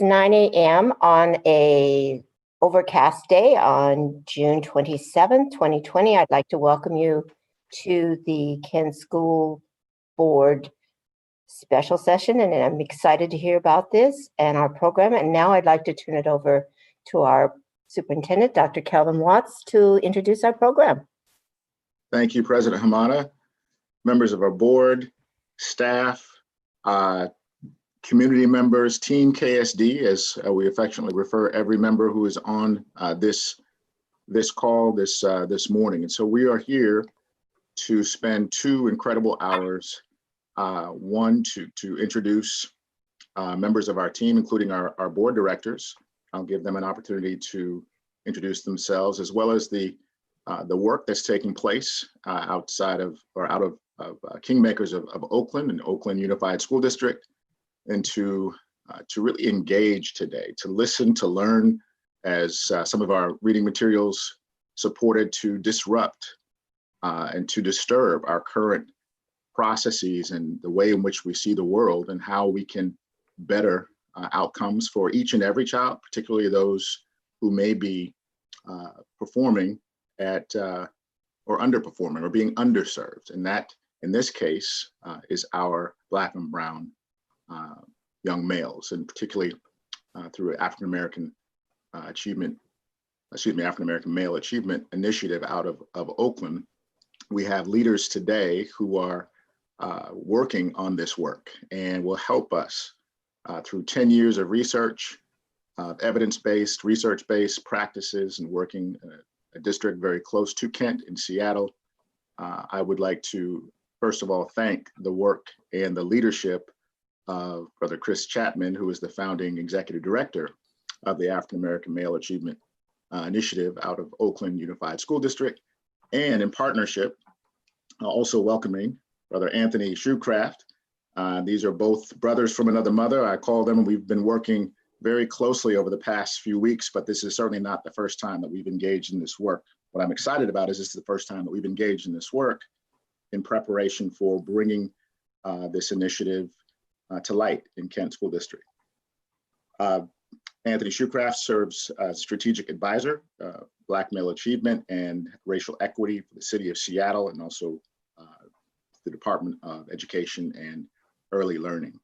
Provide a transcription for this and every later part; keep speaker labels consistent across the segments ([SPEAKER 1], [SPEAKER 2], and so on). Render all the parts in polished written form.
[SPEAKER 1] 9 a.m. on a overcast day on June 27, 2020. I'd like to welcome you to the Kent School Board special session, and I'm excited to hear about this and our program. And now I'd like to turn it over to our superintendent, Dr. Kelvin Watts, to introduce our program.
[SPEAKER 2] Thank you, President Hamada, members of our board, staff, community members, Team KSD, as we affectionately refer every member who is on this call this morning. And so we are here to spend 2 incredible hours. One, to introduce members of our team, including our board directors. I'll give them an opportunity to introduce themselves, as well as the work that's taking place outside of or out of Kingmakers of Oakland and Oakland Unified School District, and to really engage today, to listen, to learn, as some of our reading materials supported to disrupt and to disturb our current processes and the way in which we see the world, and how we can better outcomes for each and every child, particularly those who may be performing at or underperforming or being underserved. And that, in this case, is our Black and Brown young males, and particularly through African-American African-American Male Achievement Initiative out of Oakland. We have leaders today who are working on this work and will help us through 10 years of research, evidence-based, research-based practices, and working a district very close to Kent in Seattle. I would like to, first of all, thank the work and the leadership of Brother Chris Chapman, who is the founding executive director of the African-American Male Achievement Initiative out of Oakland Unified School District, and in partnership, also welcoming Brother Anthony Shoecraft. These are both brothers from another mother, I call them, and we've been working very closely over the past few weeks, but this is certainly not the first time that we've engaged in this work. What I'm excited about is this is the first time that we've engaged in this work in preparation for bringing this initiative to light in Kent School District. Anthony Shoecraft serves as strategic advisor, Black Male Achievement and Racial Equity for the City of Seattle, and also the Department of Education and Early Learning.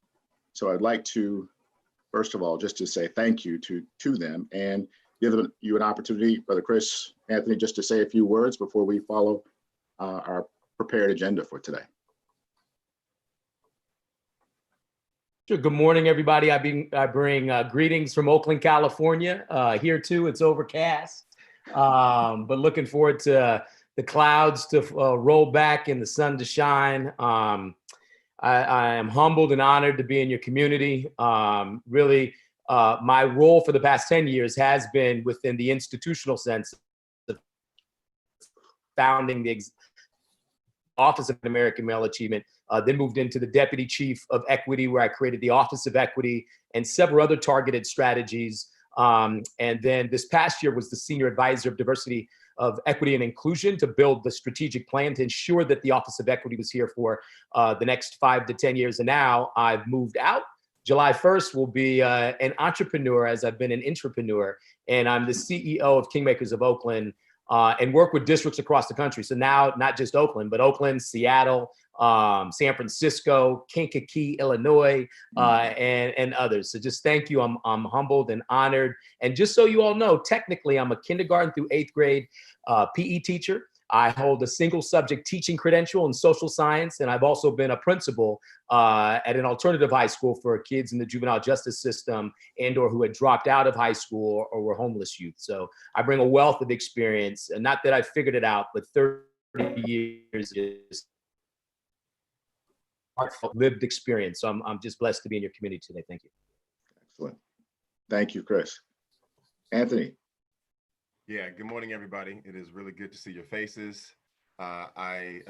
[SPEAKER 2] So I'd like to, first of all, just to say thank you to them, and give you an opportunity, Brother Chris, Anthony, just to say a few words before we follow our prepared agenda for today.
[SPEAKER 3] Sure. Good morning, everybody. I bring greetings from Oakland, California. Here too, it's overcast, but looking forward to the clouds to roll back and the sun to shine. I am humbled and honored to be in your community. Really, my role for the past 10 years has been within the institutional sense of founding the Office of American Male Achievement, then moved into the Deputy Chief of Equity, where I created the Office of Equity and several other targeted strategies. And then this past year was the Senior Advisor of Diversity of Equity and Inclusion to build the strategic plan to ensure that the Office of Equity was here for the next 5 to 10 years. And now I've moved out. July 1st will be an entrepreneur, as I've been an intrapreneur, and I'm the CEO of Kingmakers of Oakland, and work with districts across the country. So now, not just Oakland, but Oakland, Seattle, San Francisco, Kankakee, Illinois, and others. So just thank you. I'm humbled and honored. And just so you all know, technically, I'm a kindergarten through 8th grade PE teacher. I hold a single subject teaching credential in social science, and I've also been a principal at an alternative high school for kids in the juvenile justice system and/or who had dropped out of high school or were homeless youth. So I bring a wealth of experience, and not that I figured it out, but 30 years is lived experience. So I'm just blessed to be in your community today. Thank you.
[SPEAKER 2] Excellent. Thank you, Chris. Anthony.
[SPEAKER 4] Yeah, good morning, everybody. It is really good to see your faces. I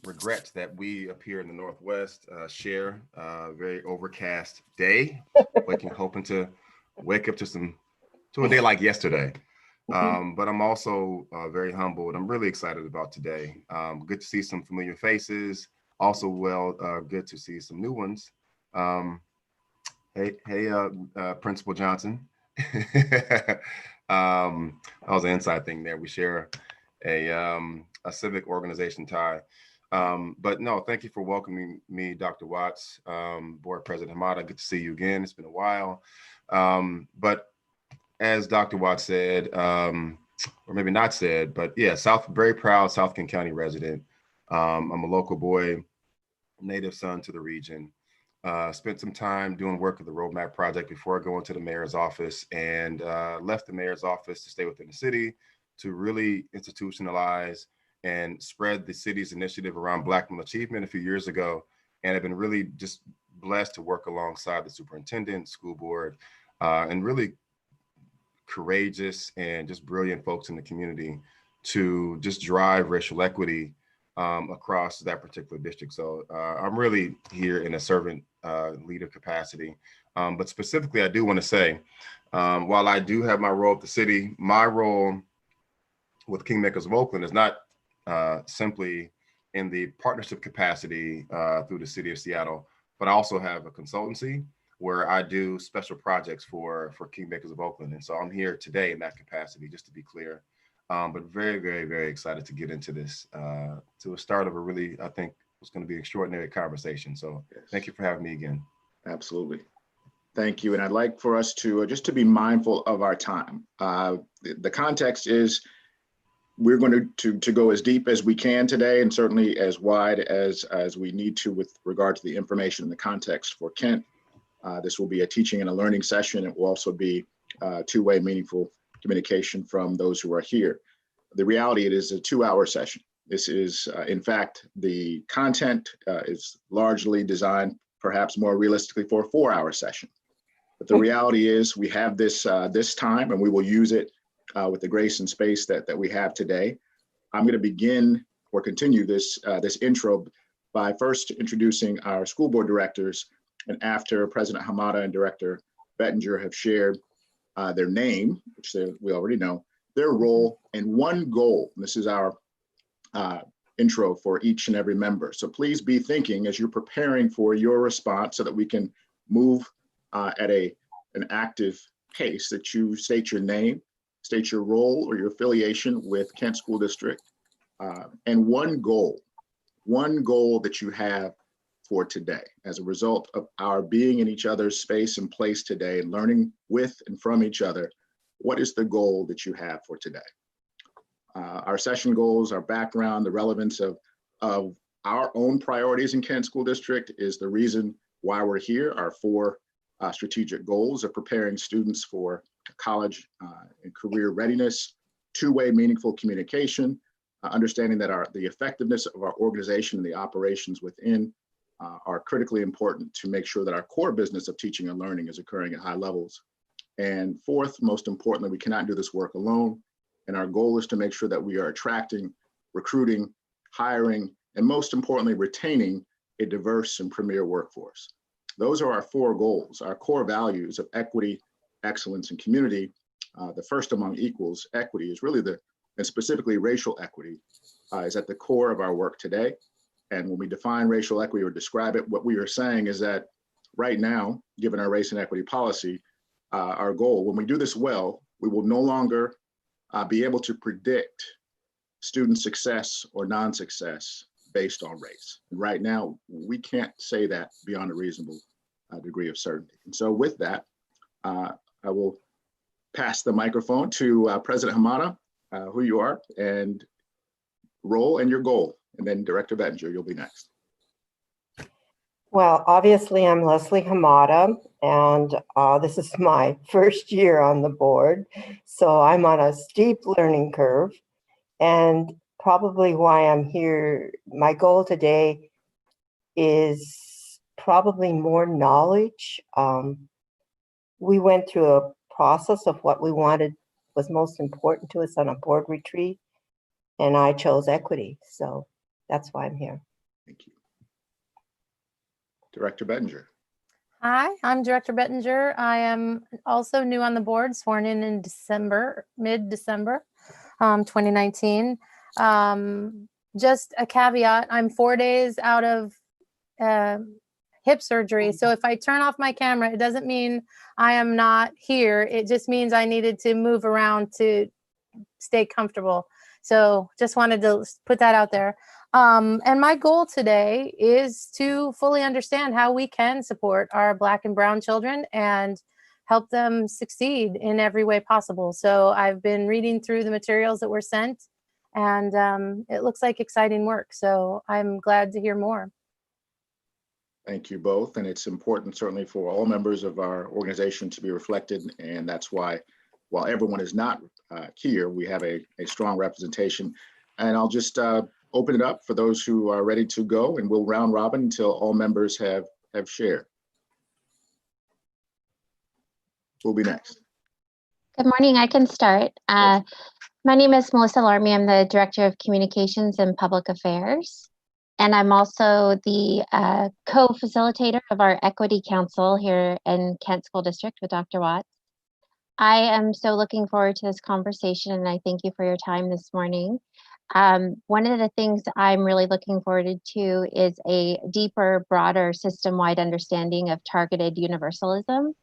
[SPEAKER 4] regret that we up here in the Northwest share a very overcast day, hoping to wake up to a day like yesterday. But I'm also very humbled. I'm really excited about today. Good to see some familiar faces. Also, good to see some new ones. Principal Johnson. That was an inside thing there. We share a civic organization tie. But no, thank you for welcoming me, Dr. Watts, Board President Hamada. Good to see you again. It's been a while. But as Dr. Watts said, or maybe not said, but yeah, very proud South Kent County resident. I'm a local boy, native son to the region. Spent some time doing work at the Roadmap Project before going to the mayor's office, and left the mayor's office to stay within the city to really institutionalize and spread the city's initiative around Black male achievement a few years ago. And I've been really just blessed to work alongside the superintendent, school board, and really courageous and just brilliant folks in the community to just drive racial equity across that particular district. So I'm really here in a servant leader capacity. But specifically, I do want to say, while I do have my role at the city, my role with Kingmakers of Oakland is not simply in the partnership capacity through the city of Seattle, but I also have a consultancy where I do special projects for Kingmakers of Oakland. And so I'm here today in that capacity, just to be clear. But very, very, very excited to get into this, to a start of a really, I think, was going to be an extraordinary conversation. So yes. Thank you for having me again.
[SPEAKER 2] Absolutely. Thank you. And I'd like for us to just to be mindful of our time. The context is we're going to go as deep as we can today, and certainly as wide as we need to with regard to the information and the context for Kent. This will be a teaching and a learning session. It will also be two-way meaningful communication from those who are here. The reality, it is a 2-hour session. This is, in fact, the content is largely designed, perhaps more realistically, for a 4-hour session. But the reality is we have this time, and we will use it with the grace and space that we have today. I'm going to begin or continue this intro by first introducing our school board directors, and after President Hamada and Director Bettinger have shared their name, which we already know, their role, and one goal. And this is our intro for each and every member. So please be thinking as you're preparing for your response so that we can move at an active pace, that you state your name, state your role or your affiliation with Kent School District, and one goal that you have for today as a result of our being in each other's space and place today and learning with and from each other. What is the goal that you have for today? Our session goals, our background, the relevance of our own priorities in Kent School District is the reason why we're here. Our 4 strategic goals of preparing students for college and career readiness, two-way meaningful communication, understanding that the effectiveness of our organization and the operations within are critically important to make sure that our core business of teaching and learning is occurring at high levels. And 4th, most importantly, we cannot do this work alone. And our goal is to make sure that we are attracting, recruiting, hiring, and most importantly, retaining a diverse and premier workforce. Those are our 4 goals. Our core values of equity, excellence, and community. The first among equals, equity, is really and specifically racial equity, is at the core of our work today. And when we define racial equity or describe it, what we are saying is that right now, given our race and equity policy, our goal, when we do this well, we will no longer be able to predict student success or non-success based on race. And right now, we can't say that beyond a reasonable degree of certainty. And so with that, I will pass the microphone to President Hamada, who you are, and role and your goal. And then Director Bettinger, you'll be next.
[SPEAKER 1] Well, obviously, I'm Leslie Hamada, and this is my first year on the board. So I'm on a steep learning curve. And probably why I'm here, my goal today is probably more knowledge. We went through a process of what we wanted was most important to us on a board retreat, and I chose equity. So that's why I'm here.
[SPEAKER 2] Thank you. Director Bettinger.
[SPEAKER 5] Hi, I'm Director Bettinger. I am also new on the board, sworn in December, mid-December 2019. Just a caveat, I'm 4 days out of hip surgery. So if I turn off my camera, it doesn't mean I am not here. It just means I needed to move around to stay comfortable. So just wanted to put that out there. And my goal today is to fully understand how we can support our Black and Brown children and help them succeed in every way possible. So I've been reading through the materials that were sent, and it looks like exciting work. So I'm glad to hear more.
[SPEAKER 2] Thank you both. And it's important certainly for all members of our organization to be reflected. And that's why, while everyone is not here, we have a strong representation. And I'll just open it up for those who are ready to go, and we'll round robin until all members have shared. Who'll be next?
[SPEAKER 6] Good morning, I can start. My name is Melissa Larmy. I'm the Director of Communications and Public Affairs. And I'm also the co-facilitator of our Equity Council here in Kent School District with Dr. Watts. I am so looking forward to this conversation, and I thank you for your time this morning. One of the things I'm really looking forward to is a deeper, broader, system-wide understanding of targeted universalism.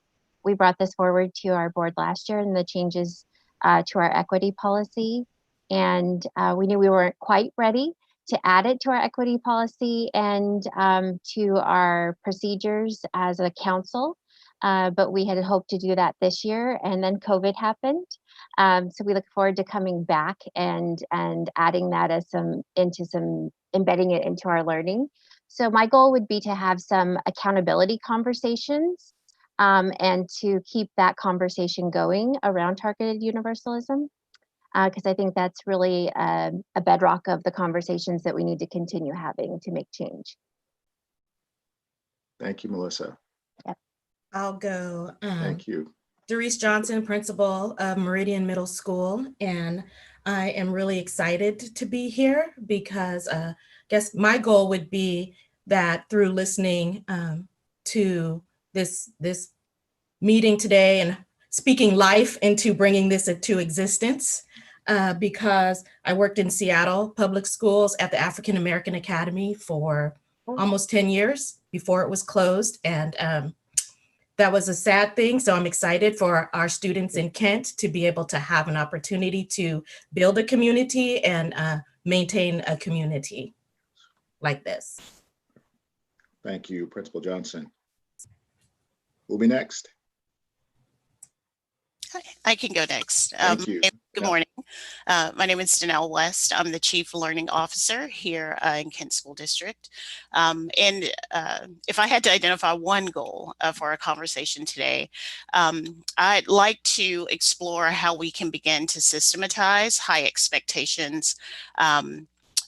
[SPEAKER 6] We brought this forward to our board last year in the changes to our equity policy. And we knew we weren't quite ready to add it to our equity policy and to our procedures as a council. But we had hoped to do that this year, and then COVID happened. So we look forward to coming back and adding that as embedding it into our learning. So my goal would be to have some accountability conversations and to keep that conversation going around targeted universalism, because I think that's really a bedrock of the conversations that we need to continue having to make change.
[SPEAKER 2] Thank you, Melissa.
[SPEAKER 6] Yep.
[SPEAKER 7] I'll go.
[SPEAKER 2] Thank you.
[SPEAKER 7] Doris Johnson, principal of Meridian Middle School, and I am really excited to be here because I guess my goal would be that through listening to this meeting today and speaking life into bringing this into existence, because I worked in Seattle public schools at the African American Academy for almost 10 years before it was closed, and that was a sad thing. So I'm excited for our students in Kent to be able to have an opportunity to build a community and maintain a community like this.
[SPEAKER 2] Thank you, Principal Johnson. Who'll be next?
[SPEAKER 8] I can go next.
[SPEAKER 2] Thank you.
[SPEAKER 8] Good morning. My name is Danelle West. I'm the Chief Learning Officer here in Kent School District. If I had to identify one goal for our conversation today, I'd like to explore how we can begin to systematize high expectations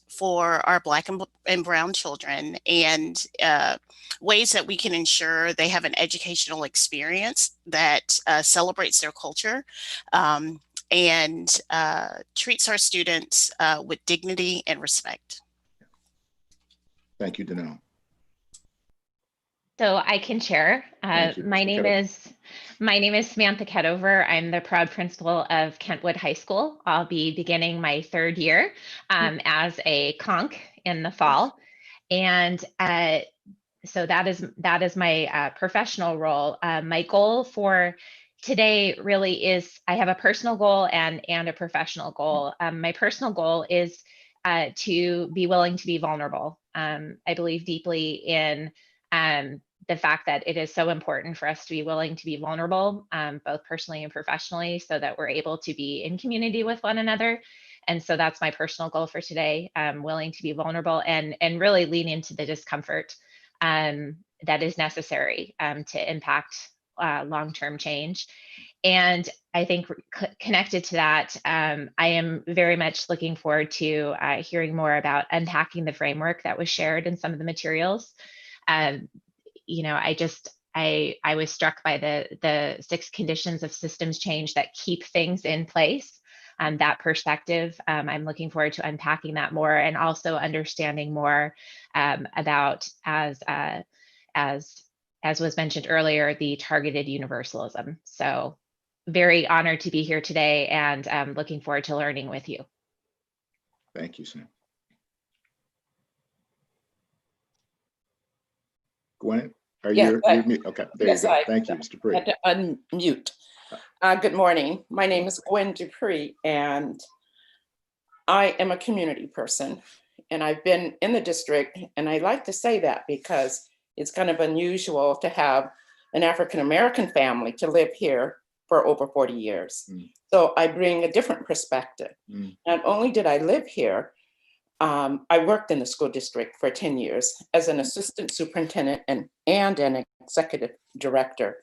[SPEAKER 8] for our Black and Brown children, and ways that we can ensure they have an educational experience that celebrates their culture and treats our students with dignity and respect.
[SPEAKER 2] Thank you, Danelle.
[SPEAKER 9] So I can share. My name is Samantha Kedover. I'm the proud principal of Kentwood High School. I'll be beginning my third year as a conch in the fall, and so that is my professional role. My goal for today really is, I have a personal goal and a professional goal. My personal goal is to be willing to be vulnerable. I believe deeply in the fact that it is so important for us to be willing to be vulnerable, both personally and professionally, so that we're able to be in community with one another. And so that's my personal goal for today, willing to be vulnerable and really lean into the discomfort that is necessary to impact long-term change. And I think connected to that, I am very much looking forward to hearing more about unpacking the framework that was shared in some of the materials. You know, I was struck by the 6 conditions of systems change that keep things in place. That perspective, I'm looking forward to unpacking that more, and also understanding more about, as was mentioned earlier, the targeted universalism. So very honored to be here today, and looking forward to learning with you.
[SPEAKER 2] Thank you, Sam. Gwen? Are
[SPEAKER 10] Yes,
[SPEAKER 2] you mute? Okay, there you
[SPEAKER 10] yes,
[SPEAKER 2] go.
[SPEAKER 10] I
[SPEAKER 2] Thank you, Mr. Dupree.
[SPEAKER 10] had to unmute. Good morning. My name is Gwen Dupree, and I am a community person. And I've been in the district, and I like to say that because it's kind of unusual to have an African-American family to live here for over 40 years. So I bring a different perspective. Not only did I live here, I worked in the school district for 10 years as an assistant superintendent and an executive director.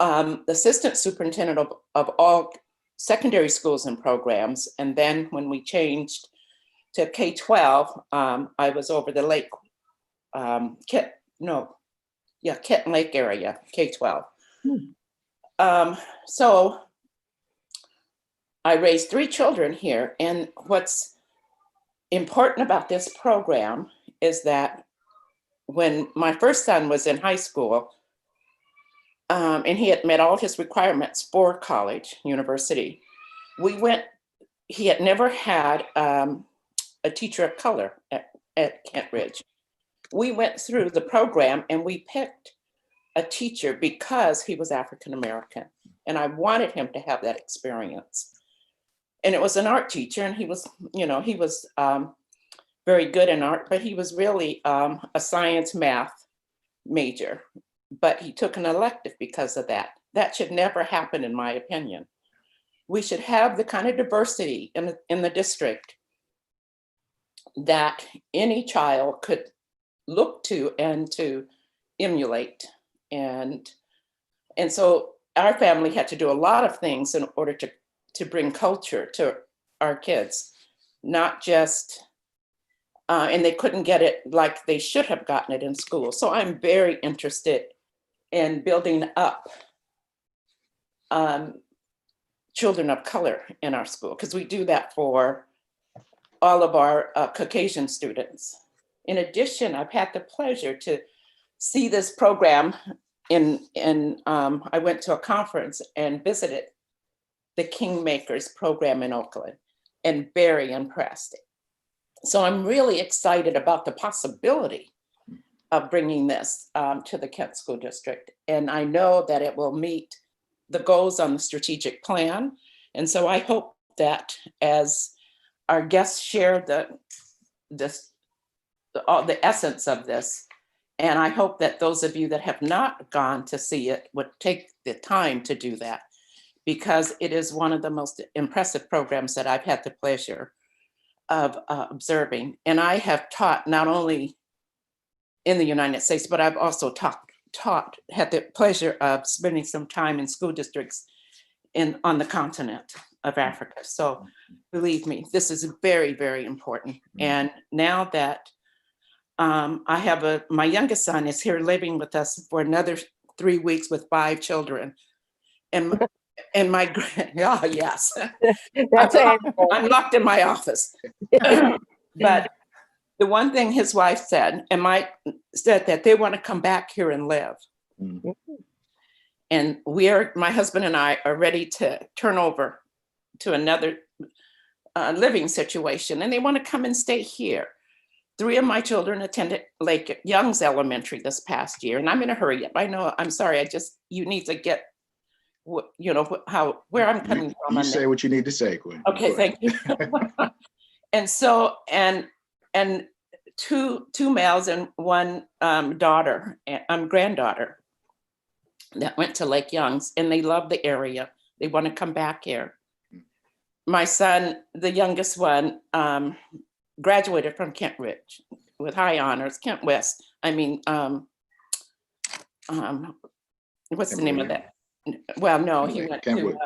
[SPEAKER 10] Assistant superintendent of all secondary schools and programs. And then when we changed to K-12, I was over the Lake, Kitten Lake area, K-12. So I raised 3 children here. And what's important about this program is that when my first son was in high school, and he had met all his requirements for college, university, he had never had a teacher of color at Kent Ridge. We went through the program and we picked a teacher because he was African-American. And I wanted him to have that experience. And it was an art teacher, and he was very good in art, but he was really a science math major. But he took an elective because of that. That should never happen, in my opinion. We should have the kind of diversity in the district that any child could look to and to emulate. And so our family had to do a lot of things in order to bring culture to our kids, not just, and they couldn't get it like they should have gotten it in school. So I'm very interested in building up children of color in our school, because we do that for all of our Caucasian students. In addition, I've had the pleasure to see this program I went to a conference and visited the Kingmakers program in Oakland, and very impressed. So I'm really excited about the possibility of bringing this to the Kent School District. And I know that it will meet the goals on the strategic plan. And so I hope that as our guests share the essence of this, and I hope that those of you that have not gone to see it would take the time to do that, because it is one of the most impressive programs that I've had the pleasure of observing. And I have taught not only in the United States, but I've also had the pleasure of spending some time in school districts on the continent of Africa. So believe me, this is very, very important. And now that I have my youngest son is here living with us for another 3 weeks with 5 children. And my, yes, I'm locked in my office. But the one thing his wife said, said that they want to come back here and live. And my husband and I are ready to turn over to another living situation, and they want to come and stay here. 3 of my children attended Lake Young's Elementary this past year, and I'm in a hurry up. I know, I'm sorry, you need to get, where I'm coming from.
[SPEAKER 2] You say what you need to say, Gwen.
[SPEAKER 10] Okay, thank you. And so, and 2 males and 1 granddaughter that went to Lake Young's, and they love the area. They want to come back here. My son, the youngest one, graduated from Kent Ridge with high honors, Kent West. I mean, what's the name of that? Well, no, he went to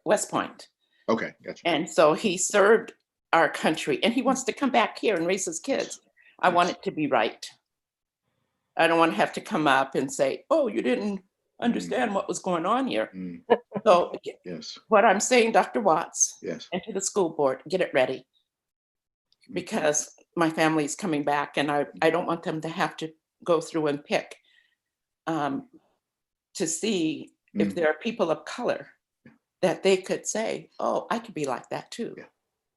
[SPEAKER 10] West Point.
[SPEAKER 2] Okay, gotcha.
[SPEAKER 10] And so he served our country, and he wants to come back here and raise his kids. I want it to be right. I don't want to have to come up and say, oh, you didn't understand what was going on here. So
[SPEAKER 2] yes,
[SPEAKER 10] what I'm saying, Dr. Watts,
[SPEAKER 2] yes,
[SPEAKER 10] and to the school board, get it ready, because my family is coming back, and I don't want them to have to go through and pick to see if there are people of color that they could say, oh, I could be like that too.
[SPEAKER 2] Yeah.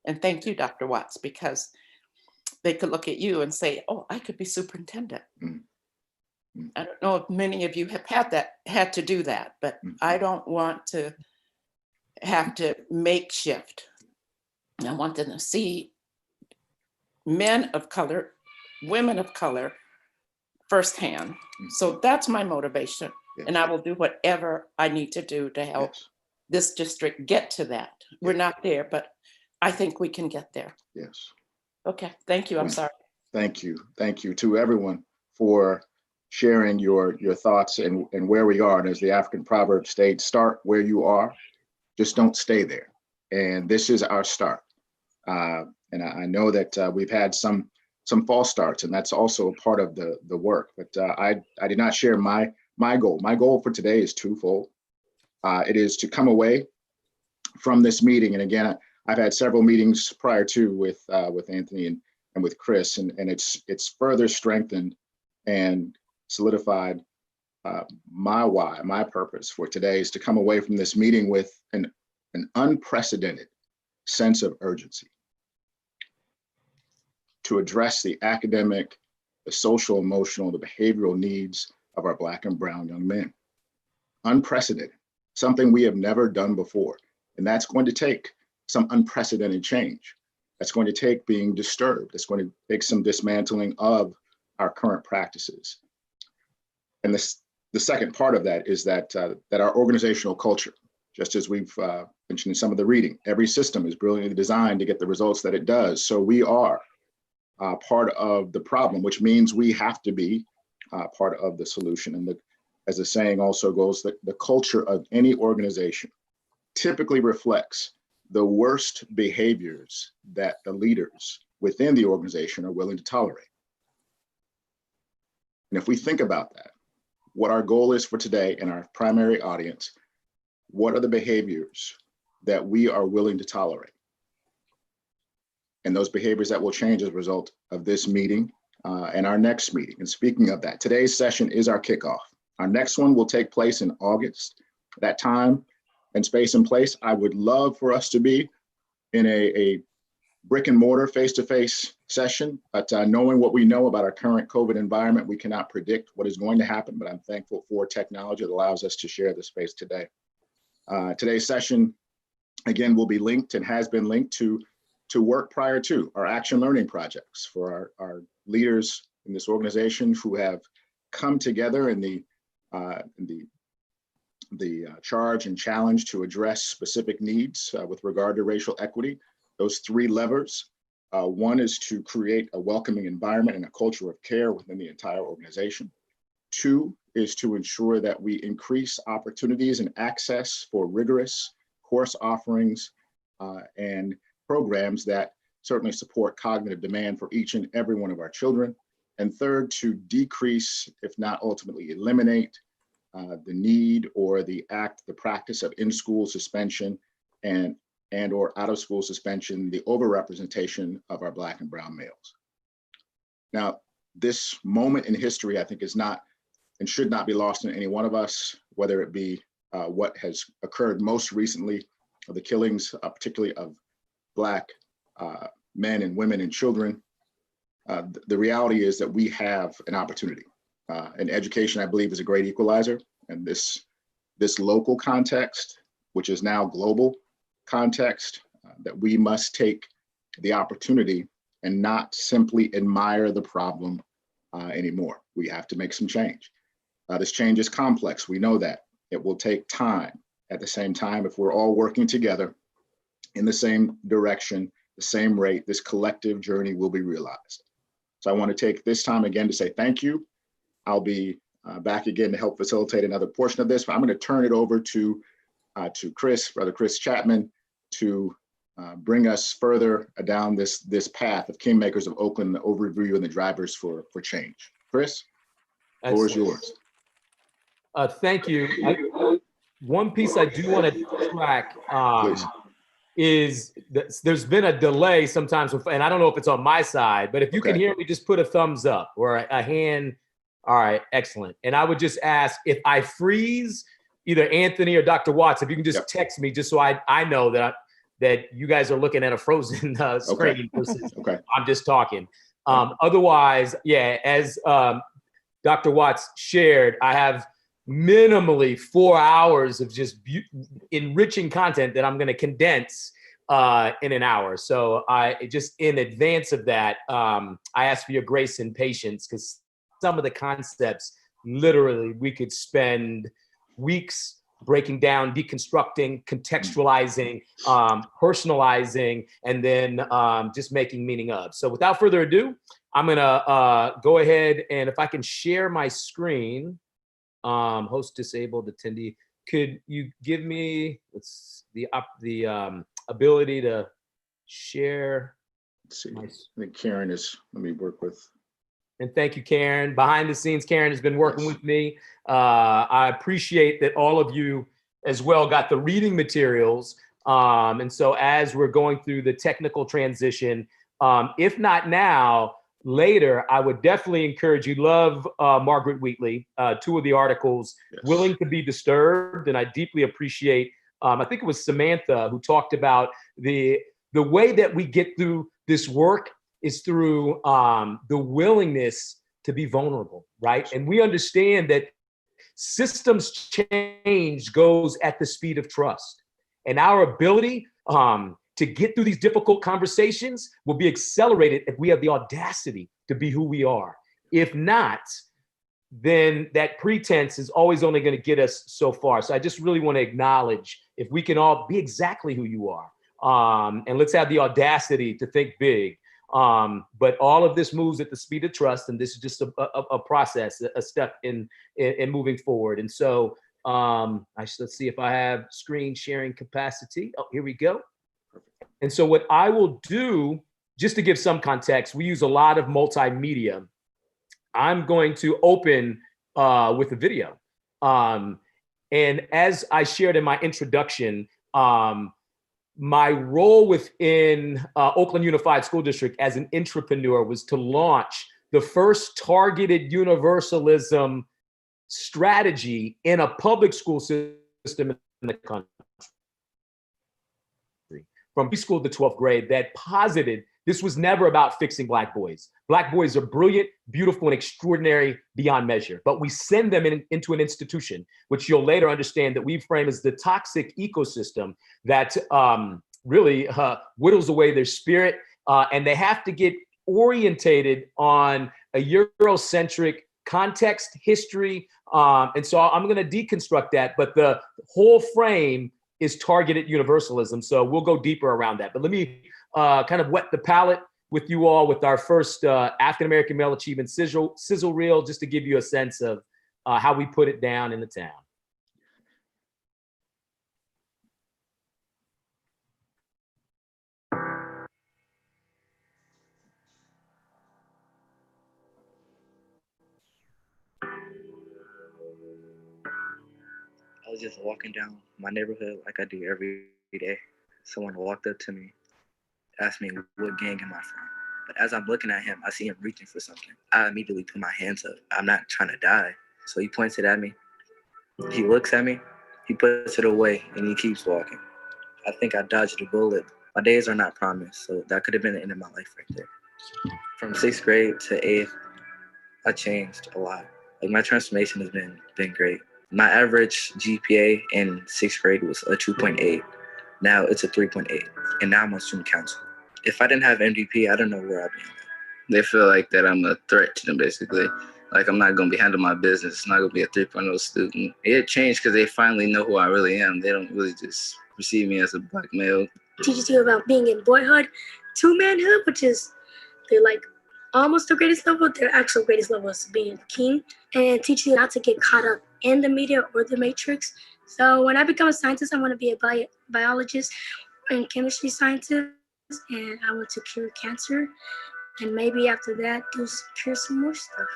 [SPEAKER 10] And thank you, Dr. Watts, because they could look at you and say, oh, I could be superintendent. I don't know if many of you have had to do that, but I don't want to have to make shift. I want them to see men of color, women of color firsthand. So that's my motivation.
[SPEAKER 2] Yes.
[SPEAKER 10] And I will do whatever I need to do to help
[SPEAKER 2] Yes.
[SPEAKER 10] this district get to that. We're not there, but I think we can get there.
[SPEAKER 2] Yes.
[SPEAKER 10] Okay, thank you. I'm sorry.
[SPEAKER 2] Thank you. Thank you to everyone for sharing your thoughts and where we are. And as the African proverb states, start where you are, just don't stay there. And this is our start. And I know that we've had some false starts, and that's also a part of the work. But I did not share my goal. My goal for today is twofold. It is to come away from this meeting, and again, I've had several meetings prior to with Anthony and with Chris, and it's further strengthened and solidified my why, my purpose for today is to come away from this meeting with an unprecedented sense of urgency to address the academic, the social, emotional, the behavioral needs of our Black and brown young men. Unprecedented, something we have never done before. And that's going to take some unprecedented change. That's going to take being disturbed. It's going to take some dismantling of our current practices. And the second part of that is that our organizational culture, just as we've mentioned in some of the reading, every system is brilliantly designed to get the results that it does. So we are part of the problem, which means we have to be part of the solution. And as the saying also goes, that the culture of any organization typically reflects the worst behaviors that the leaders within the organization are willing to tolerate. And if we think about that, what our goal is for today and our primary audience, what are the behaviors that we are willing to tolerate? And those behaviors that will change as a result of this meeting and our next meeting. And speaking of that, today's session is our kickoff. Our next one will take place in August. That time and space and place, I would love for us to be in a brick and mortar face-to-face session, but knowing what we know about our current COVID environment, we cannot predict what is going to happen, but I'm thankful for technology that allows us to share this space today. Today's session, again, will be linked and has been linked to work prior to our action learning projects for our leaders in this organization who have come together in the charge and challenge to address specific needs with regard to racial equity. Those three levers. One is to create a welcoming environment and a culture of care within the entire organization. Two is to ensure that we increase opportunities and access for rigorous course offerings and programs that certainly support cognitive demand for each and every one of our children. And third, to decrease, if not ultimately eliminate, the need or the practice of in-school suspension and or out-of-school suspension, the overrepresentation of our Black and brown males. Now, this moment in history, I think, is not and should not be lost in any one of us, whether it be what has occurred most recently, of the killings, particularly of Black men and women and children. The reality is that we have an opportunity. And education, I believe, is a great equalizer. And this local context, which is now global context, that we must take the opportunity and not simply admire the problem anymore. We have to make some change. This change is complex. We know that. It will take time. At the same time, if we're all working together in the same direction, the same rate, this collective journey will be realized. So I want to take this time again to say thank you. I'll be back again to help facilitate another portion of this, but I'm going to turn it over to Chris, Brother Chris Chapman, to bring us further down this path of Kingmakers of Oakland, the overview and the drivers for change. Chris, the floor is yours.
[SPEAKER 3] Thank you. One piece I do want to track is that there's been a delay sometimes, and I don't know if it's on my side, but if you can hear me, just put a thumbs up or a hand. All right, excellent. And I would just ask if I freeze, either Anthony or Dr. Watts, if you can just text me just so I know that you guys are looking at a frozen screen versus I'm just talking. Otherwise, yeah, as Dr. Watts shared, I have minimally 4 hours of just enriching content that I'm going to condense in an hour. So I just, in advance of that, I ask for your grace and patience, because some of the concepts, literally, we could spend weeks breaking down, deconstructing, contextualizing, personalizing, and then just making meaning of. So without further ado, I'm gonna go ahead, and if I can share my screen, host disabled attendee, could you give me the ability to share?
[SPEAKER 2] Let's see. I think Karen is, let me work with.
[SPEAKER 3] And thank you, Karen. Behind the scenes, Karen has been working with me. I appreciate that all of you as well got the reading materials. And so as we're going through the technical transition, if not now, later, I would definitely encourage you. Love Margaret Wheatley, 2 of the articles, yes. Willing to be Disturbed. And I deeply appreciate, I think it was Samantha who talked about the way that we get through this work is through the willingness to be vulnerable, right? And we understand that systems change goes at the speed of trust. And our ability to get through these difficult conversations will be accelerated if we have the audacity to be who we are. If not, then that pretense is always only going to get us so far. So I just really want to acknowledge if we can all be exactly who you are. And let's have the audacity to think big. But all of this moves at the speed of trust, and this is just a process, a step in moving forward. And so let's see if I have screen sharing capacity. Oh, here we go. And so what I will do, just to give some context, we use a lot of multimedia. I'm going to open with a video. And as I shared in my introduction, my role within Oakland Unified School District as an entrepreneur was to launch the first targeted universalism strategy in a public school system in the country. From preschool to 12th grade, that posited this was never about fixing Black boys. Black boys are brilliant, beautiful, and extraordinary beyond measure. But we send them into an institution, which you'll later understand that we frame as the toxic ecosystem that really whittles away their spirit. And they have to get orientated on a Eurocentric context, history. And so I'm going to deconstruct that. But the whole frame is targeted universalism. So we'll go deeper around that. But let me kind of wet the palate with you all with our first African-American male achievement sizzle reel, just to give you a sense of how we put it down in the town.
[SPEAKER 11] I was just walking down my neighborhood like I do every day. Someone walked up to me, asked me what gang am I from. But as I'm looking at him, I see him reaching for something. I immediately put my hands up. I'm not trying to die. So he points it at me. He looks at me, he puts it away, and he keeps walking. I think I dodged a bullet. My days are not promised, so that could have been the end of my life right there. From 6th grade to 8th, I changed a lot. Like, my transformation has been great. My average GPA in 6th grade was a 2.8. Now it's a 3.8, and now I'm on student council. If I didn't have MVP, I don't know where I'd be.
[SPEAKER 12] They feel like that I'm a threat to them, basically. Like, I'm not going to be handling my business. It's not going to be a 3.0 student. It changed because they finally know who I really am. They don't really just perceive me as a Black male.
[SPEAKER 13] It teaches you about being in boyhood to manhood, which is they're like almost the greatest level. Their actual greatest level is being king, and teaches you not to get caught up in the media or the matrix. So when I become a scientist, I want to be a biologist and chemistry scientist, and I want to cure cancer. And maybe after that, cure some more stuff.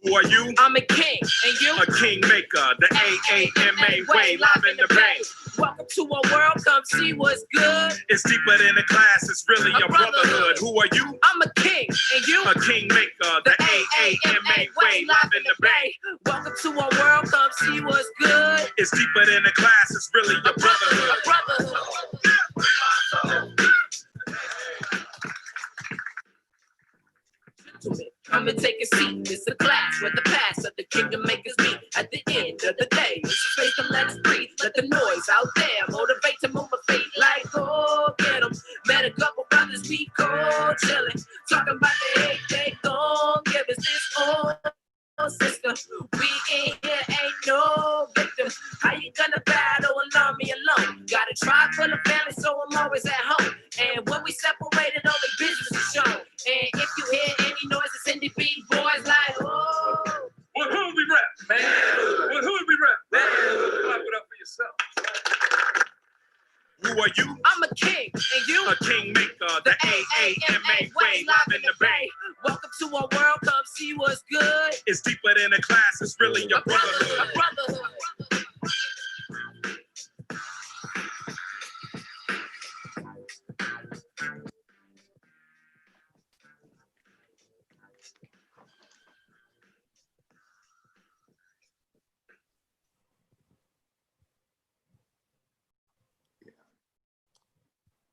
[SPEAKER 14] Who are you? I'm a king, and you? A kingmaker, the AAMA way, live in the bay. Welcome to our world, come see what's good.
[SPEAKER 15] It's deeper than the class, it's really a brotherhood. Who are you?
[SPEAKER 14] I'm a king, and you?
[SPEAKER 15] A kingmaker, the AAMA way, live in the bay.
[SPEAKER 14] Welcome to our world, come see what's good.
[SPEAKER 15] It's deeper than the class, it's really a brotherhood.
[SPEAKER 14] A brotherhood. Come and take a seat. It's a class where the past of the kingdom makers meet. At the end of the day, it's a space to let us breathe. Let the noise out there motivate to move my feet. Like, go get them. Met a couple brothers, we cold chillin'. Talking about the hate they gon' give us this old sister. We in here, ain't no victim. How you gonna battle an army alone? Got a tribe full of family, so I'm always at home. And when we separated, only business is shown. And if you hear any noise, it's NDB boys like, oh.
[SPEAKER 15] What hood we rep, man? What hood we rep, man? Clap it up for yourself. Who are you?
[SPEAKER 14] I'm a king, and you?
[SPEAKER 15] A kingmaker, the AAMA way, live in the bay.
[SPEAKER 14] Welcome to our world, come see what's good.
[SPEAKER 15] It's deeper than a class, it's really a brotherhood.
[SPEAKER 14] A brotherhood.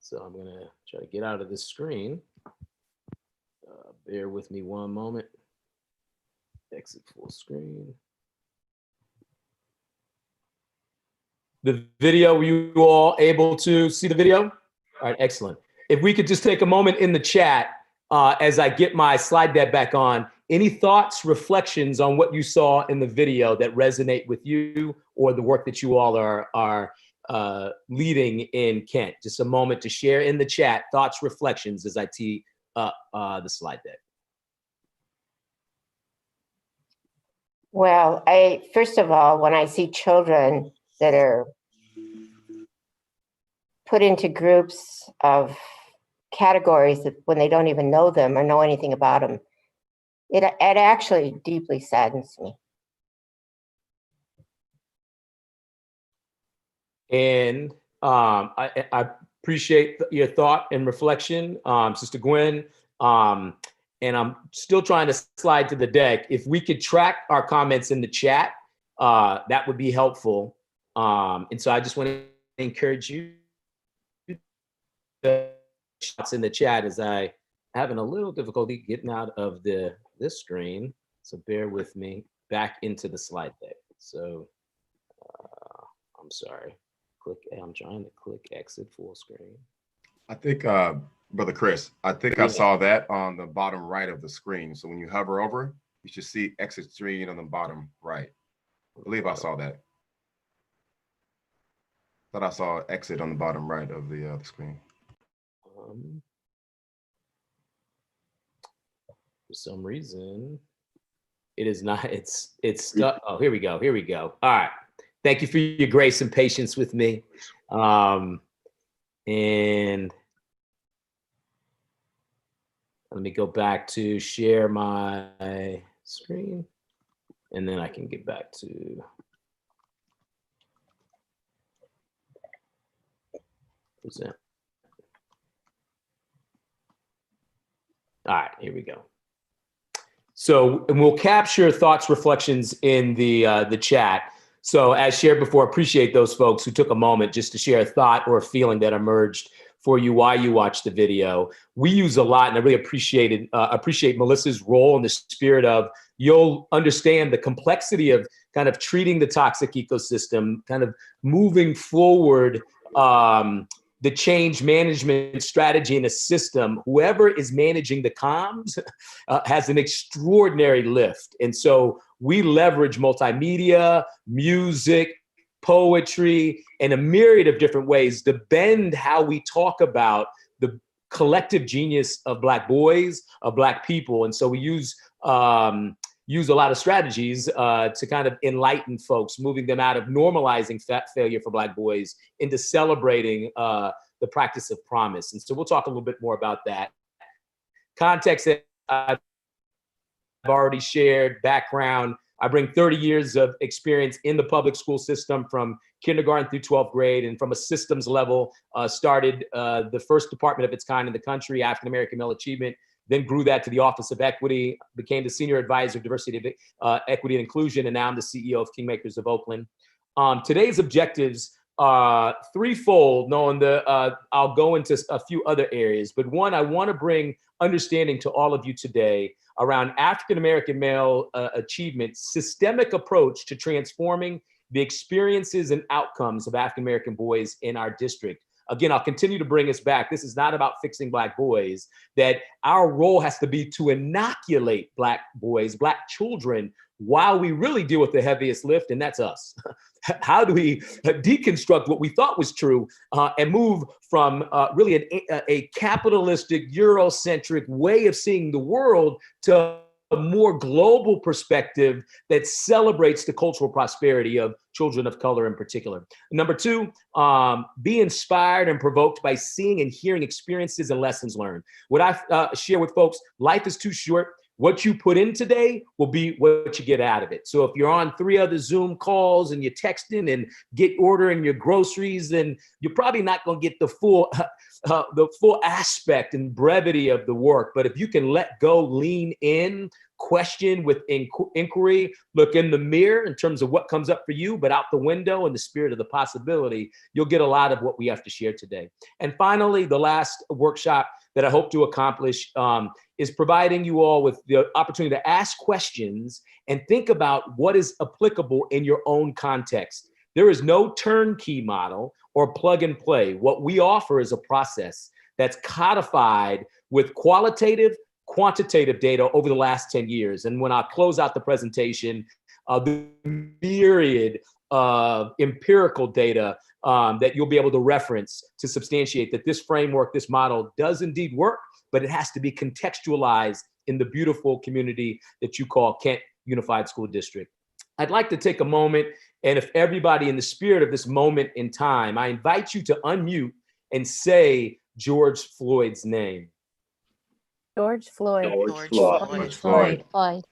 [SPEAKER 3] So I'm gonna try to get out of this screen. Bear with me one moment. Exit full screen. The video, were you all able to see the video? All right, excellent. If we could just take a moment in the chat as I get my slide deck back on, any thoughts, reflections on what you saw in the video that resonate with you or the work that you all are leading in Kent? Just a moment to share in the chat thoughts, reflections as I tee up the slide deck.
[SPEAKER 1] Well, first of all, when I see children that are put into groups of categories that when they don't even know them or know anything about them, it actually deeply saddens me.
[SPEAKER 3] And I appreciate your thought and reflection, Sister Gwen. And I'm still trying to slide to the deck. If we could track our comments in the chat, that would be helpful. And so I just want to encourage you to shots in the chat as I having a little difficulty getting out of this screen. So bear with me back into the slide deck. So I'm sorry. I'm trying to click exit full screen.
[SPEAKER 4] I think, Brother Chris, I think I saw that on the bottom right of the screen. So when you hover over, you should see exit screen on the bottom right. I believe I saw that. Thought I saw exit on the bottom right of the screen.
[SPEAKER 3] For some reason, it is not, it's stuck. Oh, here we go. Here we go. All right. Thank you for your grace and patience with me. And let me go back to share my screen, and then I can get back to present. All right, here we go. So, and we'll capture thoughts, reflections in the chat. So as shared before, appreciate those folks who took a moment just to share a thought or a feeling that emerged for you while you watched the video. We use a lot, and I really appreciate Melissa's role in the spirit of, you'll understand the complexity of kind of treating the toxic ecosystem, kind of moving forward the change management strategy in a system. Whoever is managing the comms has an extraordinary lift. And so we leverage multimedia, music, poetry, and a myriad of different ways to bend how we talk about the collective genius of Black boys, of Black people. And so we use a lot of strategies to kind of enlighten folks, moving them out of normalizing failure for Black boys into celebrating the practice of promise. And so we'll talk a little bit more about that. Context that I've already shared, background. I bring 30 years of experience in the public school system, from kindergarten through 12th grade, and from a systems level, started the first department of its kind in the country, African American Male Achievement, then grew that to the Office of Equity, became the Senior Advisor of Diversity, Equity, and Inclusion, and now I'm the CEO of Kingmakers of Oakland. Today's objectives are threefold, knowing I'll go into a few other areas, but one, I want to bring understanding to all of you today around African American male achievement, systemic approach to transforming the experiences and outcomes of African American boys in our district. Again, I'll continue to bring us back. This is not about fixing Black boys, that our role has to be to inoculate Black boys, Black children, while we really deal with the heaviest lift, and that's us. How do we deconstruct what we thought was true and move from really a capitalistic, Eurocentric way of seeing the world to a more global perspective that celebrates the cultural prosperity of children of color in particular. Number two, be inspired and provoked by seeing and hearing experiences and lessons learned. What I share with folks, life is too short. What you put in today will be what you get out of it. So if you're on 3 other Zoom calls and you're texting and ordering your groceries, then you're probably not going to get the full aspect and brevity of the work. But if you can let go, lean in, question with inquiry, look in the mirror in terms of what comes up for you, but out the window in the spirit of the possibility, you'll get a lot of what we have to share today. And finally, the last workshop that I hope to accomplish is providing you all with the opportunity to ask questions and think about what is applicable in your own context. There is no turnkey model or plug and play. What we offer is a process that's codified with qualitative, quantitative data over the last 10 years. And when I close out the presentation, the myriad of empirical data that you'll be able to reference to substantiate that this framework, this model does indeed work, but it has to be contextualized in the beautiful community that you call Kent Unified School District. I'd like to take a moment, and if everybody in the spirit of this moment in time, I invite you to unmute and say George Floyd's name.
[SPEAKER 5] George Floyd.
[SPEAKER 8] George Floyd.
[SPEAKER 6] Floyd.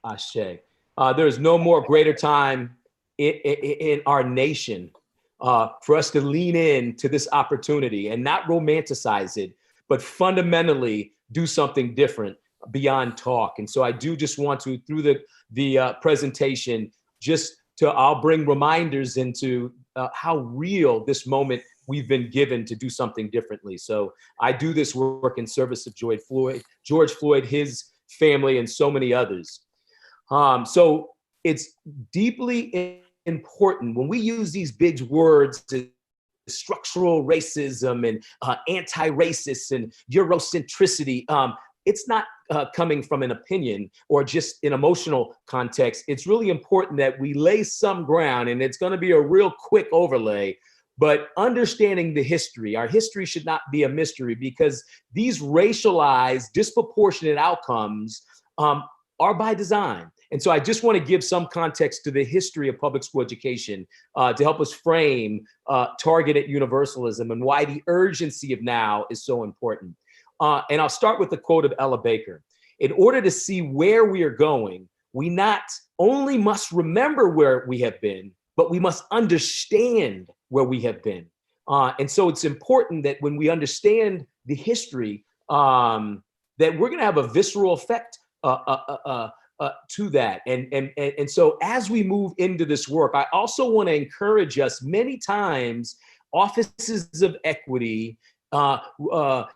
[SPEAKER 3] Ashe. There is no more greater time in our nation for us to lean in to this opportunity and not romanticize it, but fundamentally do something different beyond talk. And so I do just want to, through the presentation, I'll bring reminders into how real this moment we've been given to do something differently. So I do this work in service of George Floyd, his family, and so many others. So it's deeply important when we use these big words, structural racism and anti-racist and Eurocentricity. It's not coming from an opinion or just an emotional context. It's really important that we lay some ground, and it's going to be a real quick overlay, but understanding the history. Our history should not be a mystery, because these racialized, disproportionate outcomes are by design. And so I just want to give some context to the history of public school education to help us frame targeted universalism and why the urgency of now is so important. And I'll start with the quote of Ella Baker. In order to see where we are going, we not only must remember where we have been, but we must understand where we have been. And so it's important that when we understand the history, that we're going to have a visceral effect to that. And so as we move into this work, I also want to encourage us. Many times, offices of equity,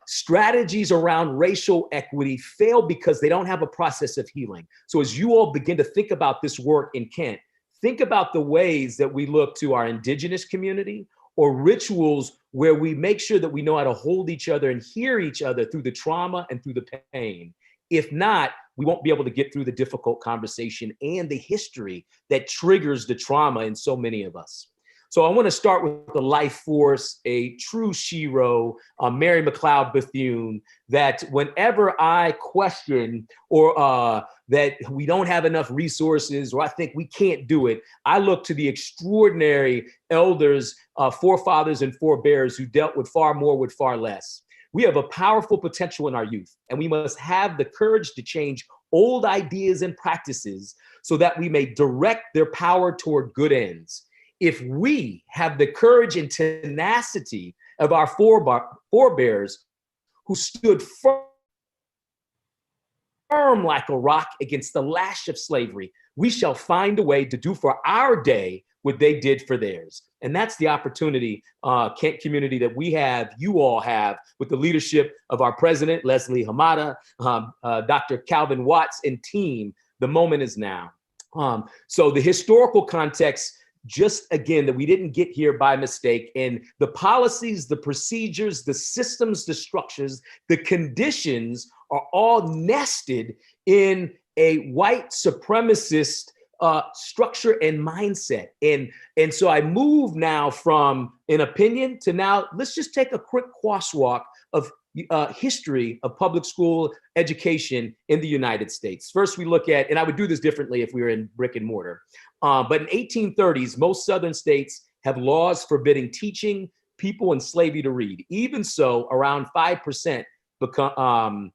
[SPEAKER 3] strategies around racial equity fail because they don't have a process of healing. So as you all begin to think about this work in Kent, think about the ways that we look to our indigenous community or rituals where we make sure that we know how to hold each other and hear each other through the trauma and through the pain. If not, we won't be able to get through the difficult conversation and the history that triggers the trauma in so many of us. So I want to start with the life force, a true shero, Mary McLeod Bethune, that whenever I question or that we don't have enough resources or I think we can't do it, I look to the extraordinary elders, forefathers and forebears who dealt with far more with far less. We have a powerful potential in our youth, and we must have the courage to change old ideas and practices so that we may direct their power toward good ends. if we have the courage and tenacity of our forebears who stood firm like a rock against the lash of slavery, we shall find a way to do for our day what they did for theirs. And that's the opportunity, Kent community, that we have, you all have, with the leadership of our president, Leslie Hamada, Dr. Calvin Watts, and team. The moment is now. So the historical context, just again, that we didn't get here by mistake, and the policies, the procedures, the systems, the structures, the conditions are all nested in a white supremacist structure and mindset. And so I move now from an opinion to now, let's just take a quick crosswalk of history of public school education in the United States. First, we look at, and I would do this differently if we were in brick and mortar, but in 1830s, most Southern states have laws forbidding teaching people in slavery to read. Even so, around 5% become,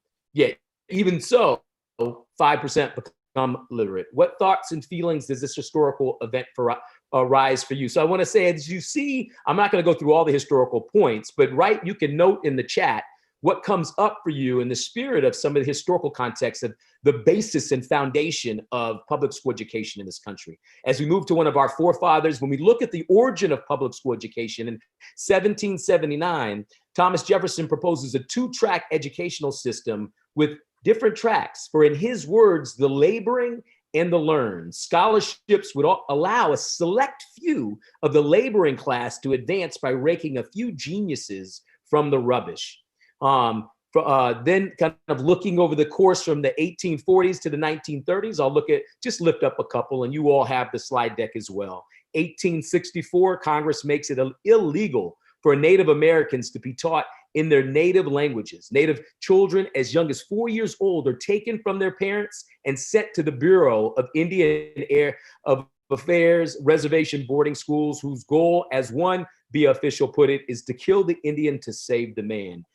[SPEAKER 3] even so, 5% become literate. What thoughts and feelings does this historical event arise for you? So I want to say, as you see, I'm not going to go through all the historical points, but you can note in the chat what comes up for you in the spirit of some of the historical context of the basis and foundation of public school education in this country. As we move to one of our forefathers, when we look at the origin of public school education in 1779, Thomas Jefferson proposes a 2-track educational system with different tracks for, in his words, the laboring and the learned. Scholarships would allow a select few of the laboring class to advance by raking a few geniuses from the rubbish. Then kind of looking over the course from the 1840s to the 1930s, I'll just lift up a couple, and you all have the slide deck as well. 1864, Congress makes it illegal for Native Americans to be taught in their native languages. Native children as young as 4 years old are taken from their parents and sent to the Bureau of Indian Affairs reservation boarding schools, whose goal, as one BIA official put it, is to kill the Indian to save the man.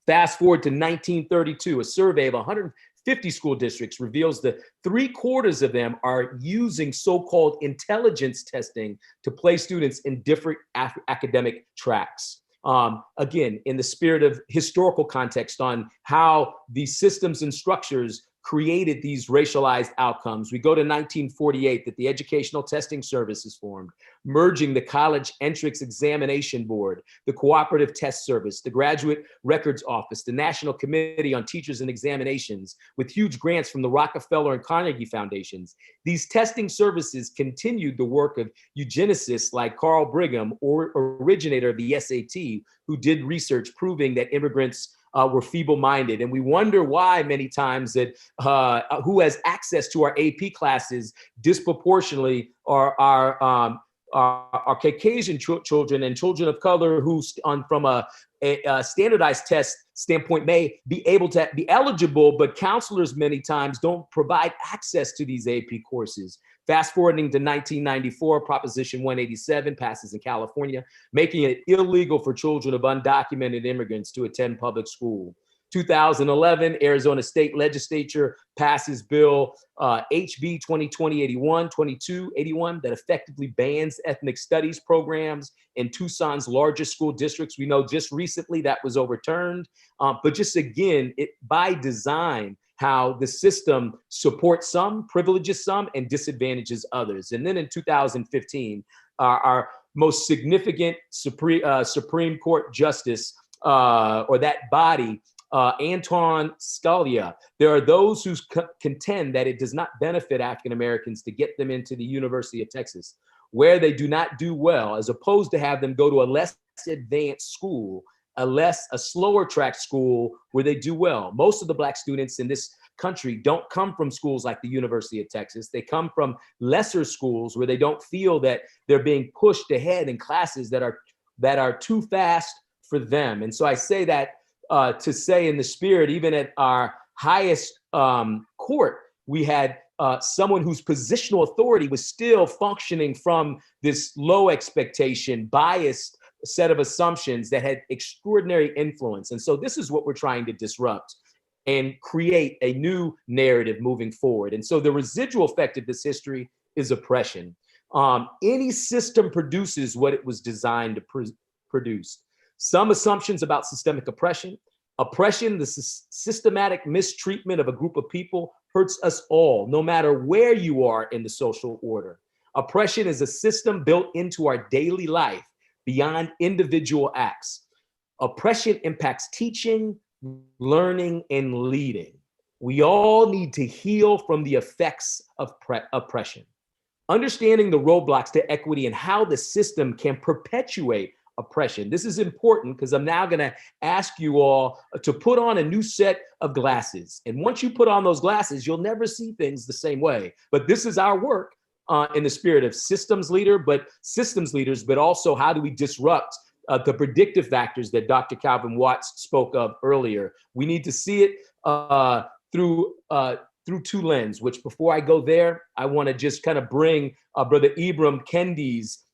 [SPEAKER 3] Fast forward to 1932, a survey of 150 school districts reveals that 3/4 of them are using so-called intelligence testing to place students in different academic tracks. Again, in the spirit of historical context on how these systems and structures created these racialized outcomes. We go to 1948, that the Educational Testing Service is formed, merging the College Entrance Examination Board, the Cooperative Test Service, the Graduate Records Office, the National Committee on Teachers and Examinations, with huge grants from the Rockefeller and Carnegie Foundations. These testing services continued the work of eugenicists like Carl Brigham, originator of the SAT, who did research proving that immigrants were feeble-minded. And we wonder why many times that who has access to our AP classes disproportionately are Caucasian children and children of color who, from a standardized test standpoint, may be able to be eligible, but counselors many times don't provide access to these AP courses. Fast forwarding to 1994, Proposition 187 passes in California, making it illegal for children of undocumented immigrants to attend public school. 2011, Arizona State Legislature passes Bill HB 2281 that effectively bans ethnic studies programs in Tucson's largest school districts. We know just recently that was overturned, but just again, it by design, how the system supports some, privileges some, and disadvantages others. And then in 2015, our most significant Supreme Court justice, or that body, Anton Scalia, there are those who contend that it does not benefit African Americans to get them into the University of Texas, where they do not do well, as opposed to have them go to a less advanced school, a slower track school where they do well. Most of the Black students in this country don't come from schools like the University of Texas. They come from lesser schools where they don't feel that they're being pushed ahead in classes that are too fast for them. And so I say that to say, in the spirit, even at our highest court, we had someone whose positional authority was still functioning from this low expectation, biased set of assumptions that had extraordinary influence. And so this is what we're trying to disrupt and create a new narrative moving forward. And so the residual effect of this history is oppression. Any system produces what it was designed to produce. Some assumptions about systemic oppression. Oppression, the systematic mistreatment of a group of people, hurts us all, no matter where you are in the social order. Oppression is a system built into our daily life beyond individual acts. Oppression impacts teaching, learning, and leading. We all need to heal from the effects of oppression. Understanding the roadblocks to equity and how the system can perpetuate oppression. This is important because I'm now going to ask you all to put on a new set of glasses. And once you put on those glasses, you'll never see things the same way. But this is our work in the spirit of systems leaders, but also how do we disrupt the predictive factors that Dr. Calvin Watts spoke of earlier. We need to see it through two lenses, which before I go there, I want to just kind of bring Brother Ibram Kendi's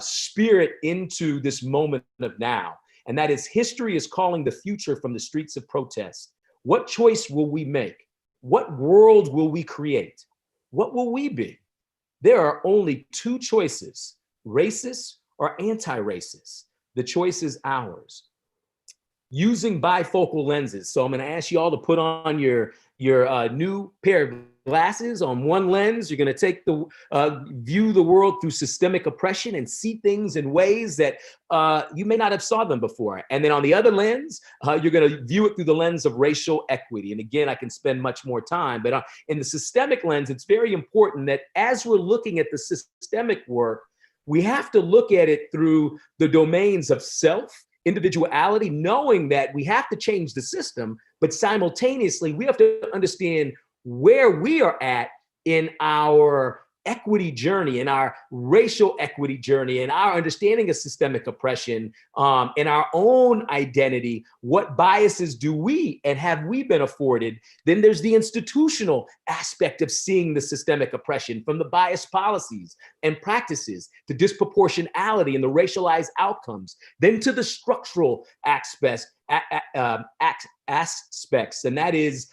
[SPEAKER 3] spirit into this moment of now. And that is, history is calling the future from the streets of protest. What choice will we make? What world will we create? What will we be? There are only two choices, racist or anti-racist. The choice is ours. Using bifocal lenses. So I'm going to ask you all to put on your new pair of glasses. On one lens, you're going to take view the world through systemic oppression and see things in ways that you may not have saw them before. And then on the other lens, you're going to view it through the lens of racial equity. And again, I can spend much more time, but in the systemic lens, it's very important that as we're looking at the systemic work, we have to look at it through the domains of self, individuality, knowing that we have to change the system, but simultaneously we have to understand where we are at in our equity journey, in our racial equity journey, in our understanding of systemic oppression, in our own identity. What biases do we and have we been afforded? Then there's the institutional aspect of seeing the systemic oppression, from the biased policies and practices to disproportionality and the racialized outcomes, then to the structural aspects, and that is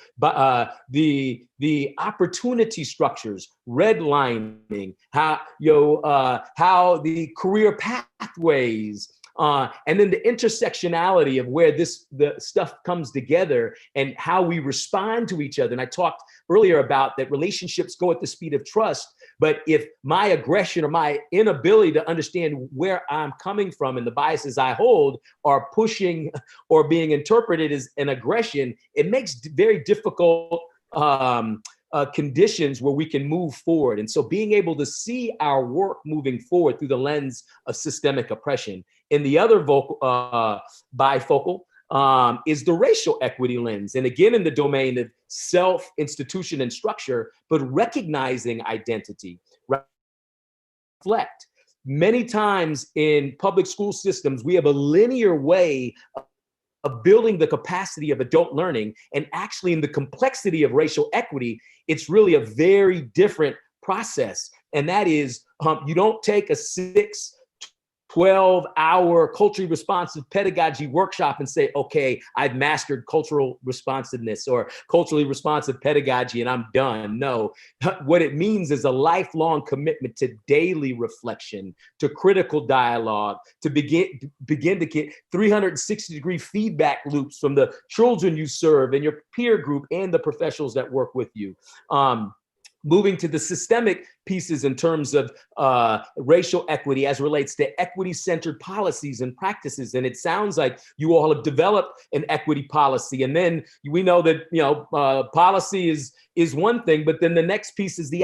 [SPEAKER 3] the opportunity structures, redlining, how the career pathways, and then the intersectionality of where the stuff comes together and how we respond to each other. And I talked earlier about that relationships go at the speed of trust, but if my aggression or my inability to understand where I'm coming from and the biases I hold are pushing or being interpreted as an aggression, it makes very difficult conditions where we can move forward. And so being able to see our work moving forward through the lens of systemic oppression. In the other bifocal is the racial equity lens. And again, in the domain of self, institution, and structure, but recognizing identity, reflect. Many times in public school systems, we have a linear way of building the capacity of adult learning, and actually in the complexity of racial equity, it's really a very different process. And that is, you don't take a 12-hour culturally responsive pedagogy workshop and say, okay, I've mastered cultural responsiveness or culturally responsive pedagogy and I'm done. No, what it means is a lifelong commitment to daily reflection, to critical dialogue, to begin to get 360-degree feedback loops from the children you serve and your peer group and the professionals that work with you. Moving to the systemic pieces in terms of racial equity as relates to equity-centered policies and practices. And it sounds like you all have developed an equity policy. And then we know that, policy is one thing, but then the next piece is the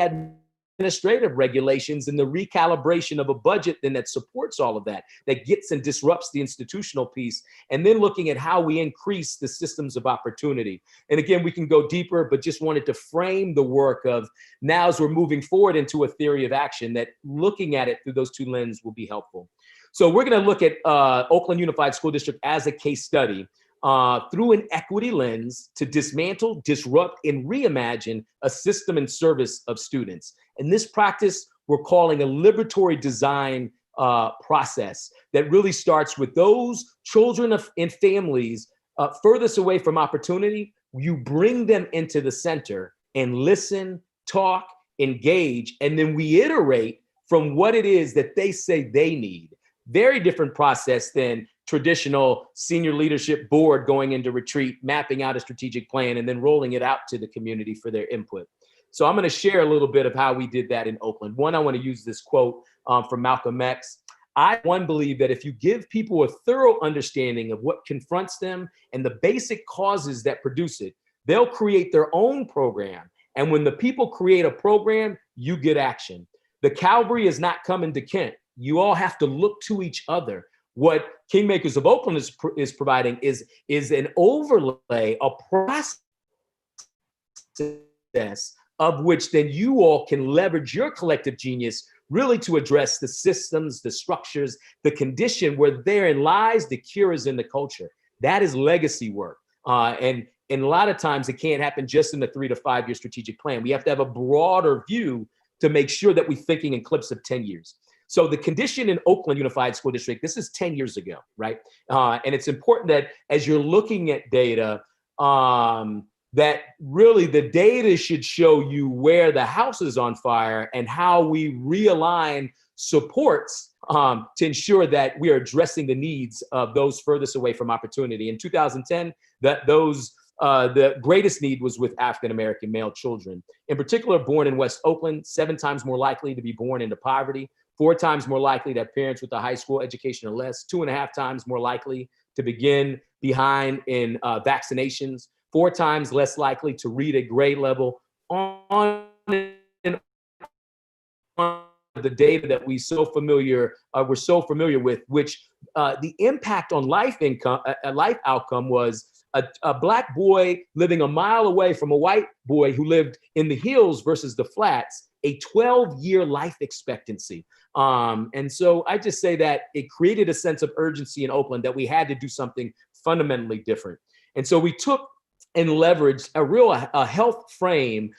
[SPEAKER 3] administrative regulations and the recalibration of a budget then that supports all of that gets and disrupts the institutional piece, and then looking at how we increase the systems of opportunity. And again, we can go deeper, but just wanted to frame the work of now as we're moving forward into a theory of action that looking at it through those two lenses will be helpful. So we're going to look at Oakland Unified School District as a case study through an equity lens to dismantle, disrupt, and reimagine a system in service of students. And this practice we're calling a liberatory design process that really starts with those children and families furthest away from opportunity. You bring them into the center and listen, talk, engage, and then we iterate from what it is that they say they need. Very different process than traditional senior leadership board going into retreat, mapping out a strategic plan, and then rolling it out to the community for their input. So I'm going to share a little bit of how we did that in Oakland. One, I want to use this quote from Malcolm X. I believe that if you give people a thorough understanding of what confronts them and the basic causes that produce it, they'll create their own program. And when the people create a program, you get action. The cavalry is not coming to Kent. You all have to look to each other. What Kingmakers of Oakland is providing is an overlay, a process of which then you all can leverage your collective genius really to address the systems, the structures, the condition where therein lies the cure is in the culture. That is legacy work. And a lot of times it can't happen just in the 3 to 5 year strategic plan. We have to have a broader view to make sure that we're thinking in clips of 10 years. So the condition in Oakland Unified School District, this is 10 years ago, right? And it's important that as you're looking at data, that really the data should show you where the house is on fire and how we realign supports to ensure that we are addressing the needs of those furthest away from opportunity. In 2010, the greatest need was with African-American male children. In particular, born in West Oakland, 7 times more likely to be born into poverty, 4 times more likely to have parents with a high school education or less, 2.5 times more likely to begin behind in vaccinations, 4 times less likely to read at grade level, on and on the data that we're so familiar with, which the impact on life outcome was a Black boy living a mile away from a white boy who lived in the hills versus the flats, a 12-year life expectancy. And so I just say that it created a sense of urgency in Oakland that we had to do something fundamentally different. And so we took and leveraged a health frame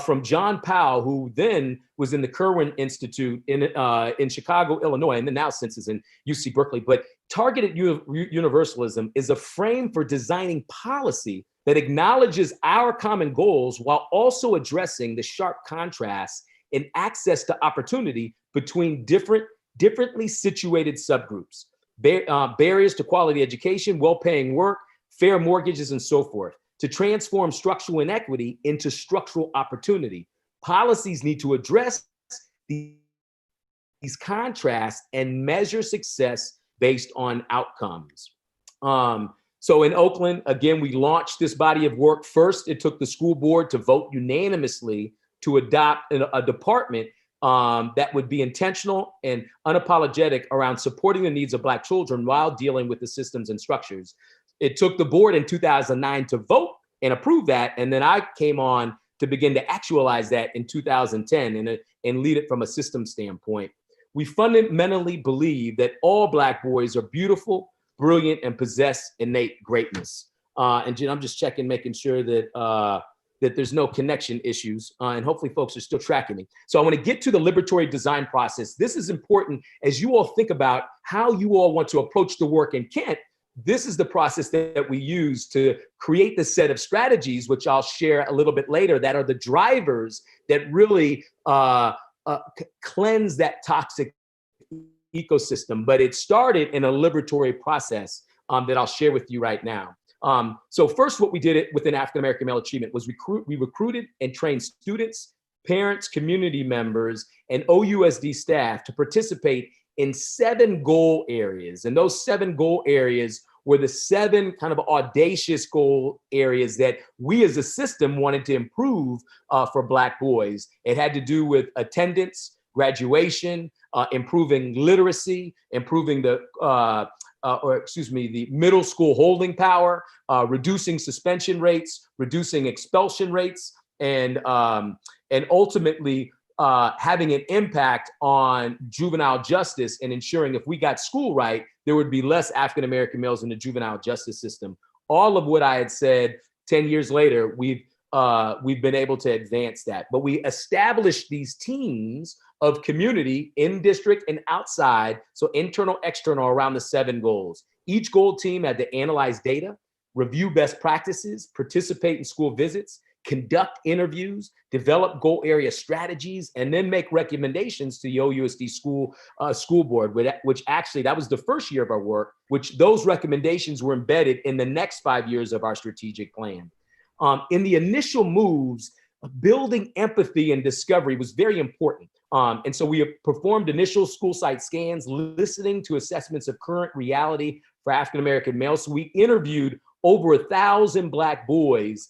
[SPEAKER 3] from John Powell, who then was in the Kirwan Institute in Chicago, Illinois, and then now since is in UC Berkeley. But targeted universalism is a frame for designing policy that acknowledges our common goals while also addressing the sharp contrast in access to opportunity between differently situated subgroups, barriers to quality education, well-paying work, fair mortgages, and so forth, to transform structural inequity into structural opportunity. Policies need to address these contrasts and measure success based on outcomes. So in Oakland, again, we launched this body of work. First, it took the school board to vote unanimously to adopt a department that would be intentional and unapologetic around supporting the needs of Black children while dealing with the systems and structures. It took the board in 2009 to vote and approve that. And then I came on to begin to actualize that in 2010 and lead it from a system standpoint. We fundamentally believe that all Black boys are beautiful, brilliant, and possess innate greatness. And Jen, I'm just checking, making sure that that there's no connection issues, and hopefully folks are still tracking me. So I want to get to the liberatory design process. This is important as you all think about how you all want to approach the work in Kent. This is the process that we use to create the set of strategies, which I'll share a little bit later, that are the drivers that really cleanse that toxic ecosystem. But it started in a liberatory process that I'll share with you right now. So first, what we did within African-American male achievement was we recruited and trained students, parents, community members, and OUSD staff to participate in 7 goal areas. And those 7 goal areas were the 7 kind of audacious goal areas that we as a system wanted to improve for Black boys. It had to do with attendance, graduation, improving literacy, improving the middle school holding power, reducing suspension rates, reducing expulsion rates, and ultimately having an impact on juvenile justice and ensuring if we got school right, there would be less African-American males in the juvenile justice system. All of what I had said 10 years later, we've been able to advance that. But we established these teams of community in district and outside, so internal, external, around the 7 goals. Each goal team had to analyze data, review best practices, participate in school visits, conduct interviews, develop goal area strategies, and then make recommendations to the OUSD school board, which actually, that was the first year of our work, which those recommendations were embedded in the next 5 years of our strategic plan. In the initial moves, building empathy and discovery was very important. And so we performed initial school site scans, listening to assessments of current reality for African-American males. So we interviewed over 1,000 Black boys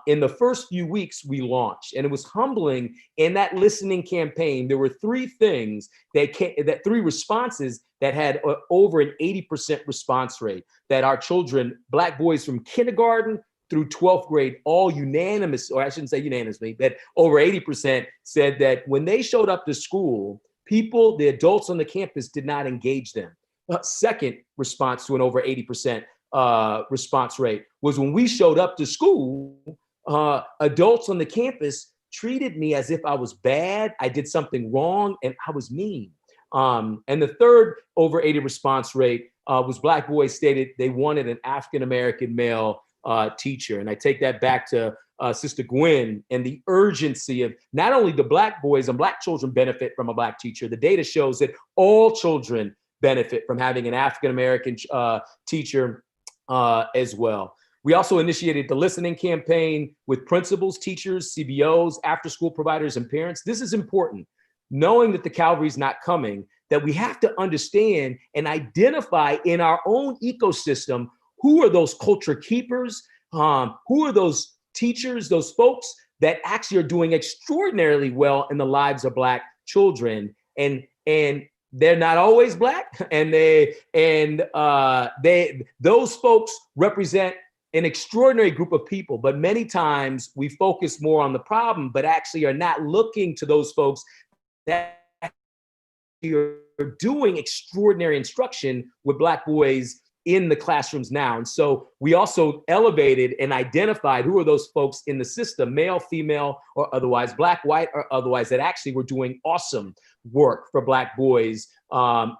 [SPEAKER 3] in the first few weeks we launched. And it was humbling in that listening campaign. There were three things three responses that had over an 80% response rate, that our children, Black boys from kindergarten through 12th grade, all unanimous, or I shouldn't say unanimously, but over 80% said that when they showed up to school, the adults on the campus did not engage them. Second response to an over 80% response rate was when we showed up to school, adults on the campus treated me as if I was bad, I did something wrong, and I was mean. And the third over 80 response rate was Black boys stated they wanted an African-American male teacher. And I take that back to Sister Gwen and the urgency of not only the Black boys and Black children benefit from a Black teacher. The data shows that all children benefit from having an African-American teacher as well. We also initiated the listening campaign with principals, teachers, CBOs, after-school providers, and parents. This is important. Knowing that the cavalry's not coming, that we have to understand and identify in our own ecosystem who are those culture keepers, who are those teachers, those folks that actually are doing extraordinarily well in the lives of Black children, and they're not always Black, and those folks represent an extraordinary group of people, but many times we focus more on the problem, but actually are not looking to those folks that are doing extraordinary instruction with Black boys in the classrooms now. And so we also elevated and identified who are those folks in the system, male, female, or otherwise, Black, white, or otherwise, that actually were doing awesome work for Black boys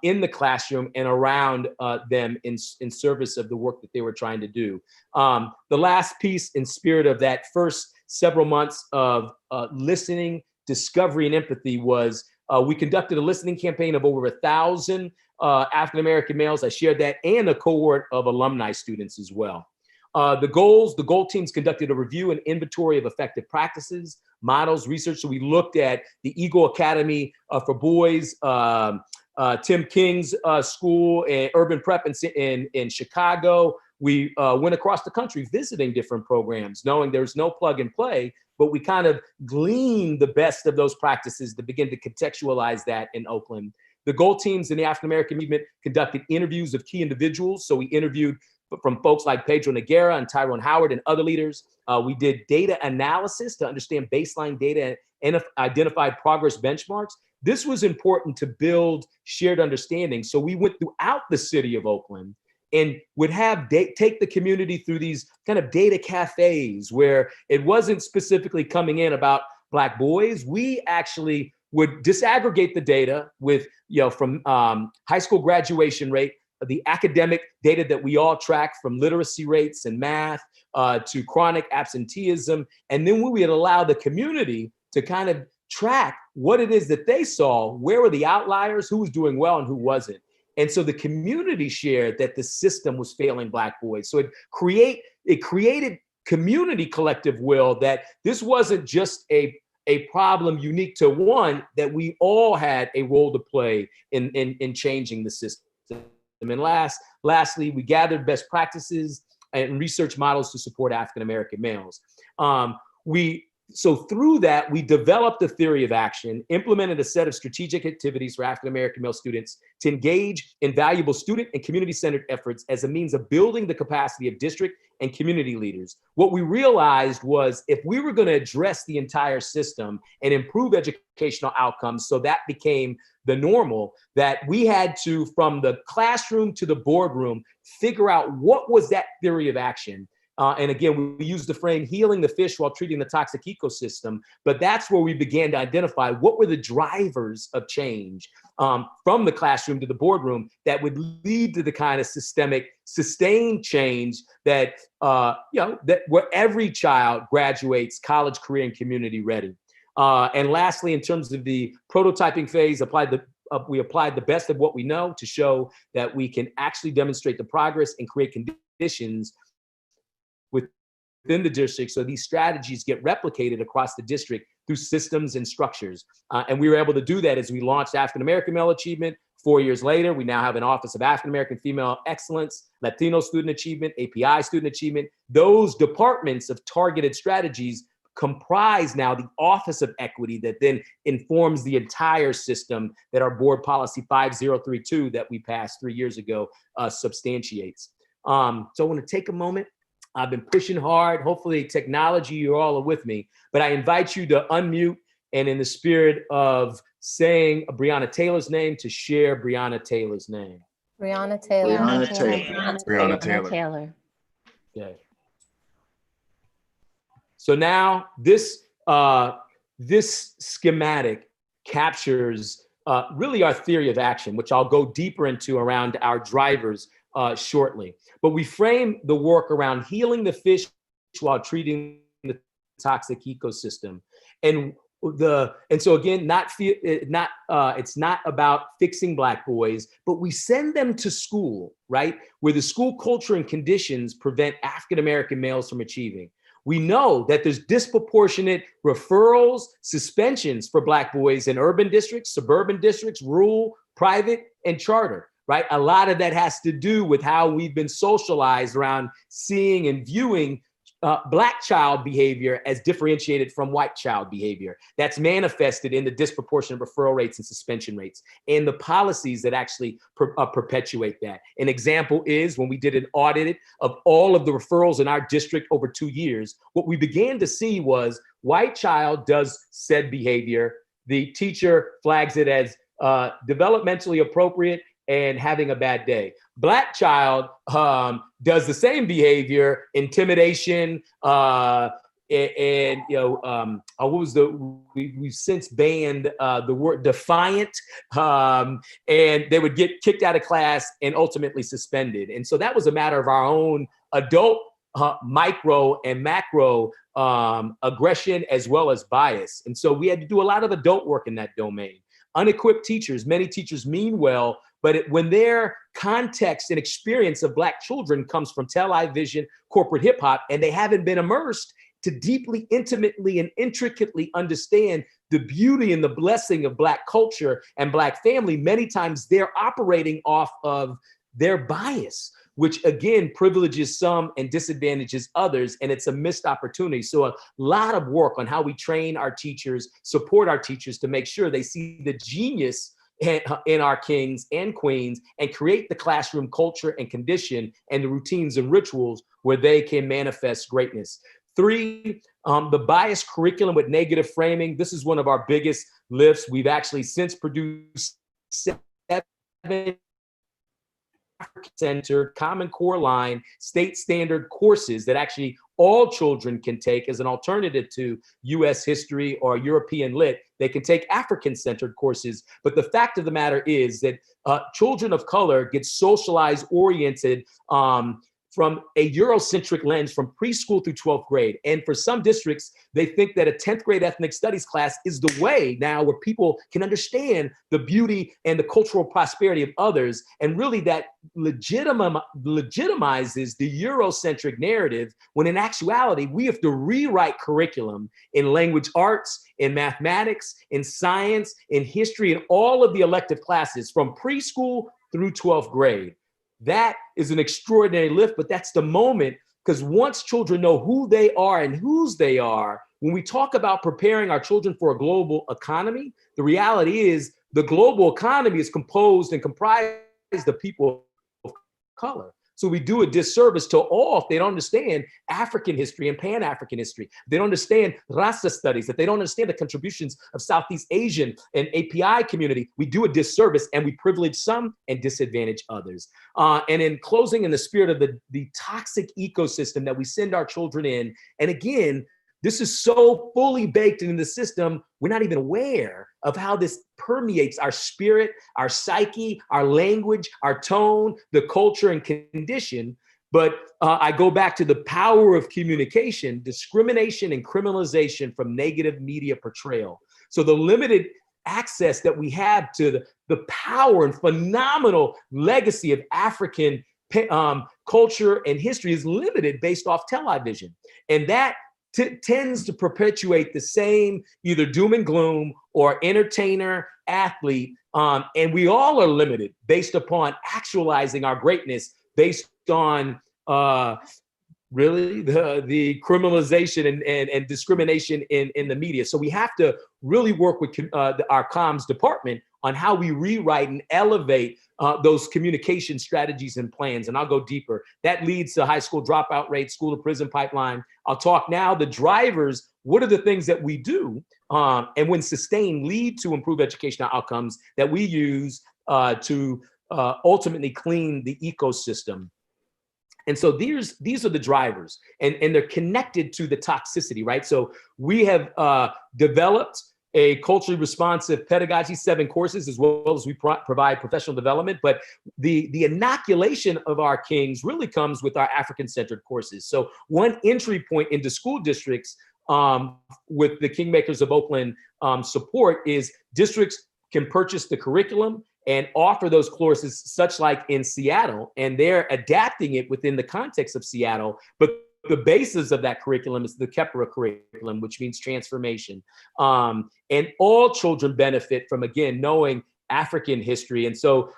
[SPEAKER 3] in the classroom and around them in service of the work that they were trying to do. The last piece, in spirit of that first several months of listening, discovery, and empathy, was we conducted a listening campaign of over 1,000 African-American males. I shared that, and a cohort of alumni students as well. The goal teams conducted a review and inventory of effective practices, models, research. So we looked at the Eagle Academy for Boys, Tim King's school, and Urban Prep in Chicago. We went across the country visiting different programs, knowing there's no plug and play, but we kind of gleaned the best of those practices to begin to contextualize that in Oakland. The goal teams in the African-American movement conducted interviews of key individuals. So we interviewed from folks like Pedro Noguera and Tyrone Howard and other leaders. We did data analysis to understand baseline data and identify progress benchmarks. This was important to build shared understanding. So we went throughout the city of Oakland and would have take the community through these kind of data cafes where it wasn't specifically coming in about Black boys. We actually would disaggregate the data with, from high school graduation rate, the academic data that we all track, from literacy rates and math to chronic absenteeism. And then we would allow the community to kind of track what it is that they saw, where were the outliers, who was doing well and who wasn't. And so the community shared that the system was failing Black boys. So it created community collective will, that this wasn't just a problem unique to one, that we all had a role to play in changing the system. And lastly, we gathered best practices and research models to support African-American males. So through that, we developed a theory of action, implemented a set of strategic activities for African-American male students to engage in valuable student and community-centered efforts as a means of building the capacity of district and community leaders. What we realized was, if we were going to address the entire system and improve educational outcomes, so that became the normal, that we had to, from the classroom to the boardroom, figure out what was that theory of action. And again, we use the frame healing the fish while treating the toxic ecosystem. But that's where we began to identify what were the drivers of change from the classroom to the boardroom that would lead to the kind of systemic, sustained change that, that where every child graduates college, career, and community ready. And lastly, in terms of the prototyping phase, we applied the best of what we know to show that we can actually demonstrate the progress and create conditions within the district so these strategies get replicated across the district through systems and structures. And we were able to do that as we launched African American Male Achievement. 4 years later, we now have an Office of African American Female Excellence, Latino Student Achievement, API Student Achievement. Those departments of targeted strategies comprise now the Office of Equity that then informs the entire system that our board policy 5032 that we passed 3 years ago substantiates. So I want to take a moment. I've been pushing hard. Hopefully technology, you all are with me, but I invite you to unmute and in the spirit of saying Breonna Taylor's name to share Breonna Taylor's name.
[SPEAKER 5] Breonna Taylor.
[SPEAKER 2] Breonna Taylor.
[SPEAKER 4] Breonna Taylor.
[SPEAKER 9] Taylor.
[SPEAKER 3] Okay. So now this schematic captures really our theory of action, which I'll go deeper into around our drivers shortly. But we frame the work around healing the fish while treating the toxic ecosystem. And so again, it's not about fixing Black boys, but we send them to school, right? Where the school culture and conditions prevent African American males from achieving. We know that there's disproportionate referrals, suspensions for Black boys in urban districts, suburban districts, rural, private, and charter, right? A lot of that has to do with how we've been socialized around seeing and viewing Black child behavior as differentiated from white child behavior. That's manifested in the disproportionate referral rates and suspension rates and the policies that actually perpetuate that. An example is when we did an audit of all of the referrals in our district over 2 years, what we began to see was white child does said behavior. The teacher flags it as developmentally appropriate and having a bad day. Black child does the same behavior, intimidation, and what was we've since banned the word defiant, and they would get kicked out of class and ultimately suspended. And so that was a matter of our own adult micro and macro aggression as well as bias. And so we had to do a lot of adult work in that domain. Unequipped teachers, many teachers mean well, but when their context and experience of Black children comes from television, corporate hip hop, and they haven't been immersed to deeply, intimately, and intricately understand the beauty and the blessing of Black culture and Black family, many times they're operating off of their bias, which again privileges some and disadvantages others, and it's a missed opportunity. So a lot of work on how we train our teachers, support our teachers to make sure they see the genius in our kings and queens and create the classroom culture and condition and the routines and rituals where they can manifest greatness. 3, the biased curriculum with negative framing. This is one of our biggest lifts. We've actually since produced 7 African-centered, Common Core line, state standard courses that actually all children can take as an alternative to US history or European lit. They can take African-centered courses. But the fact of the matter is that children of color get socialized, oriented from a Eurocentric lens from preschool through 12th grade. And for some districts, they think that a 10th grade ethnic studies class is the way now where people can understand the beauty and the cultural prosperity of others. And really that legitimizes the Eurocentric narrative, when in actuality, we have to rewrite curriculum in language arts, in mathematics, in science, in history, in all of the elective classes from preschool through 12th grade. That is an extraordinary lift, but that's the moment, because once children know who they are and whose they are, when we talk about preparing our children for a global economy, the reality is the global economy is composed and comprised of people of color. So we do a disservice to all if they don't understand African history and Pan-African history. They don't understand Rasta studies, if they don't understand the contributions of Southeast Asian and API community, we do a disservice and we privilege some and disadvantage others. And in closing, in the spirit of the toxic ecosystem that we send our children in, and again, this is so fully baked in the system, we're not even aware of how this permeates our spirit, our psyche, our language, our tone, the culture and condition. But I go back to the power of communication, discrimination and criminalization from negative media portrayal. So the limited access that we have to the power and phenomenal legacy of African culture and history is limited based off television. And that tends to perpetuate the same either doom and gloom or entertainer, athlete, and we all are limited based upon actualizing our greatness based on really the criminalization and discrimination in the media. So we have to really work with our comms department on how we rewrite and elevate those communication strategies and plans. And I'll go deeper. That leads to high school dropout rate, school to prison pipeline. I'll talk now the drivers. What are the things that we do and when sustained lead to improved educational outcomes that we use to ultimately clean the ecosystem? And so these are the drivers, and they're connected to the toxicity, right? So we have developed a culturally responsive pedagogy, 7 courses, as well as we provide professional development. But the inoculation of our kings really comes with our African-centered courses. So one entry point into school districts with the Kingmakers of Oakland support is districts can purchase the curriculum and offer those courses, such like in Seattle, and they're adapting it within the context of Seattle. But the basis of that curriculum is the Kepler curriculum, which means transformation. And all children benefit from, again, knowing African history. And so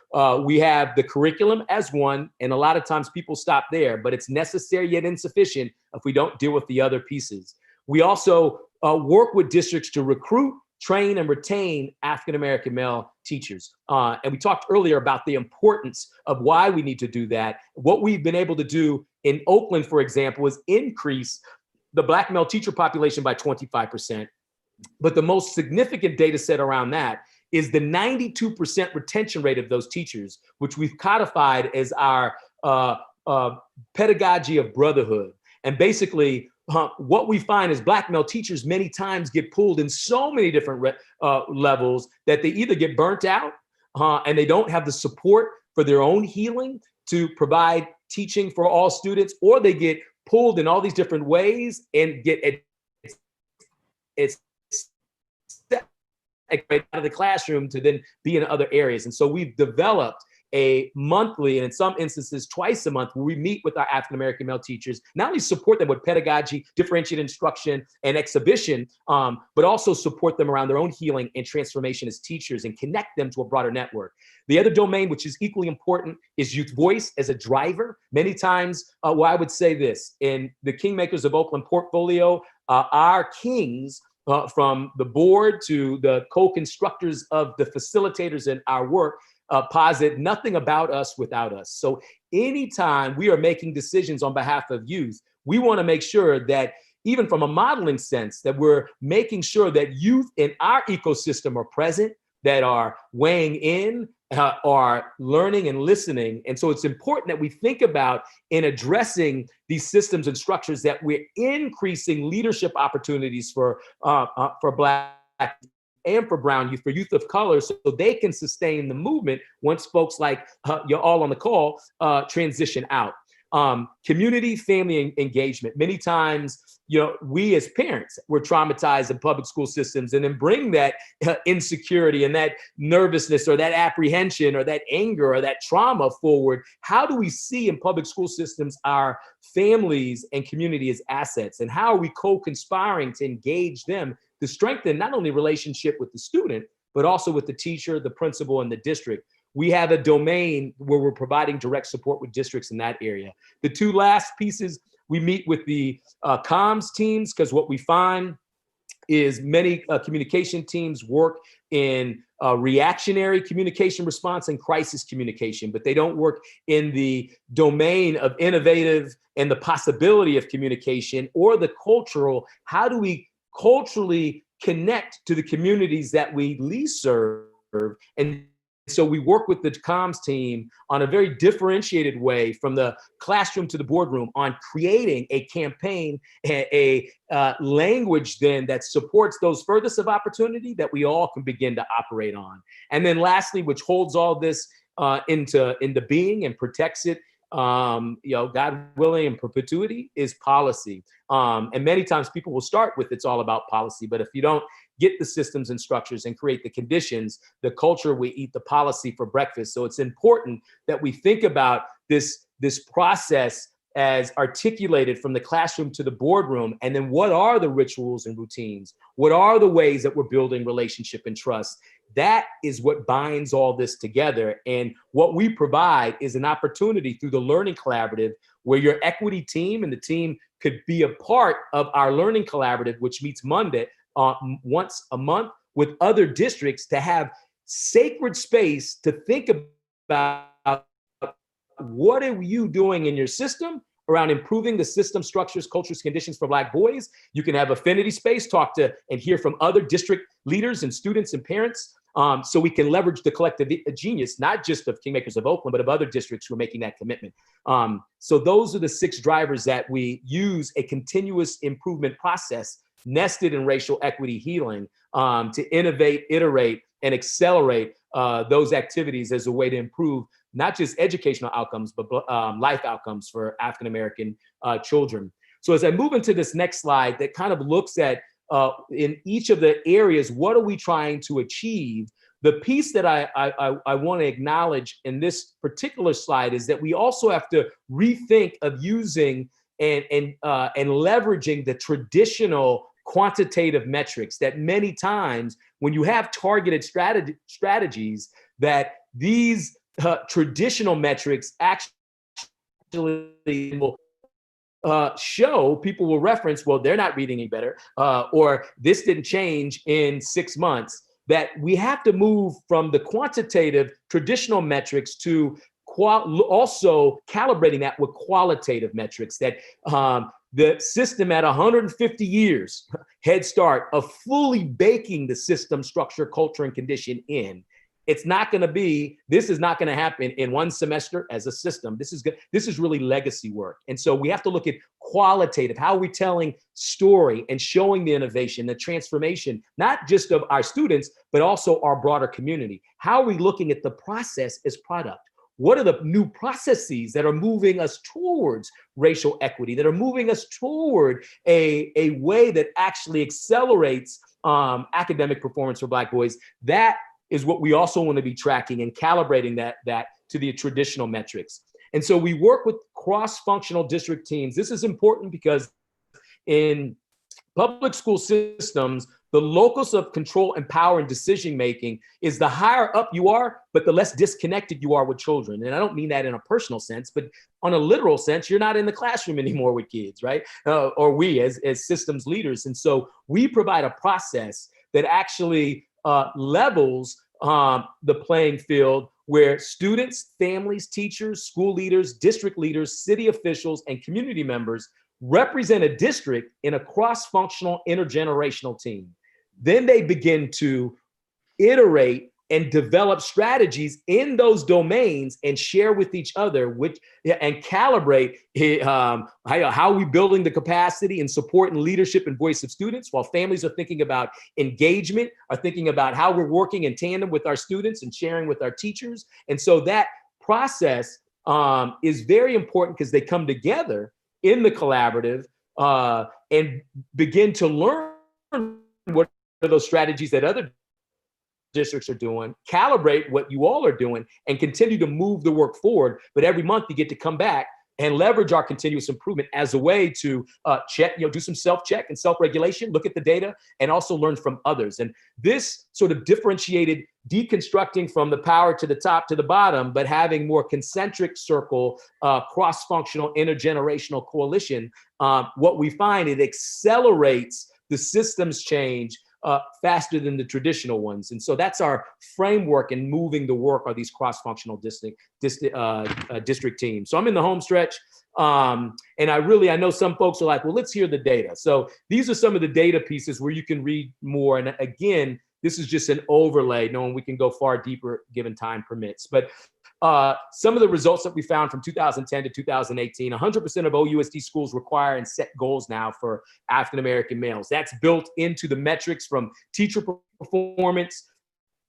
[SPEAKER 3] we have the curriculum as one, and a lot of times people stop there, but it's necessary yet insufficient if we don't deal with the other pieces. We also work with districts to recruit, train, and retain African-American male teachers. And we talked earlier about the importance of why we need to do that. What we've been able to do in Oakland, for example, is increase the Black male teacher population by 25%. But the most significant data set around that is the 92% retention rate of those teachers, which we've codified as our pedagogy of brotherhood. And basically, what we find is Black male teachers many times get pulled in so many different levels that they either get burnt out and they don't have the support for their own healing to provide teaching for all students, or they get pulled in all these different ways and get out of the classroom to then be in other areas. And so we've developed a monthly, and in some instances twice a month, where we meet with our African-American male teachers, not only support them with pedagogy, differentiated instruction, and exhibition, but also support them around their own healing and transformation as teachers and connect them to a broader network. The other domain, which is equally important, is youth voice as a driver. Many times, well, I would say this, in the Kingmakers of Oakland portfolio, our kings, from the board to the co-constructors of the facilitators in our work, posit nothing about us without us. So anytime we are making decisions on behalf of youth, we want to make sure that even from a modeling sense, that we're making sure that youth in our ecosystem are present, that are weighing in, are learning and listening. And so it's important that we think about in addressing these systems and structures that we're increasing leadership opportunities for Black and for brown youth, for youth of color, so they can sustain the movement once folks like you're all on the call transition out. Community, family engagement. Many times, we as parents, we're traumatized in public school systems, and then bring that insecurity and that nervousness or that apprehension or that anger or that trauma forward. How do we see in public school systems our families and community as assets? And how are we co-conspiring to engage them to strengthen not only relationship with the student, but also with the teacher, the principal, and the district? We have a domain where we're providing direct support with districts in that area. The two last pieces, we meet with the comms teams, because what we find is many communication teams work in reactionary communication response and crisis communication, but they don't work in the domain of innovative and the possibility of communication or the cultural. How do we culturally connect to the communities that we least serve? And so we work with the comms team on a very differentiated way from the classroom to the boardroom on creating a campaign, a language then that supports those furthest of opportunity that we all can begin to operate on. And then lastly, which holds all this into being and protects it, God willing, in perpetuity, is policy. And many times people will start with it's all about policy, but if you don't get the systems and structures and create the conditions, the culture will eat the policy for breakfast. So it's important that we think about this process as articulated from the classroom to the boardroom. And then what are the rituals and routines? What are the ways that we're building relationship and trust? That is what binds all this together. And what we provide is an opportunity through the Learning Collaborative where your equity team and the team could be a part of our Learning Collaborative, which meets once a month with other districts to have sacred space to think about what are you doing in your system around improving the system, structures, cultures, conditions for Black boys. You can have affinity space, talk to and hear from other district leaders and students and parents. So we can leverage the collective genius, not just of Kingmakers of Oakland, but of other districts who are making that commitment. So those are the 6 drivers that we use a continuous improvement process nested in racial equity healing to innovate, iterate, and accelerate those activities as a way to improve not just educational outcomes, but life outcomes for African-American children. So as I move into this next slide that kind of looks at in each of the areas, what are we trying to achieve? The piece that I want to acknowledge in this particular slide is that we also have to rethink of using and leveraging the traditional quantitative metrics that many times when you have targeted strategies that these traditional metrics actually will show, people will reference, well, they're not reading any better, or this didn't change in 6 months, that we have to move from the quantitative traditional metrics to also calibrating that with qualitative metrics that the system at 150 years head start of fully baking the system, structure, culture, and condition in. It's not going to be, this is not going to happen in one semester as a system. This is really legacy work. And so we have to look at qualitative, how are we telling story and showing the innovation, the transformation, not just of our students, but also our broader community. How are we looking at the process as product? What are the new processes that are moving us towards racial equity, that are moving us toward a way that actually accelerates academic performance for Black boys? That is what we also want to be tracking and calibrating that to the traditional metrics. And so we work with cross-functional district teams. This is important because in public school systems, the locus of control and power and decision-making is the higher up you are, but the less disconnected you are with children. And I don't mean that in a personal sense, but on a literal sense, you're not in the classroom anymore with kids, right? Or we as systems leaders. And so we provide a process that actually levels the playing field where students, families, teachers, school leaders, district leaders, city officials, and community members represent a district in a cross-functional intergenerational team. Then they begin to iterate and develop strategies in those domains and share with each other and calibrate how are we building the capacity and support and leadership and voice of students while families are thinking about engagement, are thinking about how we're working in tandem with our students and sharing with our teachers. And so that process is very important because they come together in the collaborative and begin to learn what are those strategies that other districts are doing, calibrate what you all are doing, and continue to move the work forward. But every month you get to come back and leverage our continuous improvement as a way to check, do some self-check and self-regulation, look at the data, and also learn from others. And this sort of differentiated deconstructing from the power to the top to the bottom, but having more concentric circle, cross-functional, intergenerational coalition, what we find, it accelerates the systems change faster than the traditional ones. And so that's our framework in moving the work are these cross-functional district teams. So I'm in the home stretch. And I know some folks are like, well, let's hear the data. So these are some of the data pieces where you can read more. And again, this is just an overlay, knowing we can go far deeper given time permits. But some of the results that we found from 2010 to 2018, 100% of OUSD schools require and set goals now for African-American males. That's built into the metrics from teacher performance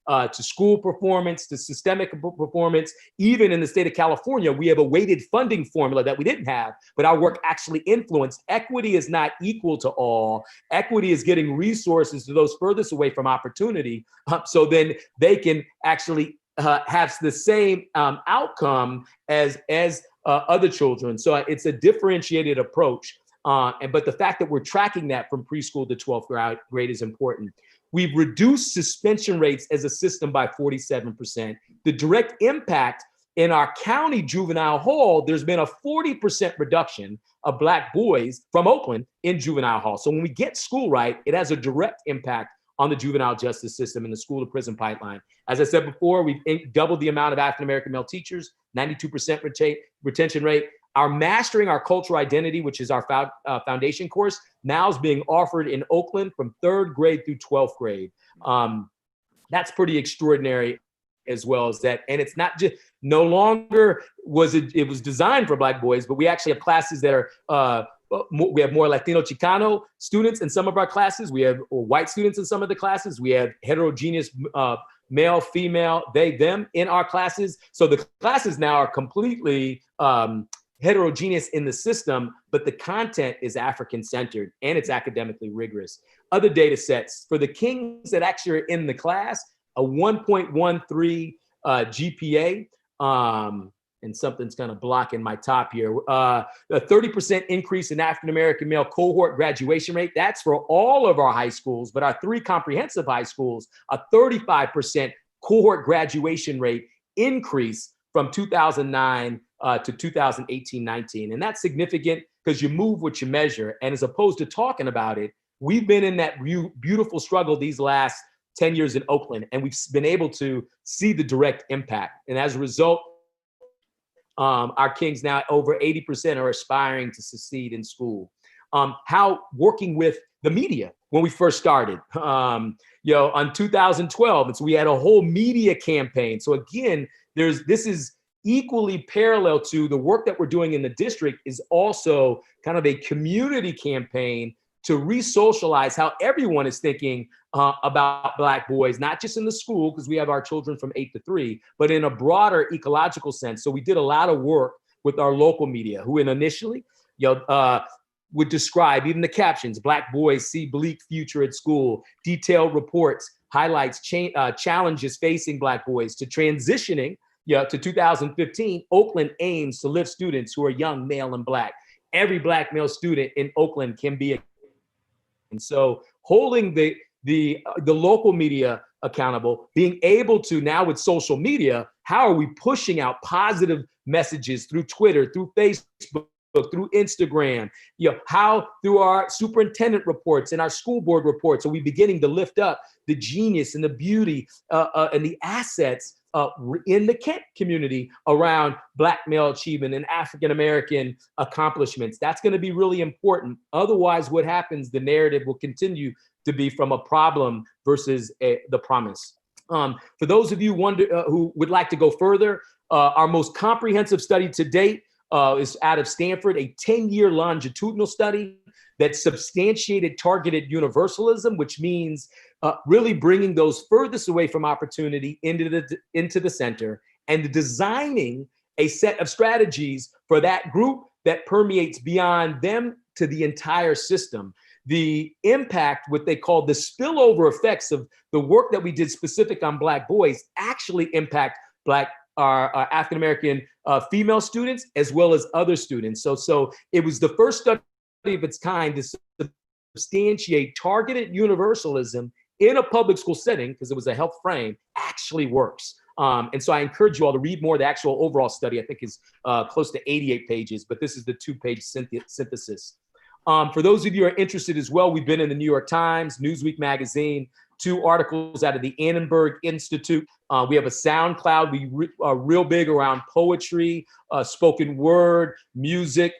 [SPEAKER 3] to school performance to systemic performance. Even in the state of California, we have a weighted funding formula that we didn't have, but our work actually influenced. Equity is not equal to all. Equity is getting resources to those furthest away from opportunity, so then they can actually have the same outcome as other children. So it's a differentiated approach. But the fact that we're tracking that from preschool to 12th grade is important. We've reduced suspension rates as a system by 47%. The direct impact in our county juvenile hall, there's been a 40% reduction of Black boys from Oakland in juvenile hall. So when we get school right, it has a direct impact on the juvenile justice system and the school to prison pipeline. As I said before, we've doubled the amount of African-American male teachers, 92% retention rate. Our Mastering Our Cultural Identity, which is our foundation course, now is being offered in Oakland from 3rd grade through 12th grade. That's pretty extraordinary as well as that. And it's not just, no longer was it was designed for Black boys, but we actually have classes that are, we have more Latino Chicano students in some of our classes. We have white students in some of the classes. We have heterogeneous male, female, they, them in our classes. So the classes now are completely heterogeneous in the system, but the content is African-centered and it's academically rigorous. Other data sets for the Kings that actually are in the class, a 1.13 GPA, and something's kind of blocking my top here. A 30% increase in African-American male cohort graduation rate. That's for all of our high schools, but our 3 comprehensive high schools, a 35% cohort graduation rate increase from 2009 to 2018-19. And that's significant because you move what you measure. And as opposed to talking about it, we've been in that beautiful struggle these last 10 years in Oakland, and we've been able to see the direct impact. And as a result, our Kings now, over 80% are aspiring to succeed in school. How working with the media when we first started, on 2012, and so we had a whole media campaign. So again, this is equally parallel to the work that we're doing in the district is also kind of a community campaign to re-socialize how everyone is thinking about Black boys, not just in the school, because we have our children from 8 to 3, but in a broader ecological sense. So we did a lot of work with our local media, who initially would describe, even the captions, Black boys see bleak future at school, detailed reports, highlights challenges facing Black boys, to transitioning to 2015, Oakland aims to lift students who are young, male, and Black. Every Black male student in Oakland can be. And so holding the local media accountable, being able to now with social media, how are we pushing out positive messages through Twitter, through Facebook, through Instagram, how through our superintendent reports and our school board reports are we beginning to lift up the genius and the beauty and the assets in the Kent community around Black male achievement and African-American accomplishments. That's going to be really important. Otherwise, what happens, the narrative will continue to be from a problem versus the promise. For those of you who would like to go further, our most comprehensive study to date is out of Stanford, a 10-year longitudinal study that substantiated targeted universalism, which means really bringing those furthest away from opportunity into the center and designing a set of strategies for that group that permeates beyond them to the entire system. The impact, what they call the spillover effects of the work that we did specific on Black boys actually impact our African-American female students as well as other students. So it was the first study of its kind to substantiate targeted universalism in a public school setting, because it was a health frame, actually works. And so I encourage you all to read more. The actual overall study, I think, is close to 88 pages, but this is the 2-page synthesis. For those of you who are interested as well, we've been in the New York Times, Newsweek magazine, 2 articles out of the Annenberg Institute. We have a SoundCloud. We are real big around poetry, spoken word, music.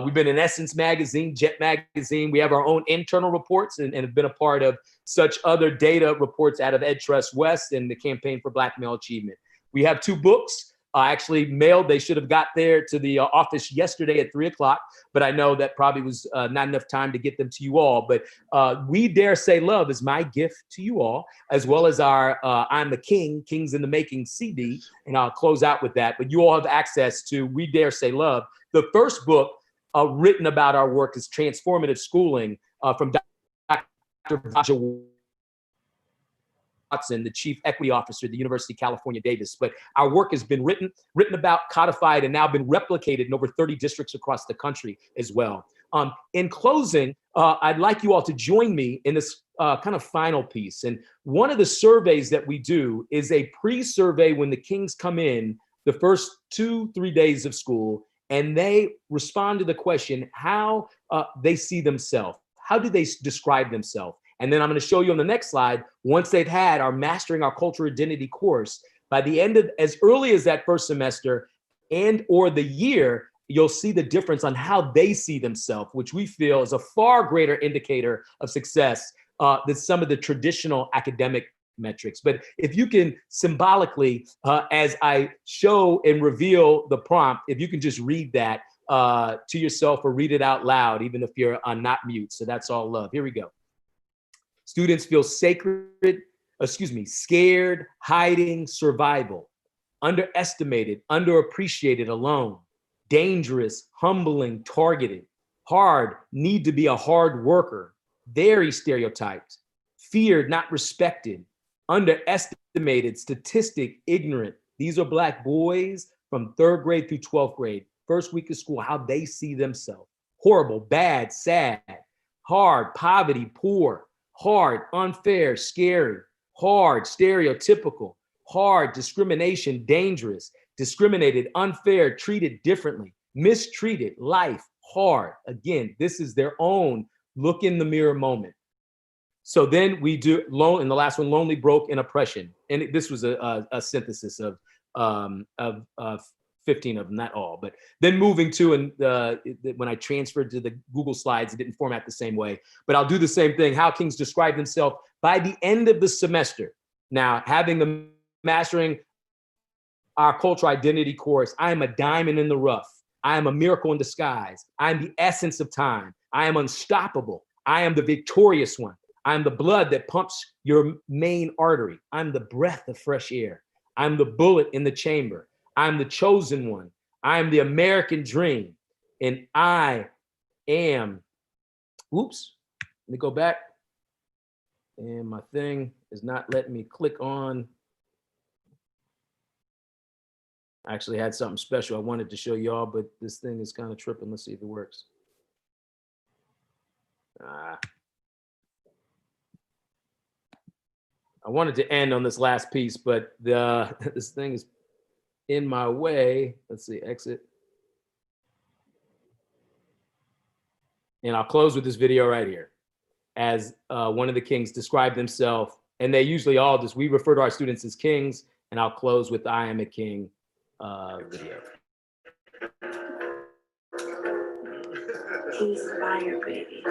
[SPEAKER 3] We've been in Essence magazine, Jet magazine. We have our own internal reports and have been a part of such other data reports out of Ed Trust West and the Campaign for Black Male Achievement. We have 2 books. Actually mailed. They should have got there to the office yesterday at 3 o'clock, but I know that probably was not enough time to get them to you all. But We Dare Say Love is my gift to you all, as well as our I'm the King, Kings in the Making CD, and I'll close out with that. But you all have access to We Dare Say Love. The first book written about our work is Transformative Schooling from Dr. Watson, the Chief Equity Officer at the University of California, Davis. But our work has been written about, codified, and now been replicated in over 30 districts across the country as well. In closing, I'd like you all to join me in this kind of final piece. And one of the surveys that we do is a pre-survey when the Kings come in the first 2-3 days of school, and they respond to the question how they see themselves. How do they describe themselves? And then I'm going to show you on the next slide, once they've had our Mastering Our Cultural Identity course, by the end of, as early as that first semester and or the year, you'll see the difference on how they see themselves, which we feel is a far greater indicator of success than some of the traditional academic metrics. But if you can symbolically, as I show and reveal the prompt, if you can just read that to yourself or read it out loud, even if you're on not mute. So that's all love. Here we go. Students feel scared, hiding, survival, underestimated, underappreciated, alone, dangerous, humbling, targeted, hard, need to be a hard worker, very stereotyped, feared, not respected, underestimated, statistic, ignorant. These are Black boys from 3rd grade through 12th grade, first week of school, how they see themselves. Horrible, bad, sad, hard, poverty, poor, hard, unfair, scary, hard, stereotypical, hard, discrimination, dangerous, discriminated, unfair, treated differently, mistreated, life, hard. Again, this is their own look in the mirror moment. So then we do, in the last one, lonely, broke, and oppression. And this was a synthesis of 15 of them, not all. But then moving to, and when I transferred to the Google Slides, it didn't format the same way. But I'll do the same thing. How Kings describe themselves by the end of the semester. Now, having the Mastering Our Cultural Identity course, I am a diamond in the rough. I am a miracle in disguise. I am the essence of time. I am unstoppable. I am the victorious one. I am the blood that pumps your main artery. I'm the breath of fresh air. I'm the bullet in the chamber. I'm the chosen one. I am the American dream. And I am, whoops, let me go back. And my thing is not letting me click on. I actually had something special I wanted to show y'all, but this thing is kind of tripping. Let's see if it works. I wanted to end on this last piece, but this thing is in my way. Let's see, exit. And I'll close with this video right here. As one of the Kings described themselves, and they usually all just, we refer to our students as kings, and I'll close with I am a king video.
[SPEAKER 13] He's fire, baby.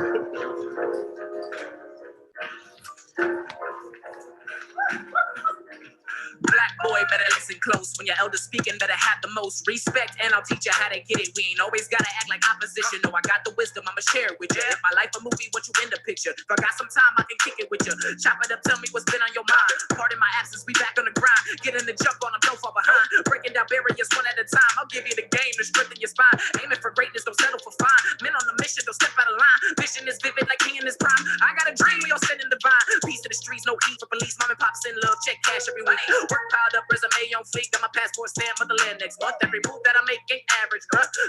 [SPEAKER 14] Black boy, better listen close. When your elders speaking, better have the most respect. And I'll teach you how to get it. We ain't always gotta act like opposition. No, I got the wisdom, I'ma share it with you. If my life a movie, what you in the picture? If I got some time, I can kick it with you. Chop it up, tell me what's been on your mind. Pardon my absence, we back on the grind. Get in the jump on them, don't fall behind. Breaking down barriers one at a time. I'll give you the game to strengthen your spine. Aiming for greatness, don't settle for fine. Men on the mission, don't step out of line. Vision is vivid like king in his prime. I got a dream, we all sending divine. Peace to the streets, no heat for police. Mom and pop send love, check cash every week. Work piled up, resume on fleek. Got my passport stamp, motherland next month. Every move that I make ain't average.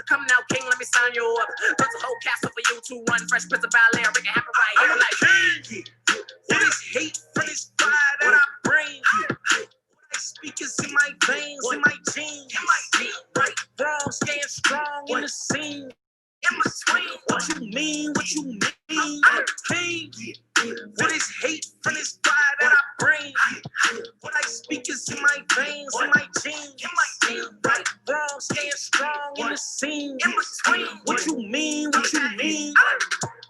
[SPEAKER 14] Come now, king, let me sign you up. Built a whole castle for you to run. Fresh Prince of Bel-Air, make it happen right here. Like, king, for this hate, for this fire that I bring. What I speak is in my veins, in my genes. Right, wrong, staying strong in the scene. In my between. What you mean? What you mean? I'm king. For this hate, for this fire that I bring. What I speak is in my veins, in my genes. Right, wrong, staying strong in the scene. In between. What you mean? What you mean?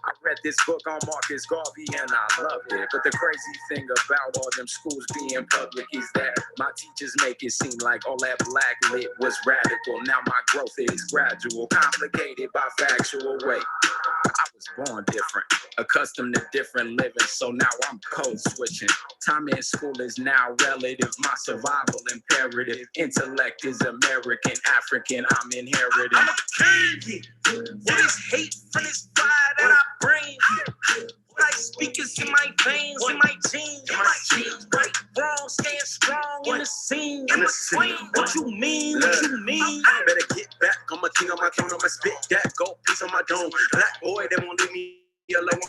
[SPEAKER 15] I read this book on Marcus Garvey and I loved it. But the crazy thing about all them schools being public is that my teachers make it seem like all that black lit was radical. Now my growth is gradual, complicated by factual weight. I was born different, accustomed to different living, so now I'm code switching. Time in school is now relative, my survival imperative. Intellect is American, African, I'm inheriting.
[SPEAKER 14] I'm a king. For this hate, for this fire that I bring. What I speak is in my veins, in my genes. Right, wrong, staying strong in the scene. In between. What you mean? What you mean?
[SPEAKER 15] Better get back, I'm a king on my throne, I'ma spit that gold piece on my dome. Black boy, they won't leave me alone.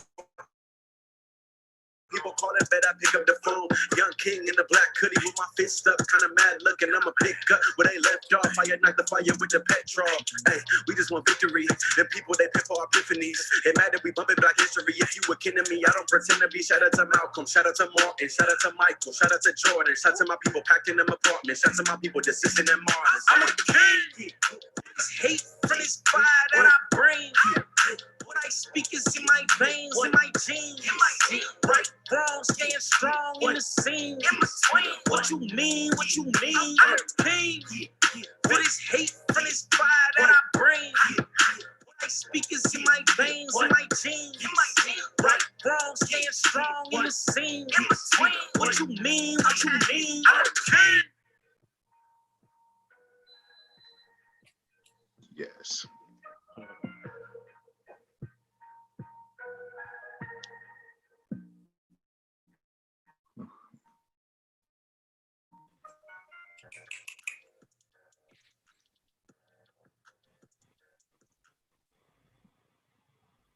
[SPEAKER 15] People calling, bet I pick up the phone. Young king in the black hoodie with my fist up, kinda mad looking. I'ma pick up where they left off. I ignite the fire with the petrol. Hey, we just want victory. The people they pick for epiphanies. It matter we bumping black history. If you were kidding me, I don't pretend to be. Shout out to Malcolm, shout out to Martin, shout out to Michael, shout out to Jordan, shout out to my people packed in them apartments, shout out to my people desisting in Mars.
[SPEAKER 14] I'm a king. This hate for this fire that I bring. What I speak is in my veins, in my genes. Right, wrong, staying strong in the scene. In between. What you mean? What you mean? I'm a king. For this hate, for this fire that I bring. What I speak is in my veins, in my genes. Right, wrong, staying strong in the scene. In between. What you mean? What you mean? I'm a king.
[SPEAKER 2] Yes.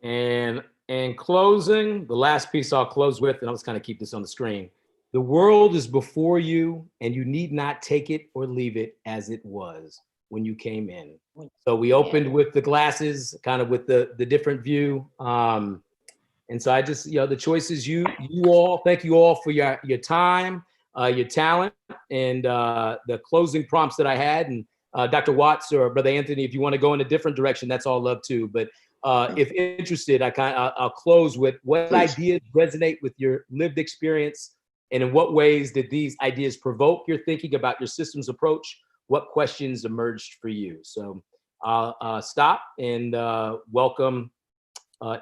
[SPEAKER 3] And in closing, the last piece I'll close with, and I'll just kind of keep this on the screen. The world is before you, and you need not take it or leave it as it was when you came in. So we opened with the glasses, kind of with the different view. And so I just, the choice is you all. Thank you all for your time, your talent, and the closing prompts that I had. And Dr. Watts or Brother Anthony, if you want to go in a different direction, that's all love too. But if interested, I'll close with what ideas resonate with your lived experience, and in what ways did these ideas provoke your thinking about your systems approach? What questions emerged for you? So I'll stop and welcome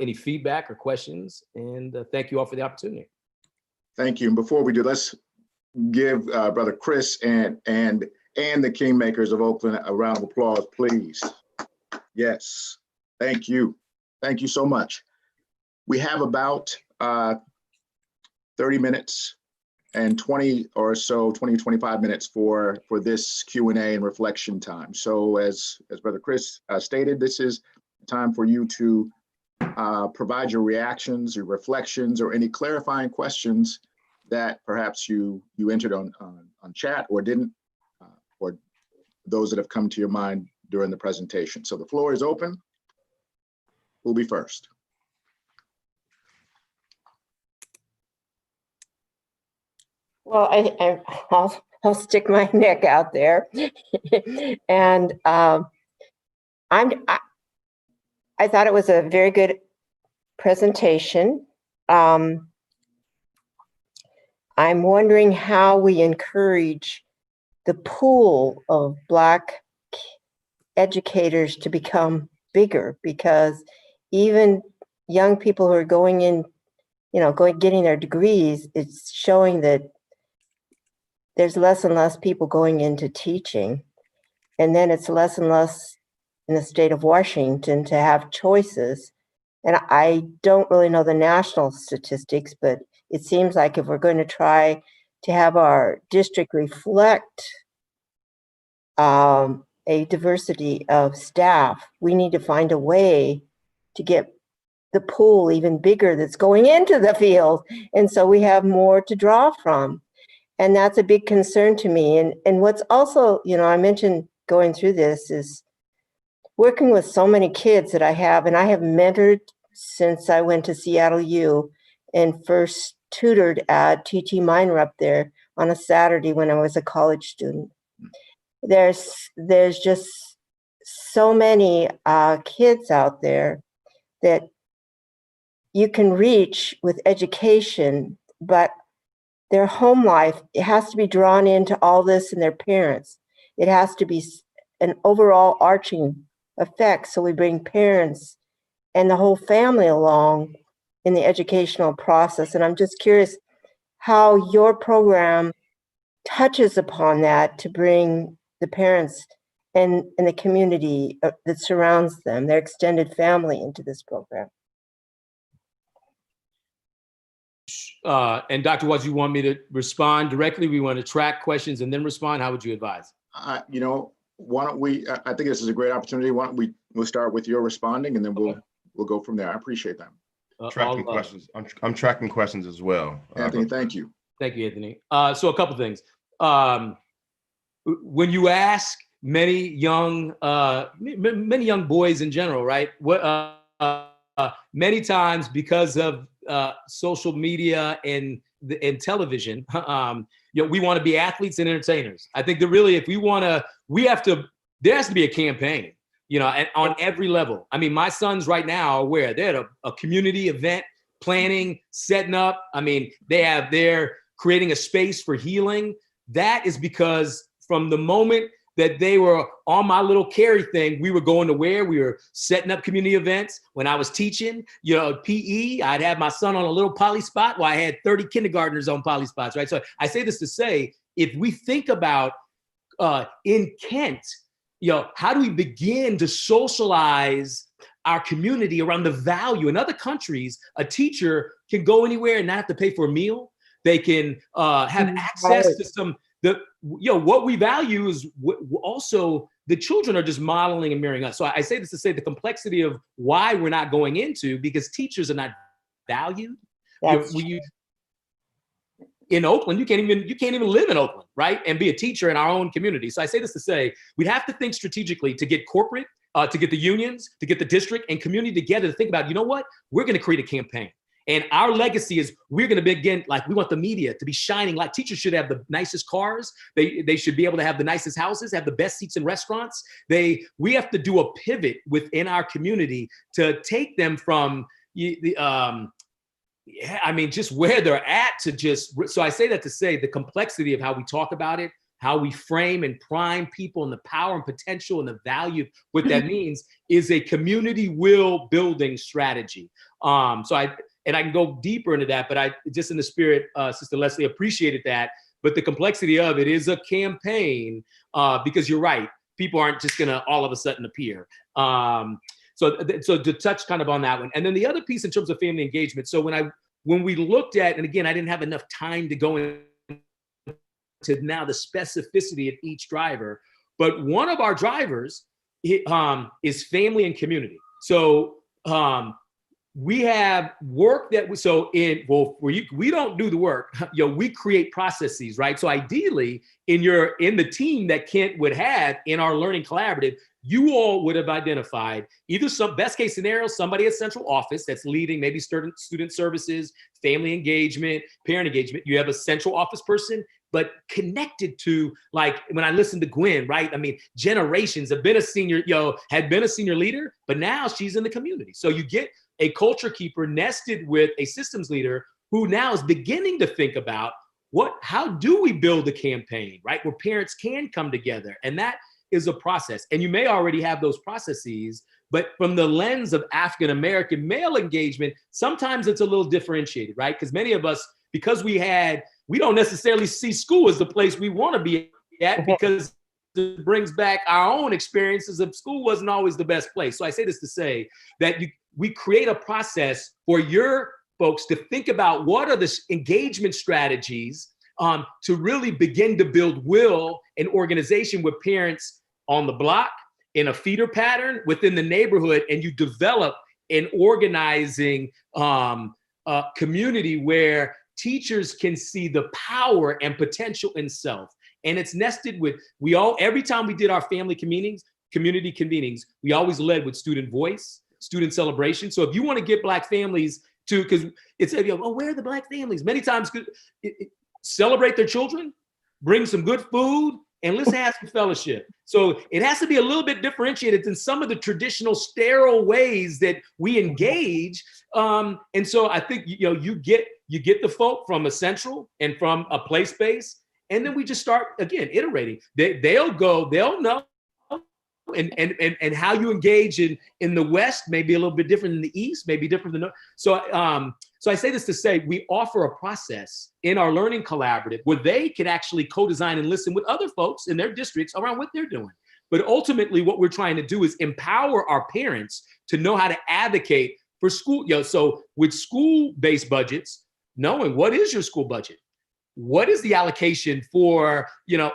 [SPEAKER 3] any feedback or questions, and thank you all for the opportunity.
[SPEAKER 2] Thank you. And before we do, let's give Brother Chris and the Kingmakers of Oakland a round of applause, please. Yes. Thank you. Thank you so much. We have about 30 minutes and 20 or so, 20, 25 minutes for this Q&A and reflection time. So as Brother Chris stated, this is time for you to provide your reactions, your reflections, or any clarifying questions that perhaps you entered on chat or didn't, or those that have come to your mind during the presentation. So the floor is open. Who'll be first?
[SPEAKER 1] Well, I'll stick my neck out there, and I thought it was a very good presentation. I'm wondering how we encourage the pool of Black educators to become bigger, because even young people who are going in, getting their degrees, it's showing that there's less and less people going into teaching. And then it's less and less in the state of Washington to have choices. And I don't really know the national statistics, but it seems like if we're going to try to have our district reflect a diversity of staff, we need to find a way to get the pool even bigger that's going into the field. And so we have more to draw from. And that's a big concern to me. And what's also, I mentioned going through this is working with so many kids that I have, and I have mentored since I went to Seattle U and first tutored at TT Minor up there on a Saturday when I was a college student. There's just so many kids out there that you can reach with education, but their home life, it has to be drawn into all this and their parents. It has to be an overall arching effect. So we bring parents and the whole family along in the educational process. And I'm just curious how your program touches upon that to bring the parents and the community that surrounds them, their extended family, into this program.
[SPEAKER 3] And Dr. Watts, you want me to respond directly? We want to track questions and then respond? How would you advise?
[SPEAKER 2] You know, why don't we, I think this is a great opportunity. Why don't we'll start with your responding and then we'll go from there. I appreciate that.
[SPEAKER 4] Tracking questions. I'm tracking questions as well.
[SPEAKER 2] Anthony, thank you.
[SPEAKER 3] Thank you, Anthony. So a couple things. When you ask many young boys in general, right? What many times because of social media and television, we want to be athletes and entertainers. I think that really, if there has to be a campaign, and on every level. I mean, my sons right now are where they're at a community event, planning, setting up. I mean, they're creating a space for healing. That is because from the moment that they were on my little carry thing, we were going to we were setting up community events. When I was teaching, PE, I'd have my son on a little poly spot while I had 30 kindergartners on poly spots, right? So I say this to say, if we think about in Kent, how do we begin to socialize our community around the value? In other countries, a teacher can go anywhere and not have to pay for a meal. They can have access to what we value is also the children are just modeling and mirroring us. So I say this to say the complexity of why we're not going into, because teachers are not valued. In Oakland, you can't even live in Oakland, right? And be a teacher in our own community. So I say this to say, we'd have to think strategically to get corporate, to get the unions, to get the district and community together to think about, we're going to create a campaign. And our legacy is we're going to begin, we want the media to be shining light. Teachers should have the nicest cars. They should be able to have the nicest houses, have the best seats in restaurants. We have to do a pivot within our community to take them from just where they're at to so I say that to say the complexity of how we talk about it, how we frame and prime people and the power and potential and the value of what that means is a community will building strategy. And I can go deeper into that, but I just in the spirit, Sister Leslie appreciated that. But the complexity of it is a campaign because you're right. People aren't just gonna all of a sudden appear. So to touch kind of on that one. And then the other piece in terms of family engagement. So when we looked at, and again, I didn't have enough time to go into now the specificity of each driver, but one of our drivers is family and community. So we have work that we don't do the work. We create processes, right? So ideally, in the team that Kent would have in our learning collaborative, you all would have identified either some best case scenario, somebody at central office that's leading maybe student services, family engagement, parent engagement. You have a central office person, but connected to, when I listen to Gwen, right? I mean, generations have been a senior, had been a senior leader, but now she's in the community. So you get a culture keeper nested with a systems leader who now is beginning to think about how do we build a campaign, right? Where parents can come together. And that is a process. And you may already have those processes, but from the lens of African-American male engagement, sometimes it's a little differentiated, right? Because many of us, because we don't necessarily see school as the place we want to be at because it brings back our own experiences of school wasn't always the best place. So I say this to say that we create a process for your folks to think about what are the engagement strategies to really begin to build will and organization with parents on the block in a feeder pattern within the neighborhood, and you develop an organizing community where teachers can see the power and potential in self. And it's nested with, every time we did our family community convenings, we always led with student voice, student celebration. So if you want to get Black families to, because it's, oh, where are the Black families? Many times celebrate their children, bring some good food, and let's have some fellowship. So it has to be a little bit differentiated than some of the traditional sterile ways that we engage. And so I think, you get the folk from a central and from a play space, and then we just start again iterating. They'll know. And how you engage in the West may be a little bit different than the East, may be different than the North. So I say this to say we offer a process in our learning collaborative where they can actually co-design and listen with other folks in their districts around what they're doing. But ultimately, what we're trying to do is empower our parents to know how to advocate for school. So with school-based budgets, knowing what is your school budget? What is the allocation for,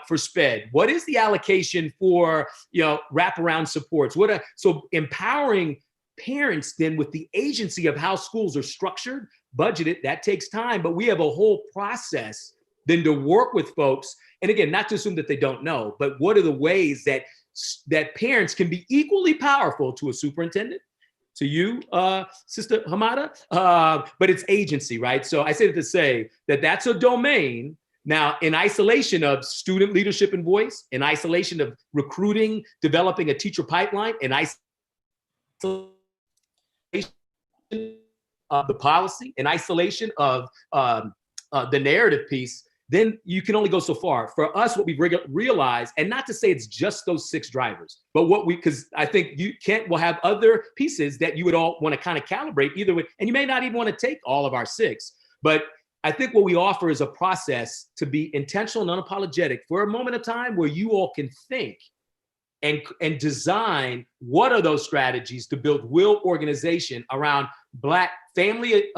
[SPEAKER 3] for SPED? What is the allocation for, wraparound supports? So empowering parents then with the agency of how schools are structured, budgeted, that takes time, but we have a whole process then to work with folks. And again, not to assume that they don't know, but what are the ways that parents can be equally powerful to a superintendent, to you, Sister Hamada, but it's agency, right? So I say that to say that that's a domain now in isolation of student leadership and voice, in isolation of recruiting, developing a teacher pipeline, in isolation of the policy, in isolation of the narrative piece, then you can only go so far. For us, what we've realized, and not to say it's just those 6 drivers, but because I think we'll have other pieces that you would all want to kind of calibrate either way, and you may not even want to take all of our 6, but I think what we offer is a process to be intentional and unapologetic for a moment of time where you all can think and design what are those strategies to build real organization around Black family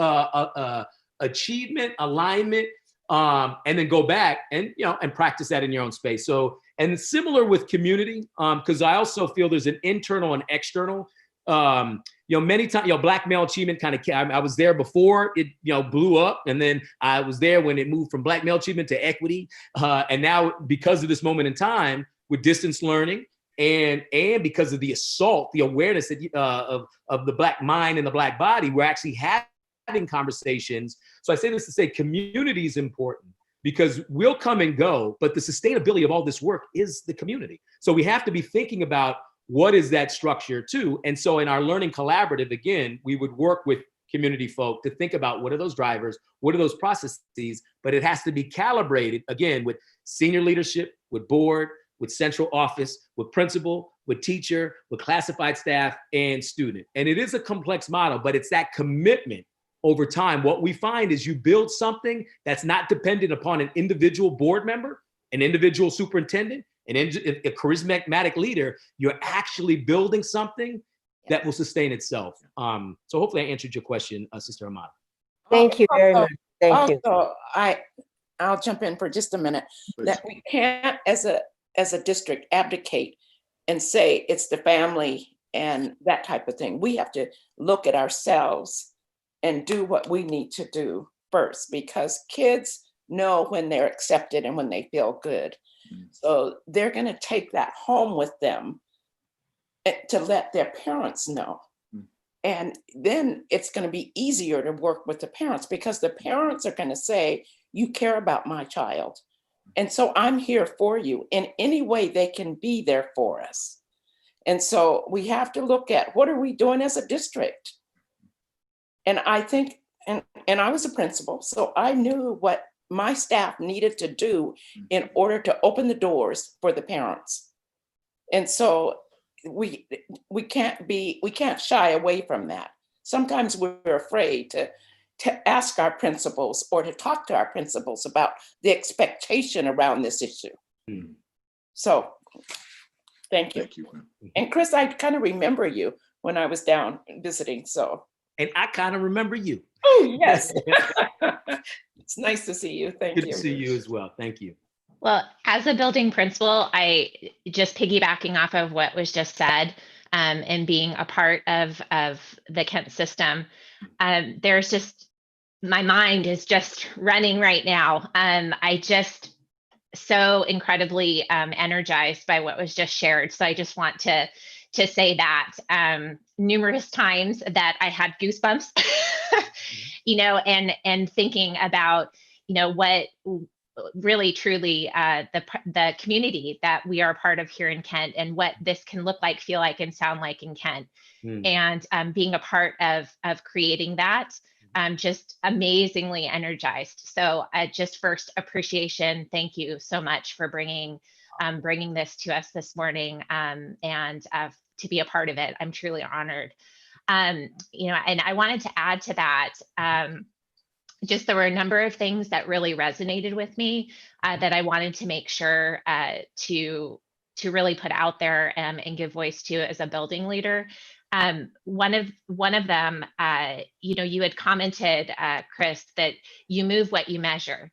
[SPEAKER 3] achievement, alignment, and then go back and practice that in your own space. So, and similar with community, because I also feel there's an internal and external. Many times, Black male achievement kind of. I was there before it, blew up, and then I was there when it moved from Black male achievement to equity, and now because of this moment in time with distance learning, and because of the assault, the awareness that, of the Black mind and the Black body, we're actually having conversations. So I say this to say community is important because we'll come and go, but the sustainability of all this work is the community. So we have to be thinking about what is that structure too. And so in our learning collaborative, again, we would work with community folk to think about what are those drivers, what are those processes, but it has to be calibrated again with senior leadership, with board, with central office, with principal, with teacher, with classified staff and student. And it is a complex model, but it's that commitment over time. What we find is you build something that's not dependent upon an individual board member, an individual superintendent, a charismatic leader. You're actually building something that will sustain itself. So hopefully I answered your question, Sister Amada.
[SPEAKER 1] Thank you very much. Thank you.
[SPEAKER 10] Also, I'll jump in for just a minute.
[SPEAKER 2] Please.
[SPEAKER 10] That we can't, as a district, abdicate and say it's the family and that type of thing. We have to look at ourselves and do what we need to do first, because kids know when they're accepted and when they feel good. So they're going to take that home with them to let their parents know. And then it's going to be easier to work with the parents because the parents are going to say, you care about my child. And so I'm here for you in any way they can be there for us. And so we have to look at what are we doing as a district? And I think, and I was a principal, so I knew what my staff needed to do in order to open the doors for the parents. And so we can't shy away from that. Sometimes we're afraid to ask our principals or to talk to our principals about the expectation around this issue. So thank you.
[SPEAKER 2] Thank you.
[SPEAKER 10] And Chris, I kind of remember you when I was down visiting, so.
[SPEAKER 3] And I kind of remember you.
[SPEAKER 10] Oh, yes. It's nice to see you. Thank you.
[SPEAKER 3] Good to see you as well. Thank you.
[SPEAKER 9] Well, as a building principal, I just piggybacking off of what was just said, and being a part of the Kent system, there's just, my mind is just running right now. so incredibly energized by what was just shared. So I just want to say that numerous times that I had goosebumps, you know, and thinking about, you know, what really truly the community that we are a part of here in Kent, and what this can look like, feel like, and sound like in Kent. And being a part of creating that, just amazingly energized. So just first appreciation, thank you so much for bringing this to us this morning, and to be a part of it. I'm truly honored. You know, and I wanted to add to that, just there were a number of things that really resonated with me that I wanted to make sure to really put out there and give voice to as a building leader. One of them, you know, you had commented, Chris, that you move what you measure,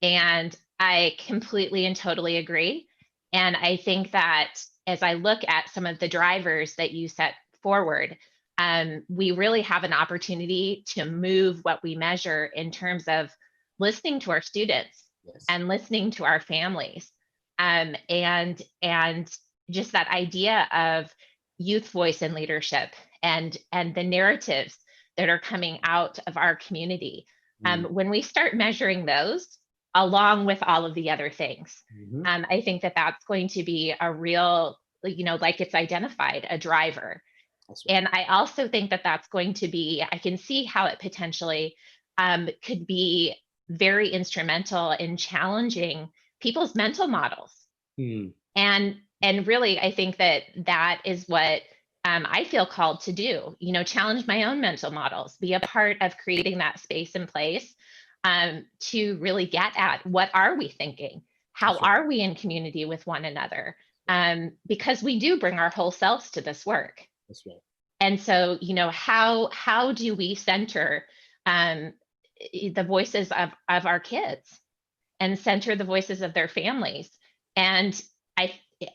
[SPEAKER 9] and I completely and totally agree. And I think that as I look at some of the drivers that you set forward, we really have an opportunity to move what we measure in terms of listening to our students and listening to our families, and just that idea of youth voice and leadership, and the narratives that are coming out of our community. When we start measuring those along with all of the other things, I think that that's going to be a real, you know, like it's identified, a driver. And I also think that that's going to be, I can see how it potentially could be very instrumental in challenging people's mental models. And really, I think that that is what I feel called to do, you know, challenge my own mental models, be a part of creating that space and place to really get at what are we thinking? How are we in community with one another? Because we do bring our whole selves to this work.
[SPEAKER 3] That's right.
[SPEAKER 9] And so, you know, how do we center the voices of our kids and center the voices of their families? And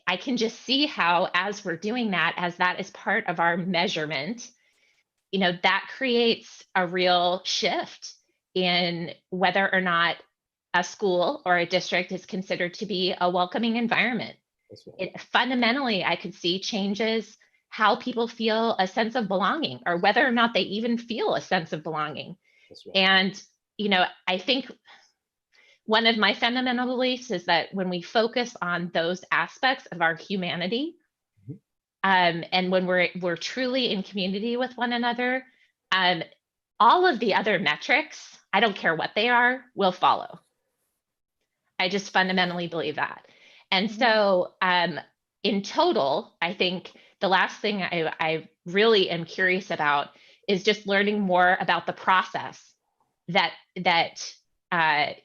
[SPEAKER 9] I can just see how, as we're doing that, as that is part of our measurement, you know, that creates a real shift in whether or not a school or a district is considered to be a welcoming environment. Fundamentally, I could see changes how people feel a sense of belonging, or whether or not they even feel a sense of belonging. And, you know, I think one of my fundamental beliefs is that when we focus on those aspects of our humanity, and when we're truly in community with one another, all of the other metrics, I don't care what they are, will follow. I just fundamentally believe that. And so in total, I think the last thing I really am curious about is just learning more about the process that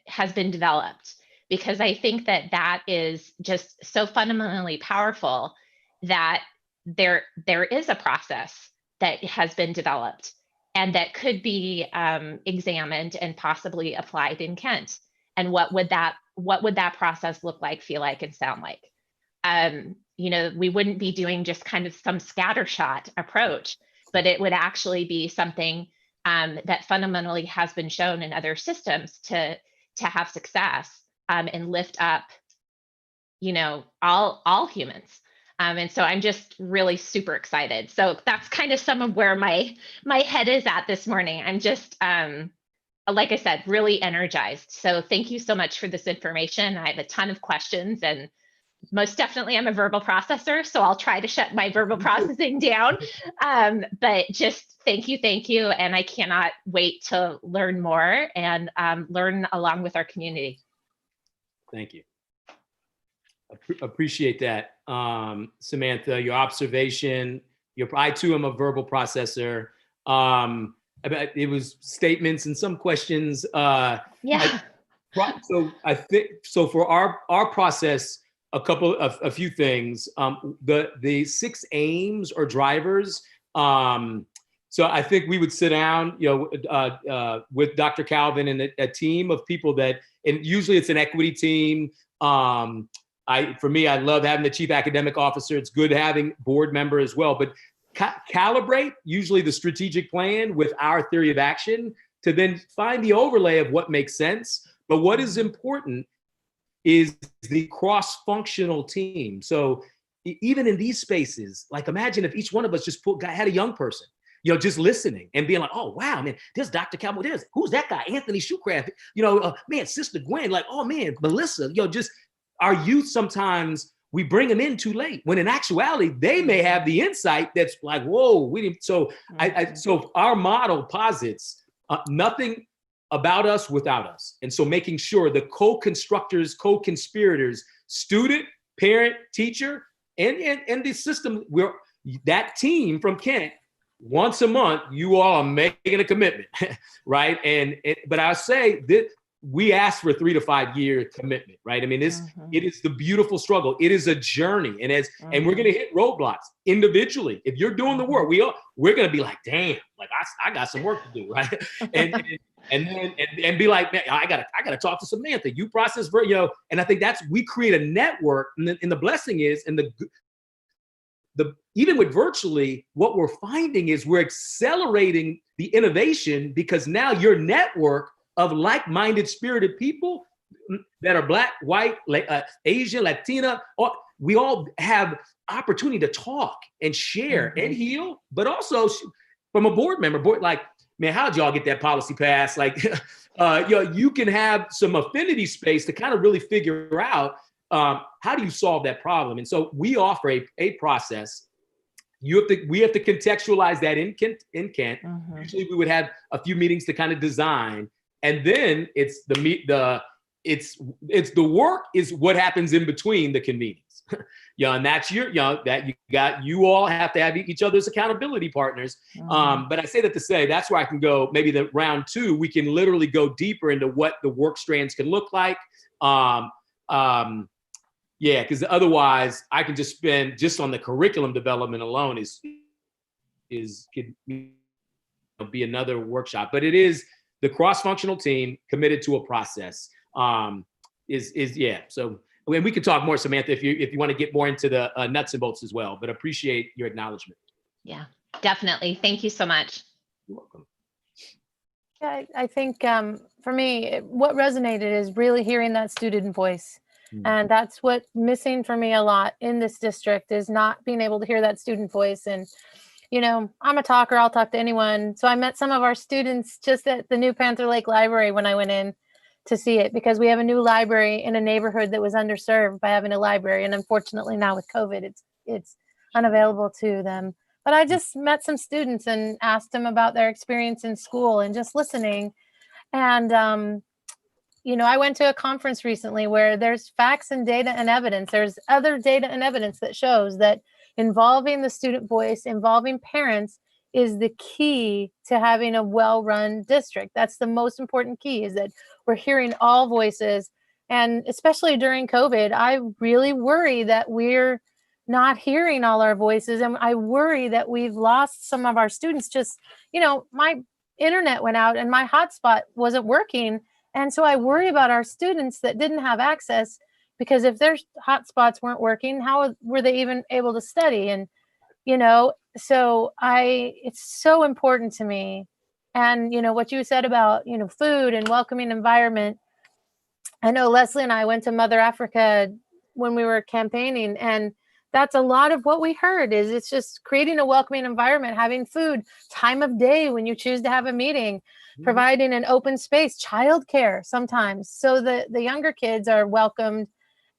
[SPEAKER 9] has been developed, because I think that that is just so fundamentally powerful, that there is a process that has been developed and that could be examined and possibly applied in Kent. And what would that process look like, feel like, and sound like? You know, we wouldn't be doing just kind of some scattershot approach, but it would actually be something that fundamentally has been shown in other systems to have success and lift up, you know, all humans. And so I'm just really super excited. So that's kind of some of where my head is at this morning. I'm just, like I said, really energized. So thank you so much for this information. I have a ton of questions, and most definitely I'm a verbal processor, so I'll try to shut my verbal processing down. But just thank you. And I cannot wait to learn more and learn along with our community.
[SPEAKER 3] Thank you. Appreciate that. Samantha, your observation, I too am a verbal processor. It was statements and some questions.
[SPEAKER 9] Yeah.
[SPEAKER 3] So I think, so for our process, a few things. The 6 aims or drivers. So I think we would sit down, you know, with Dr. Calvin and a team of people that, and usually it's an equity team. For me, I love having the chief academic officer. It's good having board member as well, but calibrate usually the strategic plan with our theory of action to then find the overlay of what makes sense. But what is important is the cross-functional team. So even in these spaces, like imagine if each one of us just had a young person, you know, just listening and being like, oh, wow, man, there's Dr. Cowboy, who's that guy? Anthony Shoecraft, you know, man, Sister Gwen, like, oh man, Melissa, you know, just our youth sometimes we bring them in too late when in actuality, they may have the insight that's like, whoa, we didn't. So so our model posits nothing about us without us. And so making sure the co-constructors, co-conspirators, student, parent, teacher, and the system, that team from Kent, once a month, you all are making a commitment, right? But I'll say that we ask for a 3 to 5 year commitment, right? I mean, it is the beautiful struggle. It is a journey, and we're going to hit roadblocks individually. If you're doing the work, we're going to be like, damn, like I got some work to do, right? and be like, man, I gotta talk to Samantha. You process for, you know, and I think we create a network, and the blessing is, and the even with virtually, what we're finding is we're accelerating the innovation because now your network of like-minded, spirited people that are Black, white, Asian, Latina, we all have opportunity to talk and share and heal, but also from a board member, like, man, how'd y'all get that policy passed? Like, you know, you can have some affinity space to kind of really figure out how do you solve that problem? And so we offer a process. We have to contextualize that in Kent. Usually we would have a few meetings to kind of design, and then it's the work is what happens in between the convenings. Yeah, and that's you all have to have each other's accountability partners. But I say that to say that's where I can go. Maybe the round 2, we can literally go deeper into what the work strands can look like. Yeah, because otherwise I can just spend just on the curriculum development alone could be another workshop. But it is the cross-functional team committed to a process. Yeah. So we can talk more, Samantha, if you want to get more into the nuts and bolts as well. But appreciate your acknowledgement.
[SPEAKER 9] Yeah, definitely. Thank you so much.
[SPEAKER 3] You're welcome.
[SPEAKER 5] Yeah, I think for me, what resonated is really hearing that student voice. And that's what's missing for me a lot in this district, is not being able to hear that student voice. And, you know, I'm a talker, I'll talk to anyone. So I met some of our students just at the New Panther Lake Library when I went in to see it, because we have a new library in a neighborhood that was underserved by having a library. And unfortunately now with COVID, it's unavailable to them. But I just met some students and asked them about their experience in school and just listening. And, you know, I went to a conference recently where there's facts and data and evidence. There's other data and evidence that shows that involving the student voice, involving parents, is the key to having a well-run district. That's the most important key, is that we're hearing all voices. And especially during COVID, I really worry that we're not hearing all our voices. And I worry that we've lost some of our students. Just, you know, my internet went out and my hotspot wasn't working. And so I worry about our students that didn't have access, because if their hotspots weren't working, how were they even able to study? And, you know, so it's so important to me. And, you know, what you said about, you know, food and welcoming environment. I know Leslie and I went to Mother Africa when we were campaigning, and that's a lot of what we heard. Is it's just creating a welcoming environment, having food, time of day when you choose to have a meeting, providing an open space, childcare sometimes, so that the younger kids are welcomed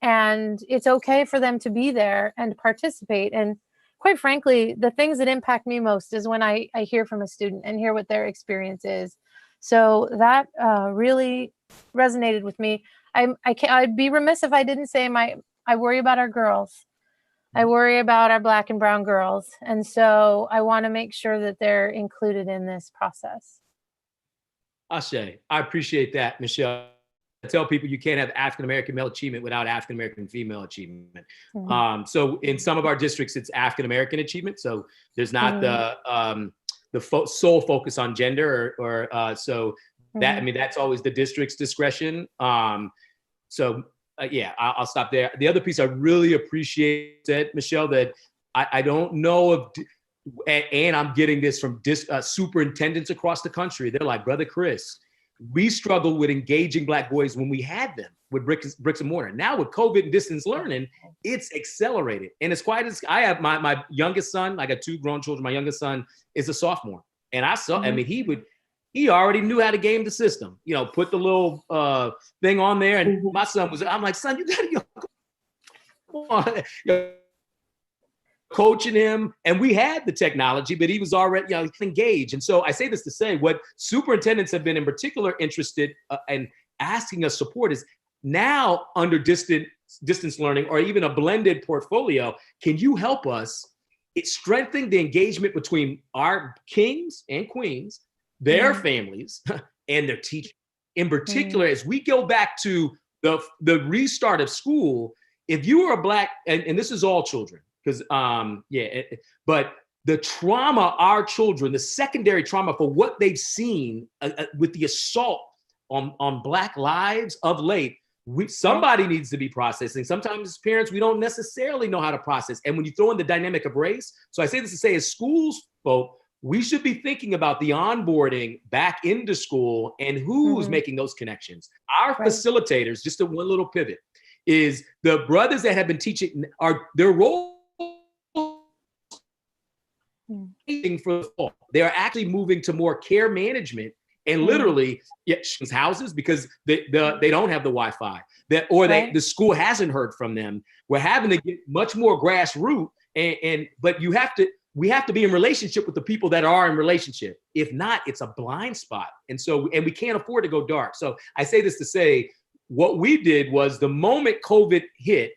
[SPEAKER 5] and it's okay for them to be there and participate. And quite frankly, the things that impact me most is when I hear from a student and hear what their experience is. So that really resonated with me. I'd be remiss if I didn't say I worry about our girls. I worry about our Black and brown girls. And so I want to make sure that they're included in this process.
[SPEAKER 3] Ashe, I appreciate that, Michelle. I tell people you can't have African-American male achievement without African-American female achievement. So in some of our districts, it's African-American achievement. So there's not the sole focus on gender or so that, I mean, that's always the district's discretion. Yeah, I'll stop there. The other piece I really appreciate that, Michelle, that I don't know if, and I'm getting this from superintendents across the country. They're like, Brother Chris, we struggled with engaging Black boys when we had them with bricks and mortar. Now with COVID and distance learning, it's accelerated. And it's quite as, I have my youngest son, I got 2 grown children. My youngest son is a sophomore. And I saw, I mean, he already knew how to game the system, you know, put the little thing on there. And my son was, I'm like, son, you gotta go on. Coaching him, and we had the technology, but he was already, you know, engaged. And so I say this to say what superintendents have been in particular interested in asking us support is now under distance learning or even a blended portfolio, can you help us strengthen the engagement between our kings and queens, their families, and their teachers? In particular, as we go back to the restart of school, if you are a Black, and this is all children, because but the trauma, our children, the secondary trauma for what they've seen with the assault on Black lives of late, somebody needs to be processing. Sometimes as parents, we don't necessarily know how to process. And when you throw in the dynamic of race, so I say this to say, as schools folk, we should be thinking about the onboarding back into school and who's making those connections. Our facilitators, just one little pivot, is the brothers that have been teaching their role for the fall. They are actually moving to more care management and literally houses because they don't have the Wi-Fi the school hasn't heard from them. We're having to get much more grassroots but we have to be in relationship with the people that are in relationship. If not, it's a blind spot. And we can't afford to go dark. So I say this to say, what we did was the moment COVID hit,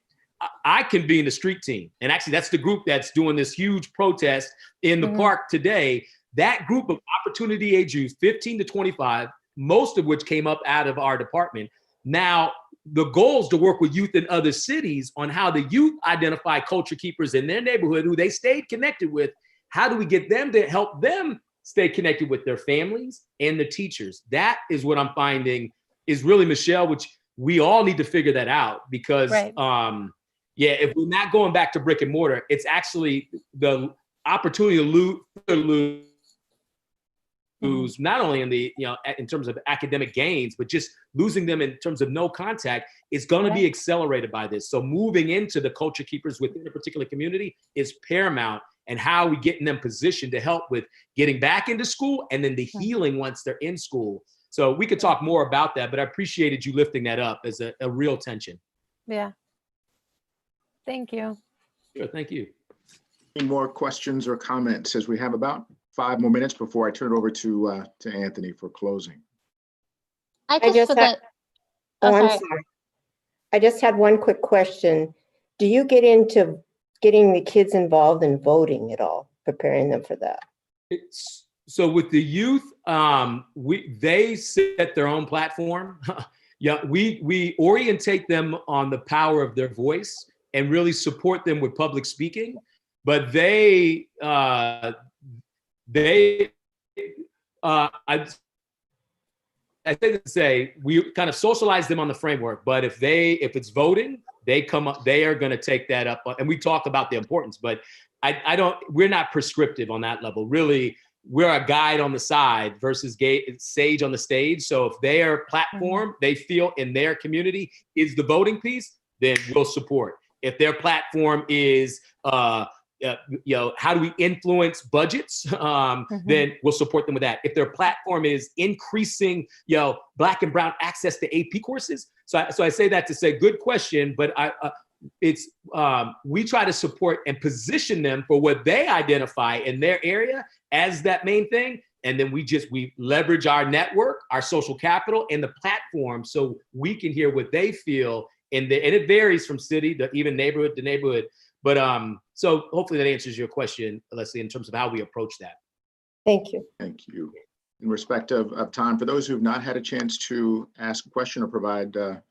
[SPEAKER 3] I convened a street team. And actually that's the group that's doing this huge protest in the park today. That group of opportunity age youth, 15 to 25, most of which came up out of our department. Now, the goal is to work with youth in other cities on how the youth identify culture keepers in their neighborhood who they stayed connected with. How do we get them to help them stay connected with their families and the teachers? That is what I'm finding is really, Michelle, which we all need to figure that out because if we're not going back to brick and mortar, it's actually the opportunity to lose not only in the, in terms of academic gains, but just losing them in terms of no contact is going to be accelerated by this. So moving into the culture keepers within a particular community is paramount, and how we get in them positioned to help with getting back into school and then the healing once they're in school. So we could talk more about that, but I appreciated you lifting that up as a real tension.
[SPEAKER 5] Yeah. Thank you.
[SPEAKER 3] Sure, thank you.
[SPEAKER 2] Any more questions or comments as we have about 5 more minutes before I turn it over to Anthony for closing?
[SPEAKER 1] I just had one quick question. Do you get into getting the kids involved in voting at all, preparing them for that?
[SPEAKER 3] So with the youth, they set their own platform. We orientate them on the power of their voice and really support them with public speaking. But I say we kind of socialize them on the framework. But if it's voting, they come up, they are going to take that up. And we talk about the importance, but we're not prescriptive on that level. Really, we're a guide on the side versus sage on the stage. So if their platform, they feel in their community is the voting piece, then we'll support. If their platform is, how do we influence budgets? Then we'll support them with that. If their platform is increasing, Black and brown access to AP courses. So I say that to say, good question, but we try to support and position them for what they identify in their area as that main thing. And then we leverage our network, our social capital, and the platform so we can hear what they feel. And it varies from city to even neighborhood to neighborhood. But so hopefully that answers your question, Leslie, in terms of how we approach that.
[SPEAKER 1] Thank you.
[SPEAKER 2] Thank you. In respect of time, for those who've not had a chance to ask a question or provide a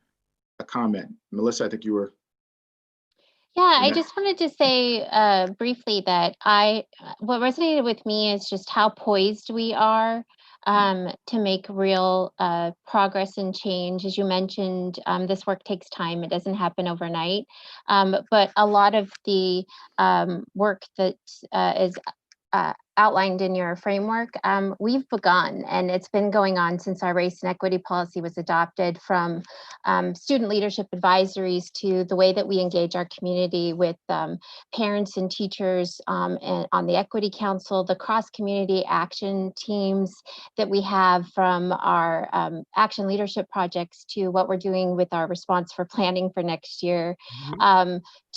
[SPEAKER 2] comment, Melissa, I think you were.
[SPEAKER 6] Yeah, I just wanted to say briefly that what resonated with me is just how poised we are to make real progress and change. As you mentioned, this work takes time. It doesn't happen overnight. But a lot of the work that is outlined in your framework, we've begun, and it's been going on since our race and equity policy was adopted, from student leadership advisories to the way that we engage our community with parents and teachers, and on the Equity Council, the cross-community action teams that we have, from our action leadership projects to what we're doing with our response for planning for next year,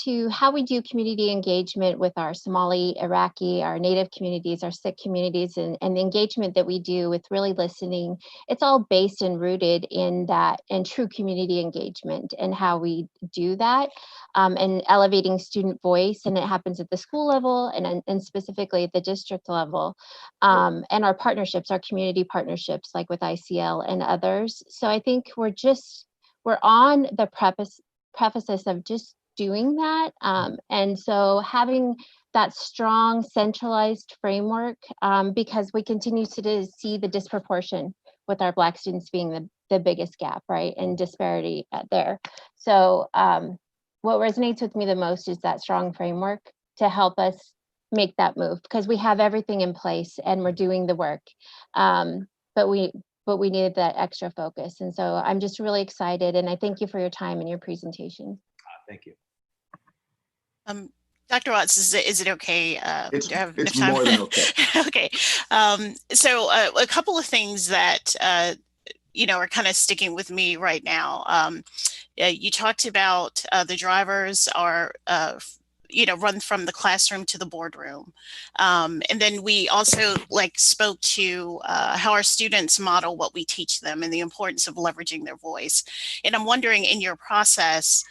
[SPEAKER 6] to how we do community engagement with our Somali, Iraqi, our Native communities, our Sikh communities, and the engagement that we do with really listening. It's all based and rooted in that, and true community engagement, and how we do that, and elevating student voice. And it happens at the school level, and specifically at the district level, and our partnerships, our community partnerships, like with ICL and others. So I think we're on the prefaces of just doing that. And so having that strong centralized framework, because we continue to see the disproportion with our Black students being the biggest gap, right, and disparity there. So what resonates with me the most is that strong framework to help us make that move, because we have everything in place and we're doing the work. But we needed that extra focus. And so I'm just really excited, and I thank you for your time and your presentation.
[SPEAKER 3] Thank you.
[SPEAKER 8] Dr. Watts, is it okay?
[SPEAKER 2] It's,
[SPEAKER 8] do I have
[SPEAKER 2] it's
[SPEAKER 8] enough time?
[SPEAKER 2] more than okay.
[SPEAKER 8] Okay. So a couple of things that, are kind of sticking with me right now. You talked about the drivers are, run from the classroom to the boardroom. And then we also spoke to how our students model what we teach them and the importance of leveraging their voice. And I'm wondering, in your process,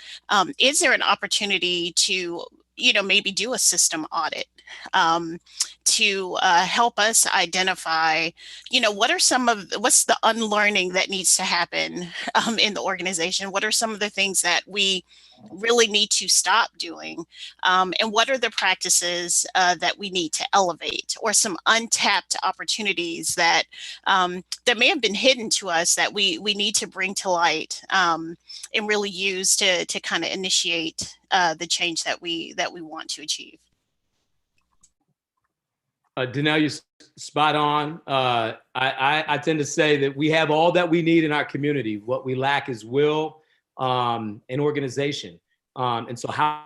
[SPEAKER 8] is there an opportunity to, maybe do a system audit to help us identify, what's the unlearning that needs to happen in the organization? What are some of the things that we really need to stop doing? And what are the practices that we need to elevate, or some untapped opportunities that that may have been hidden to us that we need to bring to light and really use to kind of initiate the change that we want to achieve?
[SPEAKER 3] Danelle, you're spot on. I tend to say that we have all that we need in our community. What we lack is will and organization. And so how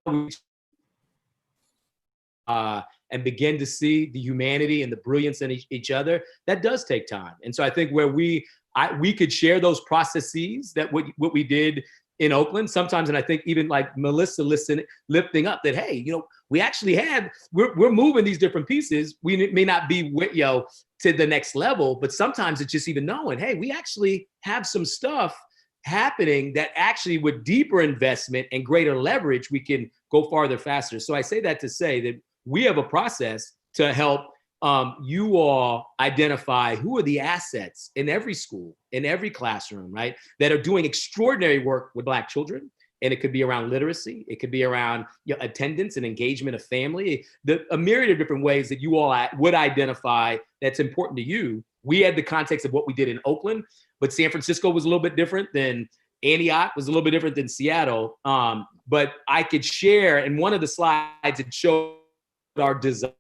[SPEAKER 3] we and begin to see the humanity and the brilliance in each other, that does take time. And so I think where we could share those processes, that what we did in Oakland sometimes, and I think even like Melissa lifting up that, hey, we actually we're moving these different pieces. We may not be to the next level, but sometimes it's just even knowing, hey, we actually have some stuff happening that actually, with deeper investment and greater leverage, we can go farther faster. So I say that to say that we have a process to help you all identify who are the assets in every school, in every classroom, right, that are doing extraordinary work with Black children. And it could be around literacy. It could be around attendance and engagement of family, a myriad of different ways that you all would identify that's important to you. We had the context of what we did in Oakland, but San Francisco was a little bit different than Antioch, was a little bit different than Seattle. But I could share, in one of the slides, it showed our design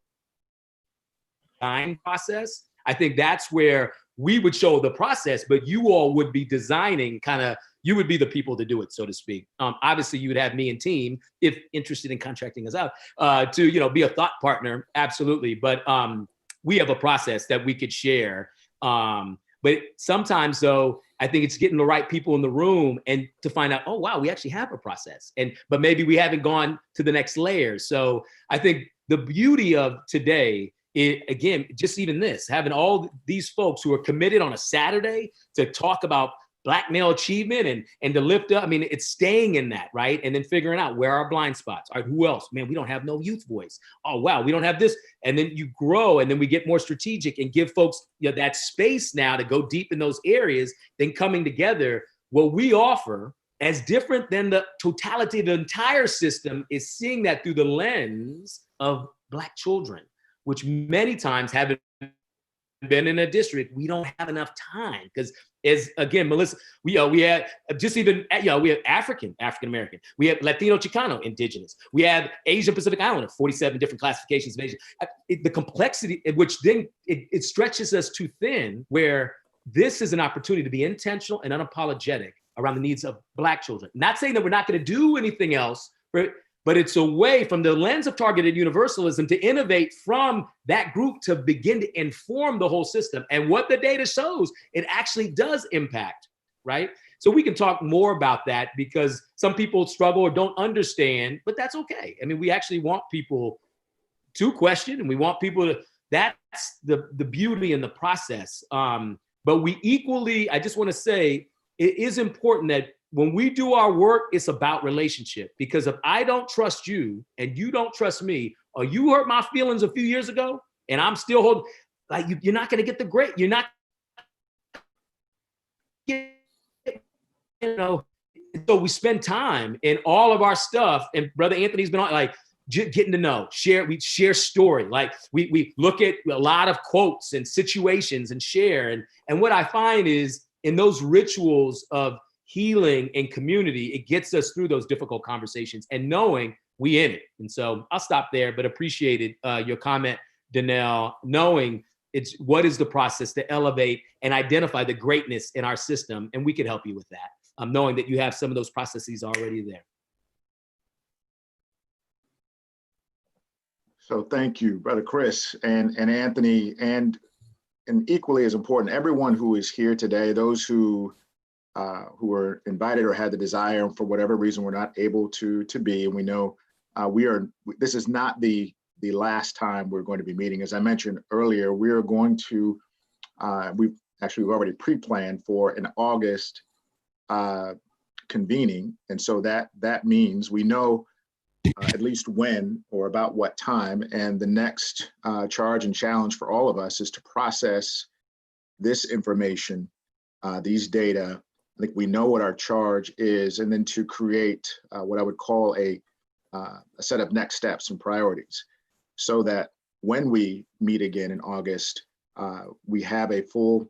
[SPEAKER 3] process. I think that's where we would show the process, but you all would be designing you would be the people to do it, so to speak. Obviously, you would have me and team, if interested in contracting us out, to be a thought partner, absolutely. But we have a process that we could share. But sometimes, though, I think it's getting the right people in the room and to find out, oh, wow, we actually have a process. But maybe we haven't gone to the next layer. So I think the beauty of today, again, just even this, having all these folks who are committed on a Saturday to talk about Black male achievement and to lift up, it's staying in that, right? And then figuring out where are blind spots. All right, who else? Man, we don't have no youth voice. Oh, wow, we don't have this. And then you grow, and then we get more strategic and give folks that space now to go deep in those areas, then coming together. What we offer, as different than the totality of the entire system, is seeing that through the lens of Black children, which many times haven't been in a district, we don't have enough time because, as again, Melissa, we had just even we have African American, we have Latino, Chicano, Indigenous, we have Asia Pacific Islander, 47 different classifications of Asia. The complexity, which then it stretches us too thin, where this is an opportunity to be intentional and unapologetic around the needs of Black children. Not saying that we're not going to do anything else, but it's a way from the lens of targeted universalism to innovate from that group to begin to inform the whole system. And what the data shows, it actually does impact, right? So we can talk more about that because some people struggle or don't understand, but that's okay. I mean, we actually want people to question, and we want people to, that's the beauty in the process. But we equally, I just want to say, it is important that when we do our work, it's about relationship. Because if I don't trust you and you don't trust me, or you hurt my feelings a few years ago and I'm still holding, like you're not going to get the grade. You're not, so we spend time in all of our stuff. And Brother Anthony's been on, like, getting to know, we share story. Like we look at a lot of quotes and situations and share. And what I find is in those rituals of healing and community, it gets us through those difficult conversations and knowing we in it. And so I'll stop there, but appreciated your comment, Danelle, knowing it's what is the process to elevate and identify the greatness in our system. And we can help you with that, knowing that you have some of those processes already there.
[SPEAKER 2] So thank you, Brother Chris and Anthony, and equally as important, everyone who is here today, those who were invited or had the desire, and for whatever reason we're not able to be, and we know this is not the last time we're going to be meeting. As I mentioned earlier, we are going to, we've already pre-planned for an August convening. And so that means we know at least when or about what time, and the next charge and challenge for all of us is to process this information, these data. I think we know what our charge is, and then to create what I would call a set of next steps and priorities, so that when we meet again in August, we have a full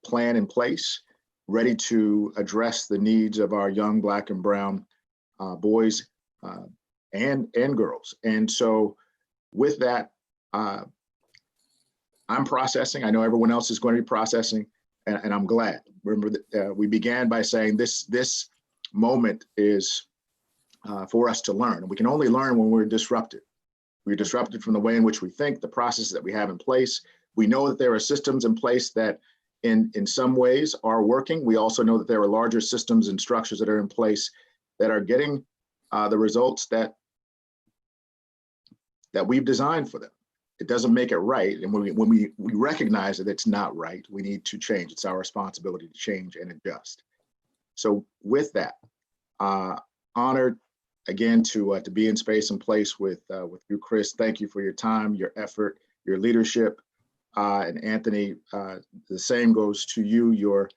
[SPEAKER 2] plan in place, ready to address the needs of our young Black and Brown boys and girls. And so with that, I'm processing. I know everyone else is going to be processing, and I'm glad. Remember that we began by saying this moment is for us to learn. And we can only learn when we're disrupted. We're disrupted from the way in which we think, the processes that we have in place. We know that there are systems in place that in some ways are working. We also know that there are larger systems and structures that are in place that are getting the results that we've designed for them. It doesn't make it right. And when we recognize that it's not right, we need to change. It's our responsibility to change and adjust. So with that, honored again to be in space and place with you, Chris. Thank you for your time, your effort, your leadership. And Anthony, the same goes to you. Your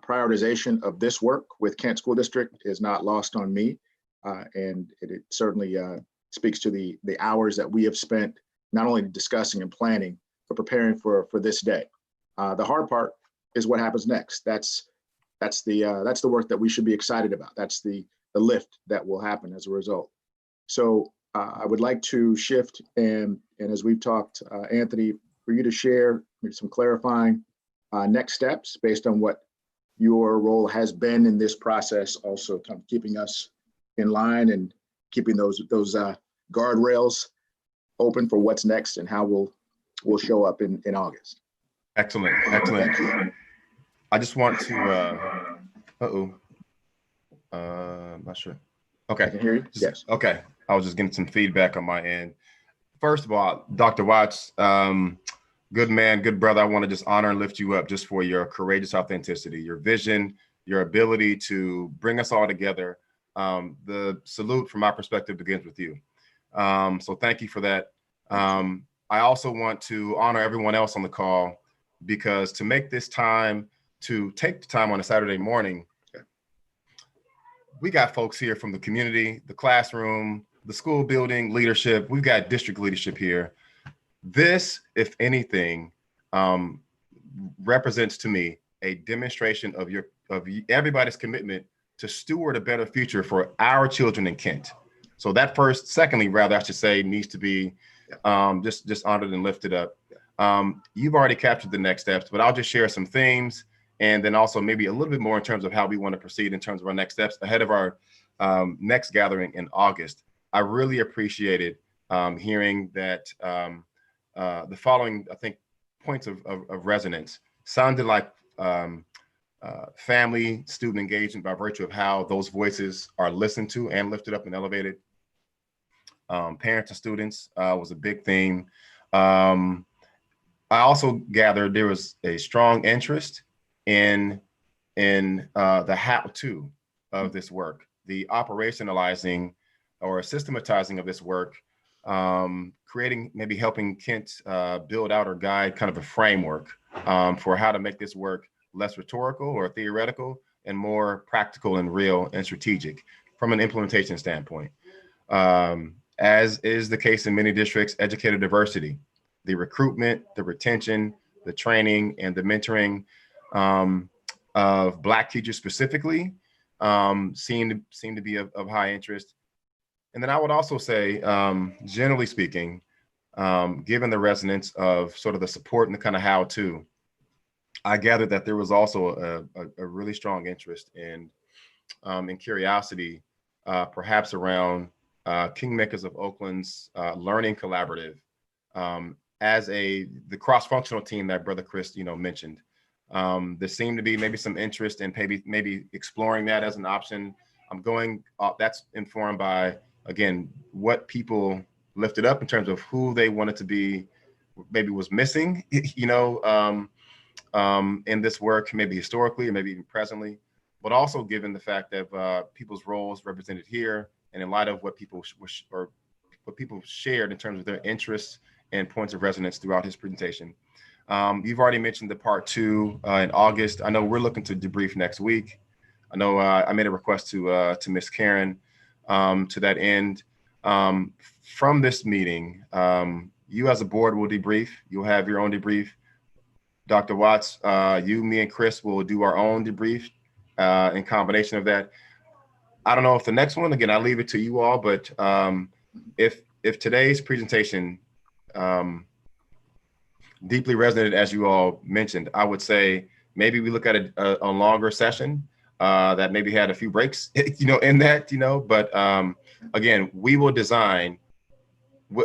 [SPEAKER 2] prioritization of this work with Kent School District is not lost on me. And it certainly speaks to the hours that we have spent not only discussing and planning, but preparing for this day. The hard part is what happens next. That's the work that we should be excited about. That's the lift that will happen as a result. So I would like to shift and as we've talked, Anthony, for you to share some clarifying next steps based on what your role has been in this process, also kind of keeping us in line and keeping those guardrails open for what's next and how we'll show up in August.
[SPEAKER 4] Excellent. I just want to, not sure. Okay.
[SPEAKER 2] I can hear you. Yes.
[SPEAKER 4] Okay. I was just getting some feedback on my end. First of all, Dr. Watts, good man, good brother. I want to just honor and lift you up just for your courageous authenticity, your vision, your ability to bring us all together. The salute from my perspective begins with you. So thank you for that. I also want to honor everyone else on the call, because to make this time, to take the time on a Saturday morning, we got folks here from the community, the classroom, the school building leadership. We've got district leadership here. This, if anything, represents to me a demonstration of everybody's commitment to steward a better future for our children in Kent. So that secondly, rather, I should say, needs to be just honored and lifted up. You've already captured the next steps, but I'll just share some themes and then also maybe a little bit more in terms of how we want to proceed in terms of our next steps ahead of our next gathering in August. I really appreciated hearing that the following, I think, points of resonance sounded like family student engagement by virtue of how those voices are listened to and lifted up and elevated. Parents and students was a big theme. I also gathered there was a strong interest in the how-to of this work, the operationalizing or systematizing of this work, creating, maybe helping Kent build out or guide kind of a framework for how to make this work less rhetorical or theoretical and more practical and real and strategic from an implementation standpoint. As is the case in many districts, educator diversity, the recruitment, the retention, the training, and the mentoring of Black teachers specifically seem to be of high interest. And then I would also say, generally speaking, given the resonance of sort of the support and the kind of how-to, I gathered that there was also a really strong interest in curiosity, perhaps around Kingmakers of Oakland's Learning Collaborative as the cross-functional team that Brother Chris, mentioned. There seemed to be maybe some interest in maybe exploring that as an option. That's informed by, again, what people lifted up in terms of who they wanted to be, maybe was missing, in this work, maybe historically or maybe even presently, but also given the fact that people's roles represented here, and in light of what people shared in terms of their interests and points of resonance throughout his presentation. You've already mentioned the part 2 in August. I know we're looking to debrief next week. I know I made a request to Ms. Karen to that end. From this meeting, you as a board will debrief. You'll have your own debrief. Dr. Watts, you, me, and Chris will do our own debrief in combination of that. I don't know if the next one, again, I'll leave it to you all, but if today's presentation deeply resonated, as you all mentioned, I would say maybe we look at a longer session that maybe had a few breaks, in that, but again, we will design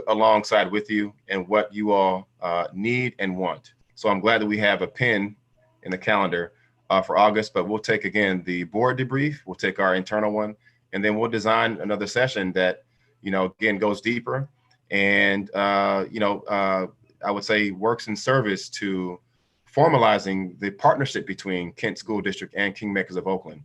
[SPEAKER 4] alongside with you and what you all need and want. So I'm glad that we have a pin in the calendar for August, but we'll take, again, the board debrief, we'll take our internal one, and then we'll design another session that, again, goes deeper and, I would say works in service to formalizing the partnership between Kent School District and Kingmakers of Oakland.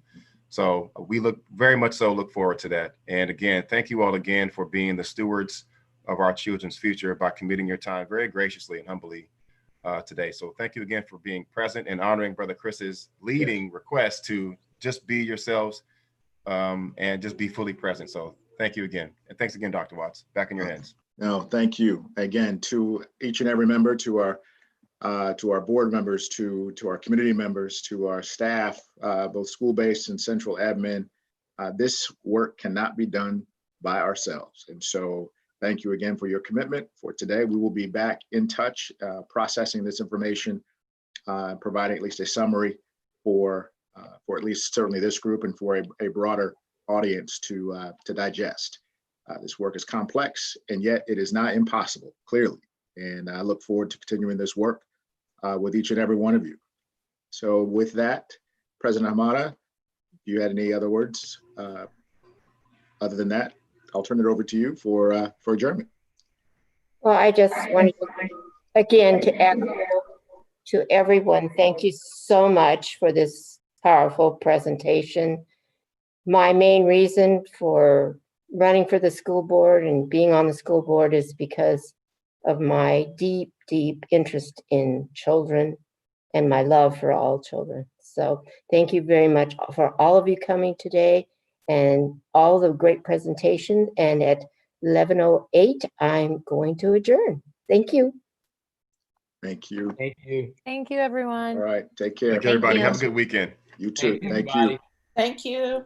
[SPEAKER 4] So we look forward to that. And again, thank you all again for being the stewards of our children's future by committing your time very graciously and humbly today. So thank you again for being present and honoring Brother Chris's leading request to just be yourselves and just be fully present. So thank you again. And thanks again, Dr. Watts. Back in your hands.
[SPEAKER 2] No, thank you again to each and every member, to our board members, to our community members, to our staff, both school-based and central admin. This work cannot be done by ourselves. And so thank you again for your commitment for today. We will be back in touch, processing this information, providing at least a summary for at least certainly this group and for a broader audience to digest. This work is complex, and yet it is not impossible, clearly. And I look forward to continuing this work with each and every one of you. So with that, President Hamada, if you had any other words, other than that, I'll turn it over to you for adjournment.
[SPEAKER 1] Well, I just wanted again to echo to everyone, thank you so much for this powerful presentation. My main reason for running for the school board and being on the school board is because of my deep, deep interest in children and my love for all children. So thank you very much for all of you coming today and all the great presentation. And at 11:08, I'm going to adjourn. Thank you.
[SPEAKER 2] Thank you.
[SPEAKER 3] Thank you.
[SPEAKER 5] Thank you, everyone.
[SPEAKER 2] All right, take care.
[SPEAKER 4] Thank you, everybody.
[SPEAKER 6] you.
[SPEAKER 4] Have a good weekend.
[SPEAKER 2] You too.
[SPEAKER 3] Thank you,
[SPEAKER 2] Thank
[SPEAKER 3] everybody.
[SPEAKER 2] you.
[SPEAKER 10] Thank you.